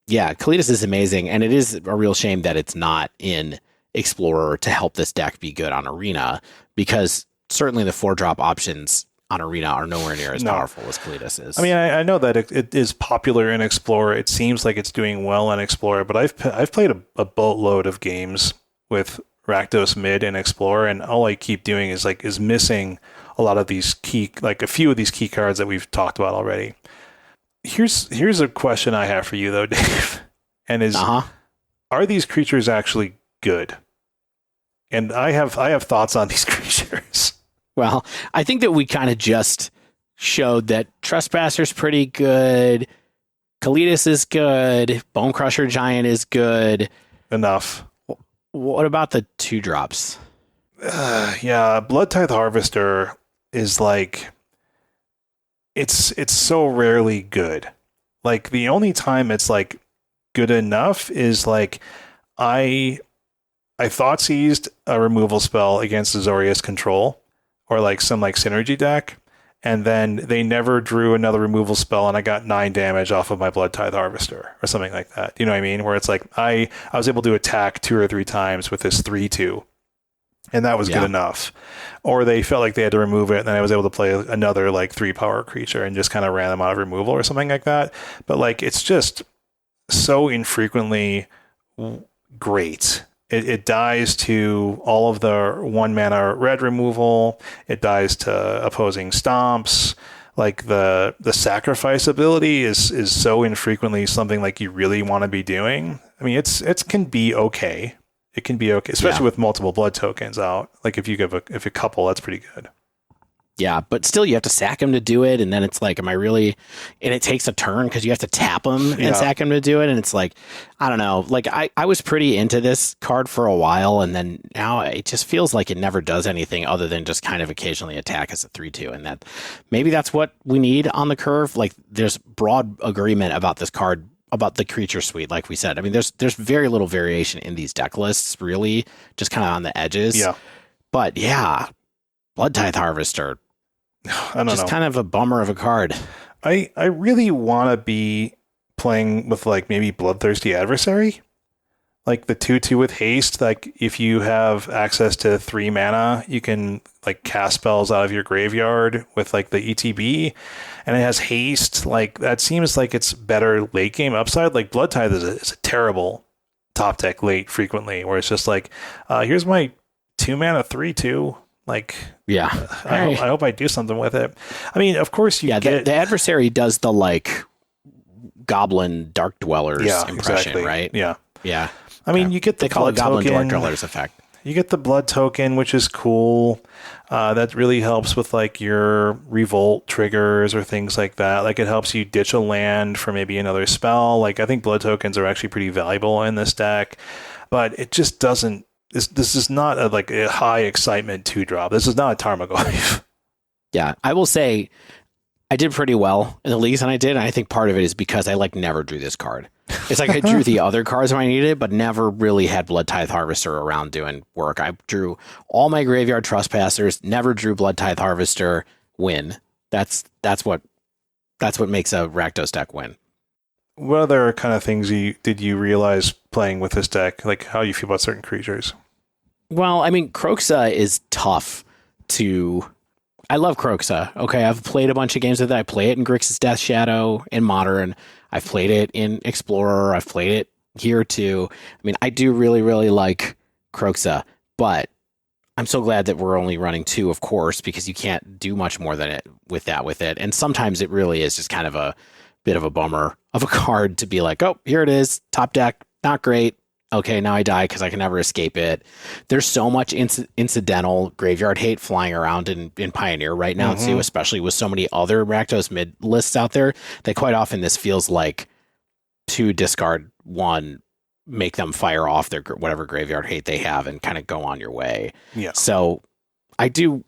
Kalitas is amazing. And it is a real shame that it's not in Explorer to help this deck be good on Arena, because certainly the 4-drop options on Arena are nowhere near as powerful as Kalitas is.
I mean, I know that it is popular in Explorer. It seems like it's doing well in Explorer, but I've played a boatload of games with Rakdos Mid and Explorer, and all I keep doing is missing a lot of these a few of these key cards that we've talked about already. Here's a question I have for you though, Dave, and are these creatures actually good? And I have thoughts on these creatures.
Well, I think that we kind of just showed that Trespasser's pretty good, Kalitas is good, Bonecrusher Giant is good.
Enough.
What about the 2-drops?
Bloodtithe Harvester is like, it's so rarely good. Like, the only time it's like good enough is like I thought seized a removal spell against Azorius Control or like some like synergy deck, and then they never drew another removal spell, and I got 9 damage off of my Bloodtithe Harvester or something like that. You know what I mean? Where it's like I was able to attack 2 or 3 times with this 3/2, and that was good enough. Or they felt like they had to remove it, and then I was able to play another like 3-power creature and just kind of ran them out of removal or something like that. But like, it's just so infrequently great. It dies to all of the 1 mana red removal. It dies to opposing stomps. Like, the sacrifice ability is so infrequently something like you really want to be doing. I mean, it can be okay. It can be okay, especially with multiple blood tokens out. Like, if you a couple, that's pretty good.
Yeah, but still you have to sack him to do it, and then it's like, am I really... And it takes a turn because you have to tap him and sack him to do it, and it's like, I don't know. Like, I was pretty into this card for a while, and then now it just feels like it never does anything other than just kind of occasionally attack as a 3/2, and that maybe that's what we need on the curve. Like, there's broad agreement about this card, about the creature suite, like we said. I mean, there's very little variation in these deck lists, really, just kind of on the edges. Yeah. But yeah, Bloodtithe Harvester, I don't know. Just kind of a bummer of a card.
I really want to be playing with like maybe Bloodthirsty Adversary, like the 2/2 with haste. Like, if you have access to 3 mana, you can like cast spells out of your graveyard with like the ETB, and it has haste. Like, that seems like it's better late game upside. Like, Bloodtithe is a terrible top deck late frequently, where it's just like, here's my 2 mana 3/2. Like, I hope I do something with it. I mean, of course you get...
The Adversary does the, like, Goblin Dark Dwellers impression, exactly. Right?
Yeah. I mean, you get the
They call it Goblin
token.
Dark Dwellers effect.
You get the blood token, which is cool. That really helps with, like, your revolt triggers or things like that. Like, it helps you ditch a land for maybe another spell. Like, I think blood tokens are actually pretty valuable in this deck, but it just doesn't... This is not a high excitement 2-drop. This is not a Tarmogoyf.
Yeah, I will say I did pretty well in the leagues, and I think part of it is because I never drew this card. It's like I drew the other cards when I needed it, but never really had Blood Tithe Harvester around doing work. I drew all my Graveyard Trespassers, never drew Blood Tithe Harvester. Win. That's what makes a Rakdos deck win.
What other kind of things did you realize playing with this deck? Like how you feel about certain creatures?
Well, I mean, Kroxa is tough to... I love Kroxa. Okay, I've played a bunch of games with it. I play it in Grixis Death Shadow in Modern. I've played it in Explorer. I've played it here too. I mean, I do really, really like Kroxa, but I'm so glad that we're only running 2, of course, because you can't do much more than it with it. And sometimes it really is just kind of a bit of a bummer of a card to be like, oh, here it is, top deck, not great. Okay, now I die because I can never escape it. There's so much incidental graveyard hate flying around in Pioneer right now, too, especially with so many other Rakdos Mid lists out there, that quite often this feels like 2 discard 1, make them fire off their whatever graveyard hate they have and kind of go on your way.
Yeah.
So I mean,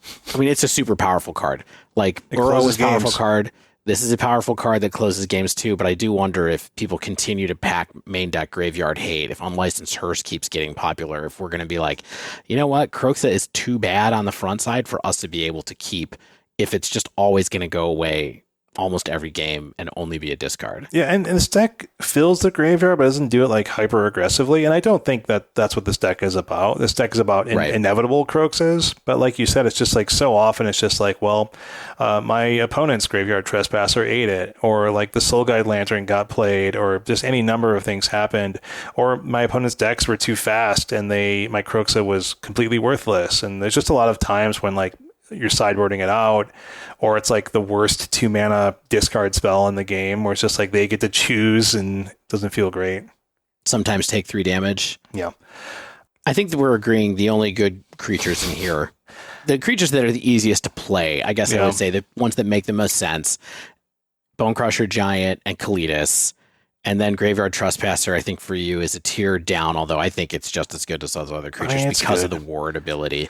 it's a super powerful card. Like, Burrow is a powerful card. This is a powerful card that closes games too, but I do wonder if people continue to pack main deck graveyard hate, if Unlicensed Hearse keeps getting popular, if we're going to be like, you know what, Kroxa is too bad on the front side for us to be able to keep, if it's just always going to go away almost every game and only be a discard.
Yeah, and this deck fills the graveyard, but doesn't do it like hyper aggressively. And I don't think that that's what this deck is about. This deck is about inevitable Kroxas, but like you said, it's just like so often it's just like, well, my opponent's Graveyard Trespasser ate it, or like the Soul Guide Lantern got played, or just any number of things happened, or my opponent's decks were too fast and my Kroxa was completely worthless. And there's just a lot of times when like you're sideboarding it out, or it's like the worst 2 mana discard spell in the game where it's just like they get to choose and it doesn't feel great.
Sometimes take 3 damage.
Yeah.
I think that we're agreeing the only good creatures in here, the creatures that are the easiest to play, I guess I would say the ones that make the most sense, Bonecrusher Giant and Kalitas. And then Graveyard Trespasser, I think for you is a tier down, although I think it's just as good as those other creatures because of the ward ability.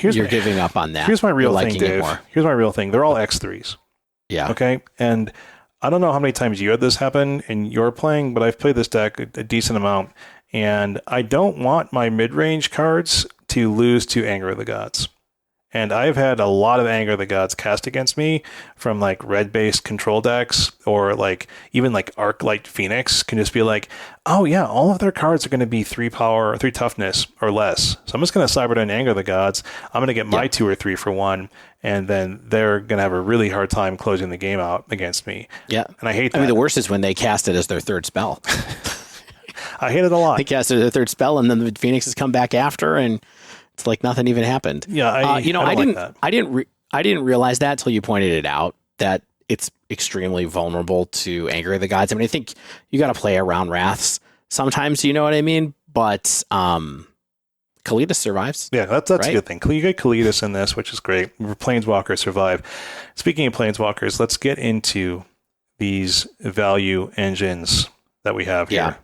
You're giving up on that.
Here's my real thing, Dave. Here's my real thing. They're all X3s.
Yeah.
Okay. And I don't know how many times you had this happen in your playing, but I've played this deck a decent amount. And I don't want my mid-range cards to lose to Anger of the Gods. And I've had a lot of Anger of the Gods cast against me from like red-based control decks, or like even like Arclight Phoenix can just be like, oh yeah, all of their cards are going to be 3 power or 3 toughness or less. So I'm just going to cyber down Anger of the Gods. I'm going to get my 2 or 3 for 1, and then they're going to have a really hard time closing the game out against me. Yeah. And I hate that.
I mean, the worst is when they cast it as their 3rd spell.
I hate it a lot.
They cast it as their 3rd spell, and then the Phoenixes come back after, and it's like nothing even happened.
Yeah, I
didn't realize that till you pointed it out, that it's extremely vulnerable to Anger of the Gods. I mean, I think you got to play around Wraths sometimes, you know what I mean? But Kalitas survives.
Yeah, that's right? A good thing. You get Kalitas in this, which is great. Planeswalkers survive. Speaking of Planeswalkers, let's get into these value engines that we have here.
Yeah.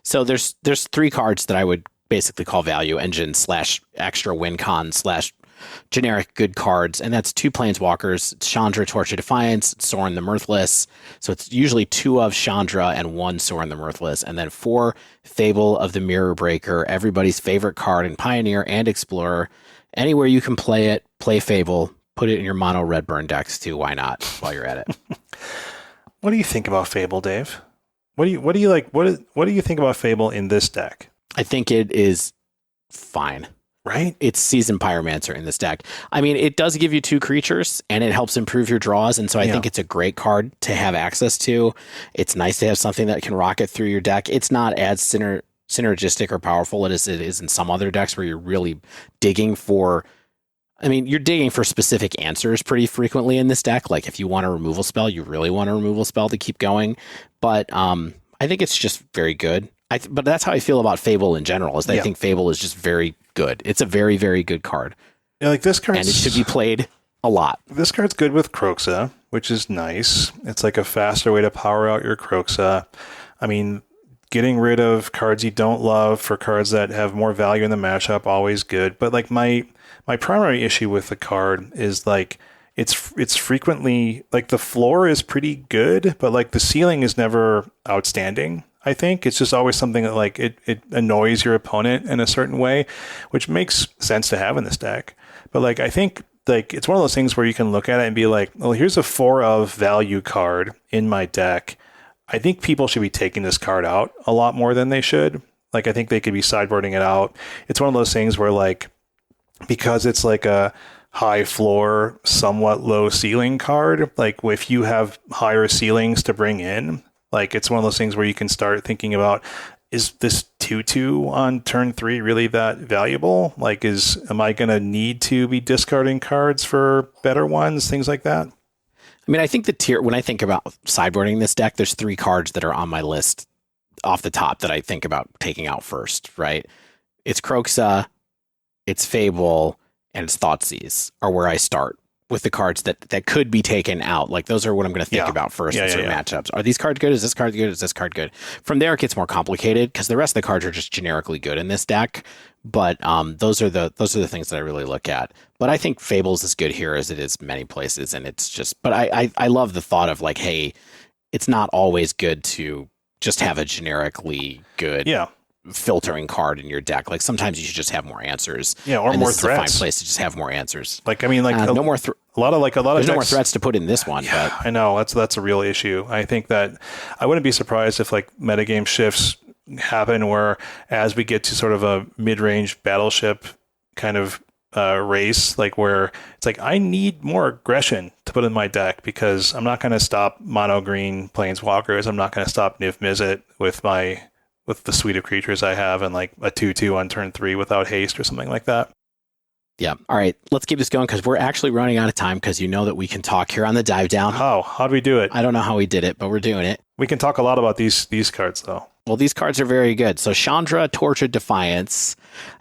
So there's 3 cards that I would basically call value engine / extra win con / generic good cards, and that's 2 Planeswalkers, Chandra, Torch of Defiance, Sorin the Mirthless. So it's usually 2 of Chandra and 1 Sorin the Mirthless, and then 4 Fable of the Mirror Breaker, everybody's favorite card in Pioneer and Explorer. Anywhere you can play it, play Fable, put it in your mono red burn decks too. Why not? While you're at it.
What do you think about Fable, Dave? What do you like? What do you think about Fable in this deck?
I think it is fine.
Right?
It's Seasoned Pyromancer in this deck. I mean, it does give you 2 creatures, and it helps improve your draws, and so I think it's a great card to have access to. It's nice to have something that can rocket through your deck. It's not as synergistic or powerful as it is in some other decks where you're really digging for... I mean, you're digging for specific answers pretty frequently in this deck. Like, if you want a removal spell, you really want a removal spell to keep going. But I think it's just very good. But that's how I feel about Fable in general, is that I think Fable is just very good. It's a very, very good card.
Yeah, like this card,
and it should be played a lot.
This card's good with Kroxa, which is nice. It's like a faster way to power out your Kroxa. I mean, getting rid of cards you don't love for cards that have more value in the matchup, always good. But like my primary issue with the card is like it's frequently like the floor is pretty good, but like the ceiling is never outstanding. I think it's just always something that like it annoys your opponent in a certain way, which makes sense to have in this deck. But like I think like it's one of those things where you can look at it and be like, well, here's a 4 of value card in my deck. I think people should be taking this card out a lot more than they should. Like I think they could be sideboarding it out. It's one of those things where like because it's like a high floor, somewhat low ceiling card, like if you have higher ceilings to bring in, like it's one of those things where you can start thinking about, is this 2/2 on turn 3 really that valuable? Like am I going to need to be discarding cards for better ones, things like that?
I mean, I think when I think about sideboarding this deck, there's 3 cards that are on my list off the top that I think about taking out first, right? It's Kroxa, it's Fable, and it's Thoughtseize are where I start with the cards that could be taken out. Like those are what I'm going to think about first in certain matchups. Are these cards good? Is this card good? Is this card good? From there, it gets more complicated because the rest of the cards are just generically good in this deck. But those are the things that I really look at. But I think Fable's as good here as it is many places, and it's just. But I love the thought of like, hey, it's not always good to just have a generically good filtering card in your deck. Like sometimes you should just have more answers.
Yeah, or more threats.
This is a fine place to just have more answers.
Like I mean, like
no more.
A lot of
there's no more threats to put in this one.
Yeah,
but
I know that's a real issue. I think that I wouldn't be surprised if like metagame shifts happen where as we get to sort of a mid-range battleship kind of race, like where it's like I need more aggression to put in my deck because I'm not going to stop mono green planeswalkers. I'm not going to stop Niv Mizzet with the suite of creatures I have and like a 2/2 on turn 3 without haste or something like that.
Yeah. All right. Let's keep this going because we're actually running out of time because you know that we can talk here on the dive down.
How do we do it?
I don't know how we did it, but we're doing it.
We can talk a lot about these cards though.
Well, these cards are very good. So Chandra, Tortured Defiance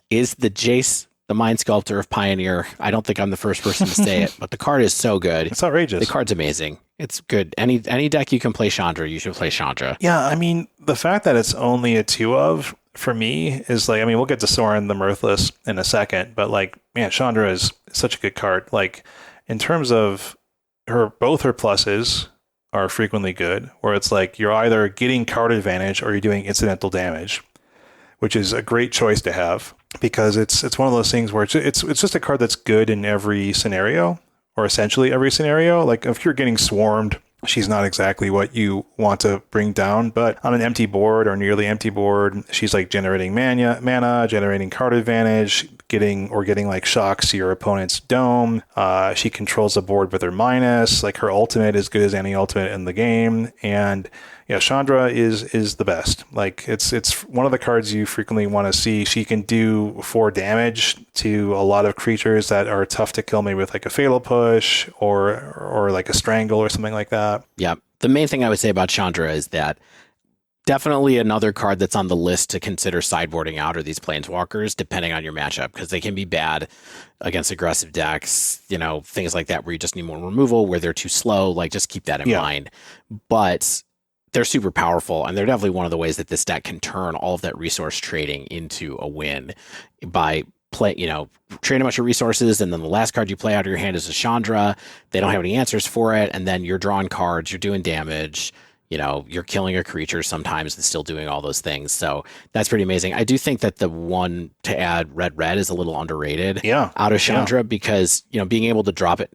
is the Jace, the Mind Sculptor of Pioneer. I don't think I'm the first person to say it, but the card is so good.
It's outrageous.
The card's amazing. It's good. Any deck you can play Chandra, you should play Chandra.
Yeah, I mean, the fact that it's only a 2 of, for me, is like, I mean, we'll get to Sorin the Mirthless in a second, but like, man, Chandra is such a good card. Like, in terms of both her pluses are frequently good, where it's like you're either getting card advantage or you're doing incidental damage, which is a great choice to have because it's one of those things where it's just a card that's good in every scenario or essentially every scenario. Like if you're getting swarmed, she's not exactly what you want to bring down, but on an empty board or nearly empty board, she's like generating mana, generating card advantage, getting like shocks to your opponent's dome. She controls the board with her minus. Like her ultimate is good as any ultimate in the game, and yeah, Chandra is the best. Like it's one of the cards you frequently want to see. She can do 4 damage to a lot of creatures that are tough to kill, maybe with like a Fatal Push or like a Strangle or something like that.
Yeah. The main thing I would say about Chandra is that definitely another card that's on the list to consider sideboarding out are these Planeswalkers, depending on your matchup, because they can be bad against aggressive decks, things like that where you just need more removal, where they're too slow. Like just keep that in mind. But they're super powerful, and they're definitely one of the ways that this deck can turn all of that resource trading into a win by trade a bunch of resources, and then the last card you play out of your hand is a Chandra. They don't have any answers for it, and then you're drawing cards, you're doing damage, you're killing a creature sometimes and still doing all those things. So that's pretty amazing. I do think that the one to add red is a little underrated out of Chandra because, being able to drop it,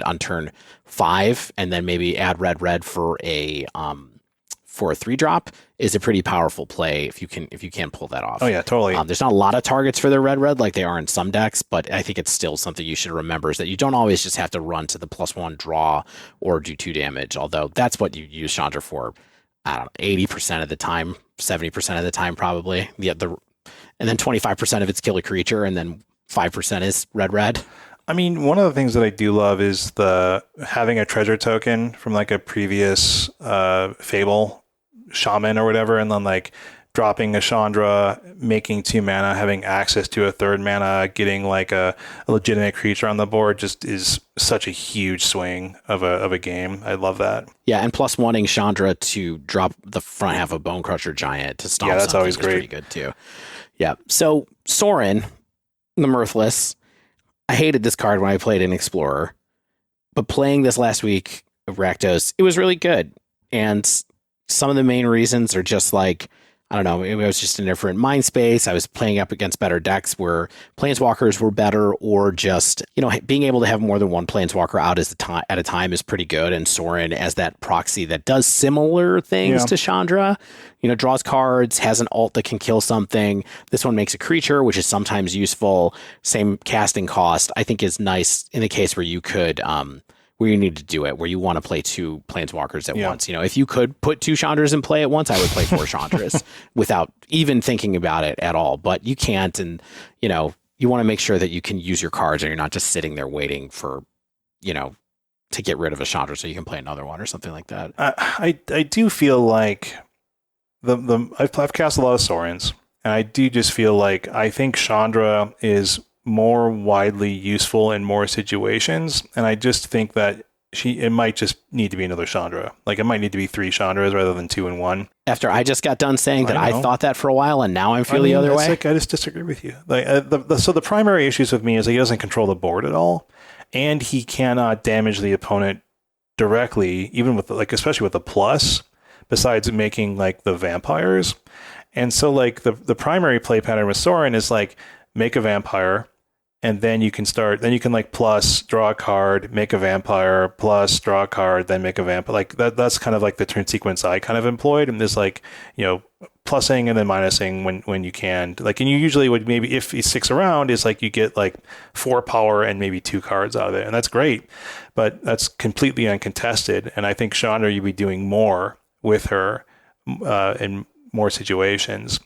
on turn 5 and then maybe add red for a 3-drop is a pretty powerful play if you can pull that off.
Oh yeah, totally.
There's not a lot of targets for the red like they are in some decks, but I think it's still something you should remember is that you don't always just have to run to the +1 draw or do 2 damage, although that's what you use Chandra for, I don't know, 80% of the time, 70% of the time probably. And then 25% of it's kill a creature, and then 5% is red.
I mean, one of the things that I do love is having a treasure token from like a previous Fable shaman or whatever, and then like dropping a Chandra, making 2 mana, having access to a 3rd mana, getting like a legitimate creature on the board just is such a huge swing of a game. I love that. Yeah,
and +1ing Chandra to drop the front half of Bone Crusher Giant to stomp.
Yeah, that's always great.
Pretty good too. Yeah. So Sorin, the Mirthless. I hated this card when I played in Explorer, but playing this last week of Rakdos, it was really good. And some of the main reasons are just like, I don't know, it was just a different mind space. I was playing up against better decks where Planeswalkers were better, or just, being able to have more than one Planeswalker out at a time is pretty good. And Sorin as that proxy that does similar things to Chandra, draws cards, has an ult that can kill something. This one makes a creature, which is sometimes useful. Same casting cost, I think is nice in the case where you could, where you need to do it, where you want to play two Planeswalkers at once. If you could put two Chandras in play at once, I would play 4 Chandras without even thinking about it at all. But you can't, and you want to make sure that you can use your cards and you're not just sitting there waiting for, to get rid of a Chandra so you can play another one or something like that.
I do feel like I've cast a lot of Sorins, and I do just feel like I think Chandra is more widely useful in more situations, and I just think that it might just need to be another Chandra. Like, it might need to be 3 Chandras rather than 2 and 1.
After I just got done saying that I thought that for a while, and now I feel the other way.
I just disagree with you. Like, so the primary issues with me is that he doesn't control the board at all, and he cannot damage the opponent directly, even with especially with the plus. Besides making like the vampires, and so like the primary play pattern with Sorin is like make a vampire. And then you can like plus draw a card, make a vampire, plus draw a card, then make a vampire. Like that's kind of like the turn sequence I kind of employed. And there's like, plussing and then minusing when you can. Like, and you usually would maybe, if he sticks around, is like you get like 4 power and maybe 2 cards out of it. And that's great, but that's completely uncontested. And I think Chandra, you'd be doing more with her in more situations.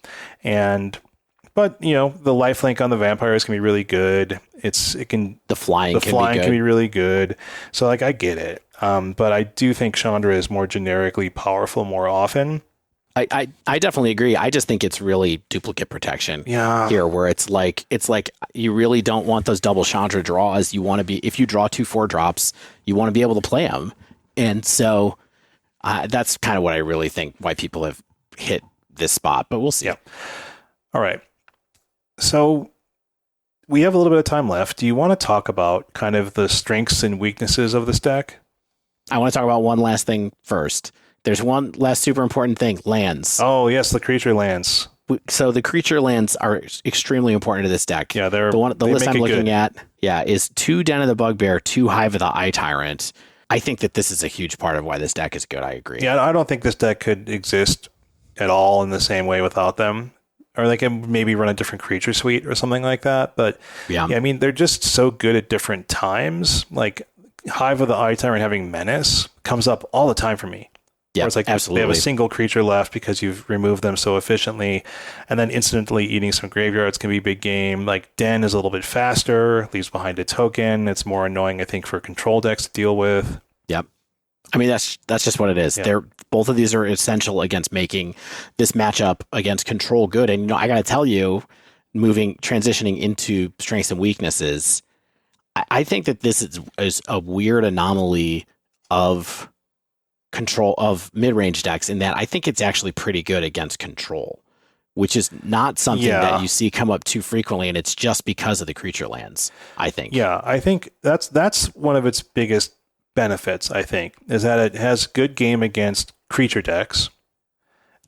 But the lifelink on the vampires can be really good. The flying can be really good. So like I get it. But I do think Chandra is more generically powerful more often.
I definitely agree. I just think it's really duplicate protection here, where it's like you really don't want those double Chandra draws. You want to be, if you draw 2 4-drops, you want to be able to play them. And so that's kind of what I really think why people have hit this spot, but we'll see.
Yeah. All right. So we have a little bit of time left. Do you want to talk about kind of the strengths and weaknesses of this deck?
I want to talk about one last thing first. There's one last super important thing, lands.
Oh, yes, the creature lands.
So the creature lands are extremely important to this deck.
Yeah,
the list I'm looking at, is 2 Den of the Bugbear, 2 Hive of the Eye Tyrant. I think that this is a huge part of why this deck is good. I agree.
Yeah, I don't think this deck could exist at all in the same way without them. Or they can maybe run a different creature suite or something like that. But yeah, I mean, they're just so good at different times. Like Hive of the Eye Tyrant having Menace comes up all the time for me.
Yeah,
it's like
absolutely.
They have a single creature left because you've removed them so efficiently, and then instantly eating some graveyards can be a big game. Like Den is a little bit faster, leaves behind a token. It's more annoying, I think, for control decks to deal with.
Yep. I mean, that's just what it is.
Yeah.
Both of these are essential against making this matchup against control good. And I got to tell you, transitioning into strengths and weaknesses, I think that this is a weird anomaly of control of mid-range decks, in that I think it's actually pretty good against control, which is not something that you see come up too frequently, and it's just because of the creature lands, I think.
Yeah, I think that's one of its biggest benefits, I think, is that it has good game against creature decks.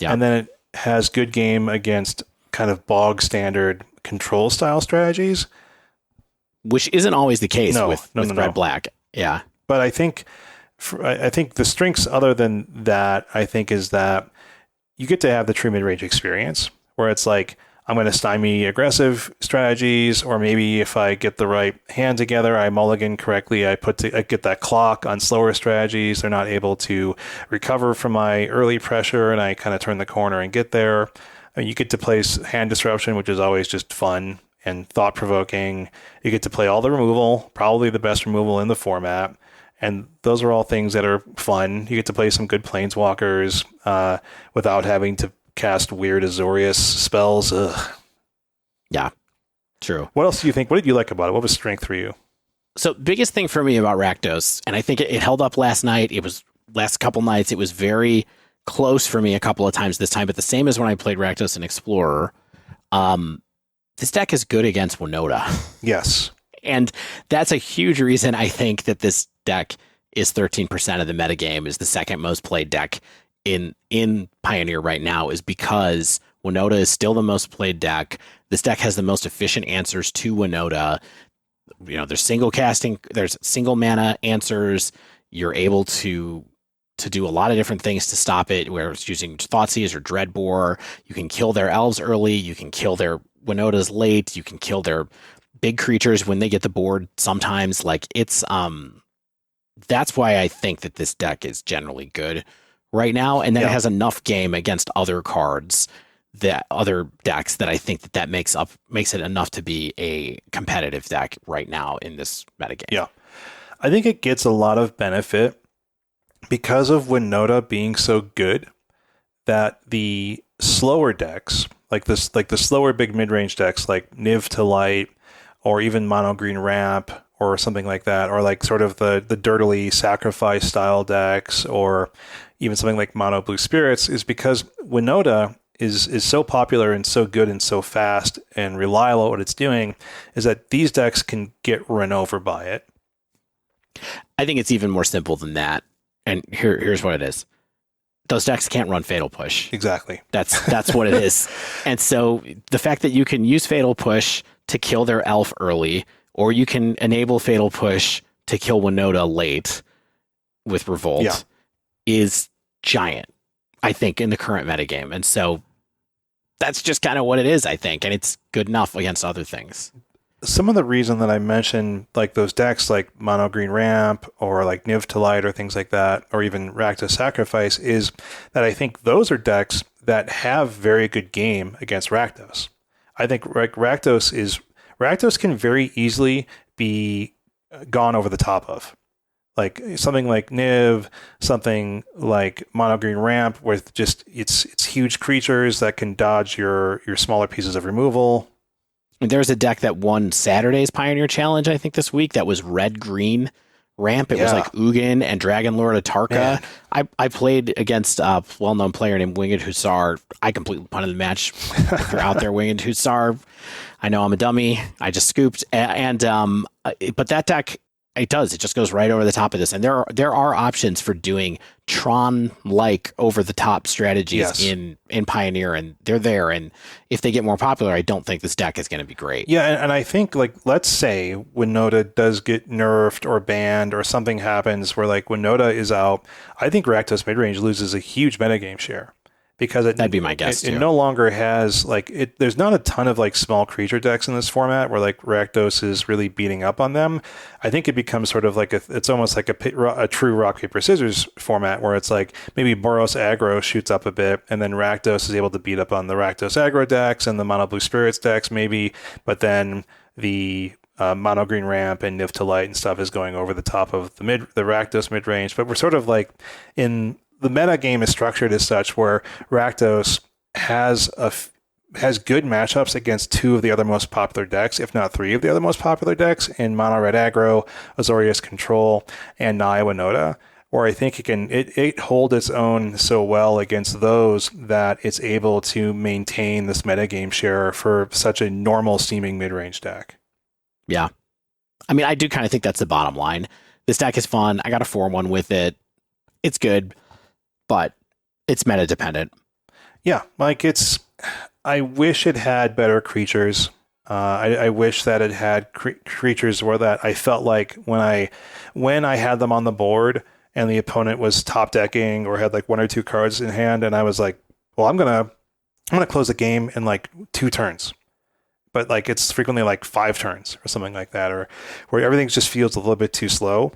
Yeah. And then it has good game against kind of bog standard control style strategies.
Which isn't always the case with red black. Yeah.
But I think the strengths other than that, I think, is that you get to have the true mid-range experience where it's like, I'm going to stymie aggressive strategies, or maybe if I get the right hand together, I mulligan correctly, I get that clock on slower strategies. They're not able to recover from my early pressure, and I kind of turn the corner and get there. You get to play hand disruption, which is always just fun and thought-provoking. You get to play all the removal, probably the best removal in the format. And those are all things that are fun. You get to play some good Planeswalkers without having to cast weird Azorius spells. Ugh.
Yeah, true.
What else do you think? What did you like about it? What was strength for you?
So biggest thing for me about Rakdos, and I think it held up last night. It was last couple nights. It was very close for me a couple of times this time, but the same as when I played Rakdos and Explorer. This deck is good against Winota.
Yes.
And that's a huge reason I think that this deck is 13% of the metagame, is the second most played deck in Pioneer right now is because Winota is still the most played deck. This deck has the most efficient answers to Winota. There's single casting, there's single mana answers. You're able to do a lot of different things to stop it, where it's using Thoughtseize or Dreadbore. You can kill their elves early. You can kill their Winotas late. You can kill their big creatures when they get the board sometimes. It's that's why I think that this deck is generally good right now. And then it has enough game against other cards, that other decks, that I think that makes it enough to be a competitive deck right now in this metagame.
Yeah. I think it gets a lot of benefit because of Winota being so good, that the slower decks, like the slower big mid-range decks like Niv to Light, or even Mono Green Ramp, or something like that, or like sort of the dirtily sacrifice style decks, or even something like Mono Blue Spirits, is because Winota is so popular and so good and so fast and reliable at what it's doing, is that these decks can get run over by it.
I think it's even more simple than that. And here's what it is. Those decks can't run Fatal Push.
Exactly.
That's what it is. And so the fact that you can use Fatal Push to kill their elf early, or you can enable Fatal Push to kill Winota late with Revolt, is giant, I think, in the current metagame. And so that's just kind of what it is, I think. And it's good enough against other things.
Some of the reason that I mentioned like those decks like Mono Green Ramp, or like Niv to Light, or things like that, or even Rakdos Sacrifice, is that I think those are decks that have very good game against Rakdos. I think Rakdos can very easily be gone over the top of. Like something like Niv, something like Mono Green Ramp, with just it's huge creatures that can dodge your smaller pieces of removal.
There's a deck that won Saturday's Pioneer Challenge, I think, this week, that was red-green ramp. It was like Ugin and Dragon Lord Atarka. I played against a well-known player named Winged Hussar. I completely punted the match. If you're out there, Winged Hussar, I know I'm a dummy. I just scooped. But that deck, it just goes right over the top of this. And there are options for doing Tron-like over-the-top strategies in Pioneer, and they're there. And if they get more popular, I don't think this deck is going to be great.
Yeah, and I think, like, let's say Winota does get nerfed or banned, or something happens where, like, Winota is out, I think Rakdos Midrange loses a huge metagame share. Because
that'd be my guess.
It no longer has there's not a ton of like small creature decks in this format where like Rakdos is really beating up on them. I think it becomes sort of like it's almost like a true rock paper scissors format, where it's like maybe Boros aggro shoots up a bit, and then Rakdos is able to beat up on the Rakdos aggro decks and the Mono Blue Spirits decks maybe, but then the Mono Green Ramp and Niv to Light and stuff is going over the top of the Rakdos mid range. But we're sort of like in the meta game is structured as such where Rakdos has good matchups against two of the other most popular decks, if not three of the other most popular decks, in Mono Red Aggro, Azorius Control, and Naya Winota, where I think it hold its own so well against those that it's able to maintain this metagame share for such a normal seeming mid-range deck.
Yeah. I mean, I do kind of think that's the bottom line. This deck is fun. I got a 4-1 with it. It's good, but it's meta dependent.
Yeah, like I wish it had better creatures. I wish that it had creatures where that I felt like when I had them on the board and the opponent was top decking or had like one or two cards in hand, and I was like, well, I'm gonna close the game in like 2 turns. But like it's frequently like 5 turns or something like that, or where everything just feels a little bit too slow.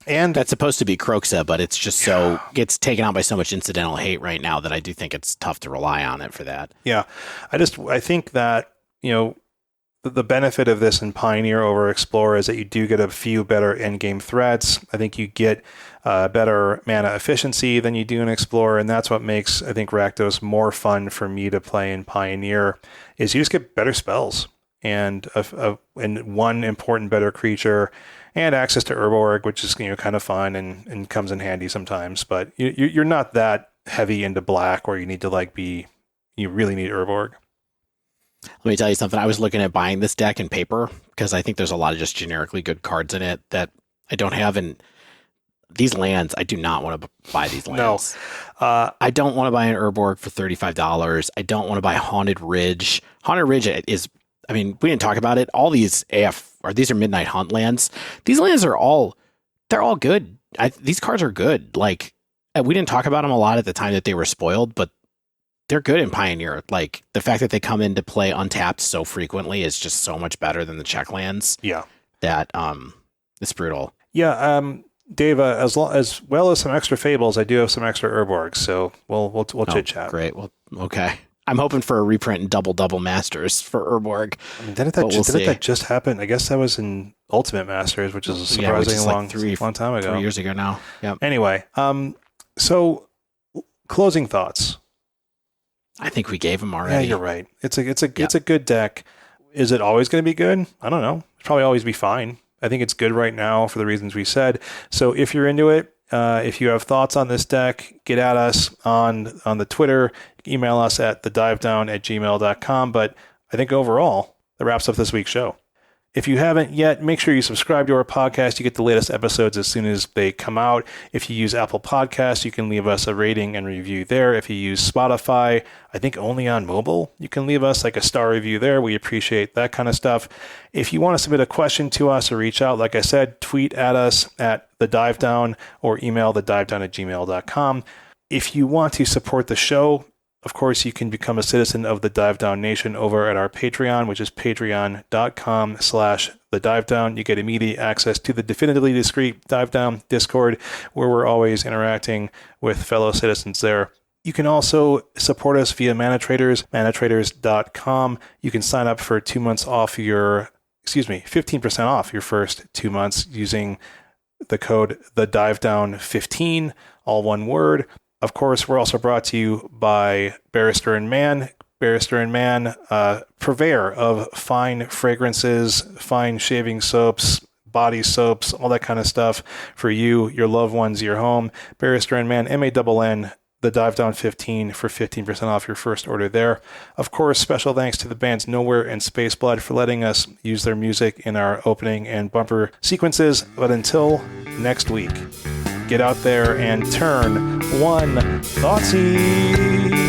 And
that's supposed to be Croxa, but it's just so gets taken out by so much incidental hate right now that I do think it's tough to rely on it for that.
Yeah. I think that, the benefit of this in Pioneer over Explorer is that you do get a few better endgame threats. I think you get better mana efficiency than you do in Explorer, and that's what makes, I think, Rakdos more fun for me to play in Pioneer, is you just get better spells and one important better creature, and access to Urborg, which is kind of fun and comes in handy sometimes. But you're not that heavy into black where you need to you really need Urborg.
Let me tell you something. I was looking at buying this deck in paper because I think there's a lot of just generically good cards in it that I don't have. And these lands, I do not want to buy these lands.
No.
I don't want to buy an Urborg for $35. I don't want to buy Haunted Ridge. Haunted Ridge is, I mean, we didn't talk about it. All these these are Midnight Hunt lands. These lands they're all good. These cards are good. Like, we didn't talk about them a lot at the time that they were spoiled, but they're good in Pioneer. Like, the fact that they come into play untapped so frequently is just so much better than the check lands.
Yeah.
That it's brutal.
Yeah, Dave, as well as some extra fables, I do have some extra Urborgs, so we'll chit chat.
Great. Well, okay. I'm hoping for a reprint in double Masters for Urborg.
I mean, didn't that just happen? I guess that was in Ultimate Masters, which is a surprisingly long time ago.
3 years ago now. Yeah.
Anyway, so closing thoughts.
I think we gave them already.
Yeah, you're right. It's a good deck. Is it always going to be good? I don't know. It'll probably always be fine. I think it's good right now for the reasons we said. So if you're into it, if you have thoughts on this deck, get at us on the Twitter. Email us at thedivedown@gmail.com. But I think overall, that wraps up this week's show. If you haven't yet, make sure you subscribe to our podcast. You get the latest episodes as soon as they come out. If you use Apple Podcasts, you can leave us a rating and review there. If you use Spotify, I think only on mobile, you can leave us like a star review there. We appreciate that kind of stuff. If you want to submit a question to us or reach out, like I said, tweet at us at thedivedown or email thedivedown@gmail.com. If you want to support the show, of course, you can become a citizen of the Dive Down Nation over at our Patreon, which is patreon.com/thedivedown. You get immediate access to the definitively discreet Dive Down Discord, where we're always interacting with fellow citizens there. You can also support us via ManaTraders, manatraders.com. You can sign up for 2 months off 15% off your first 2 months using the code TheDiveDown15, all one word. Of course, we're also brought to you by Barrister & Mann. Barrister & Mann, purveyor of fine fragrances, fine shaving soaps, body soaps, all that kind of stuff for you, your loved ones, your home. Barrister & Mann, MANN, the Dive Down 15 for 15% off your first order there. Of course, special thanks to the bands Nowhere and Spaceblood for letting us use their music in our opening and bumper sequences. But until next week, get out there and turn one Thoughtsy.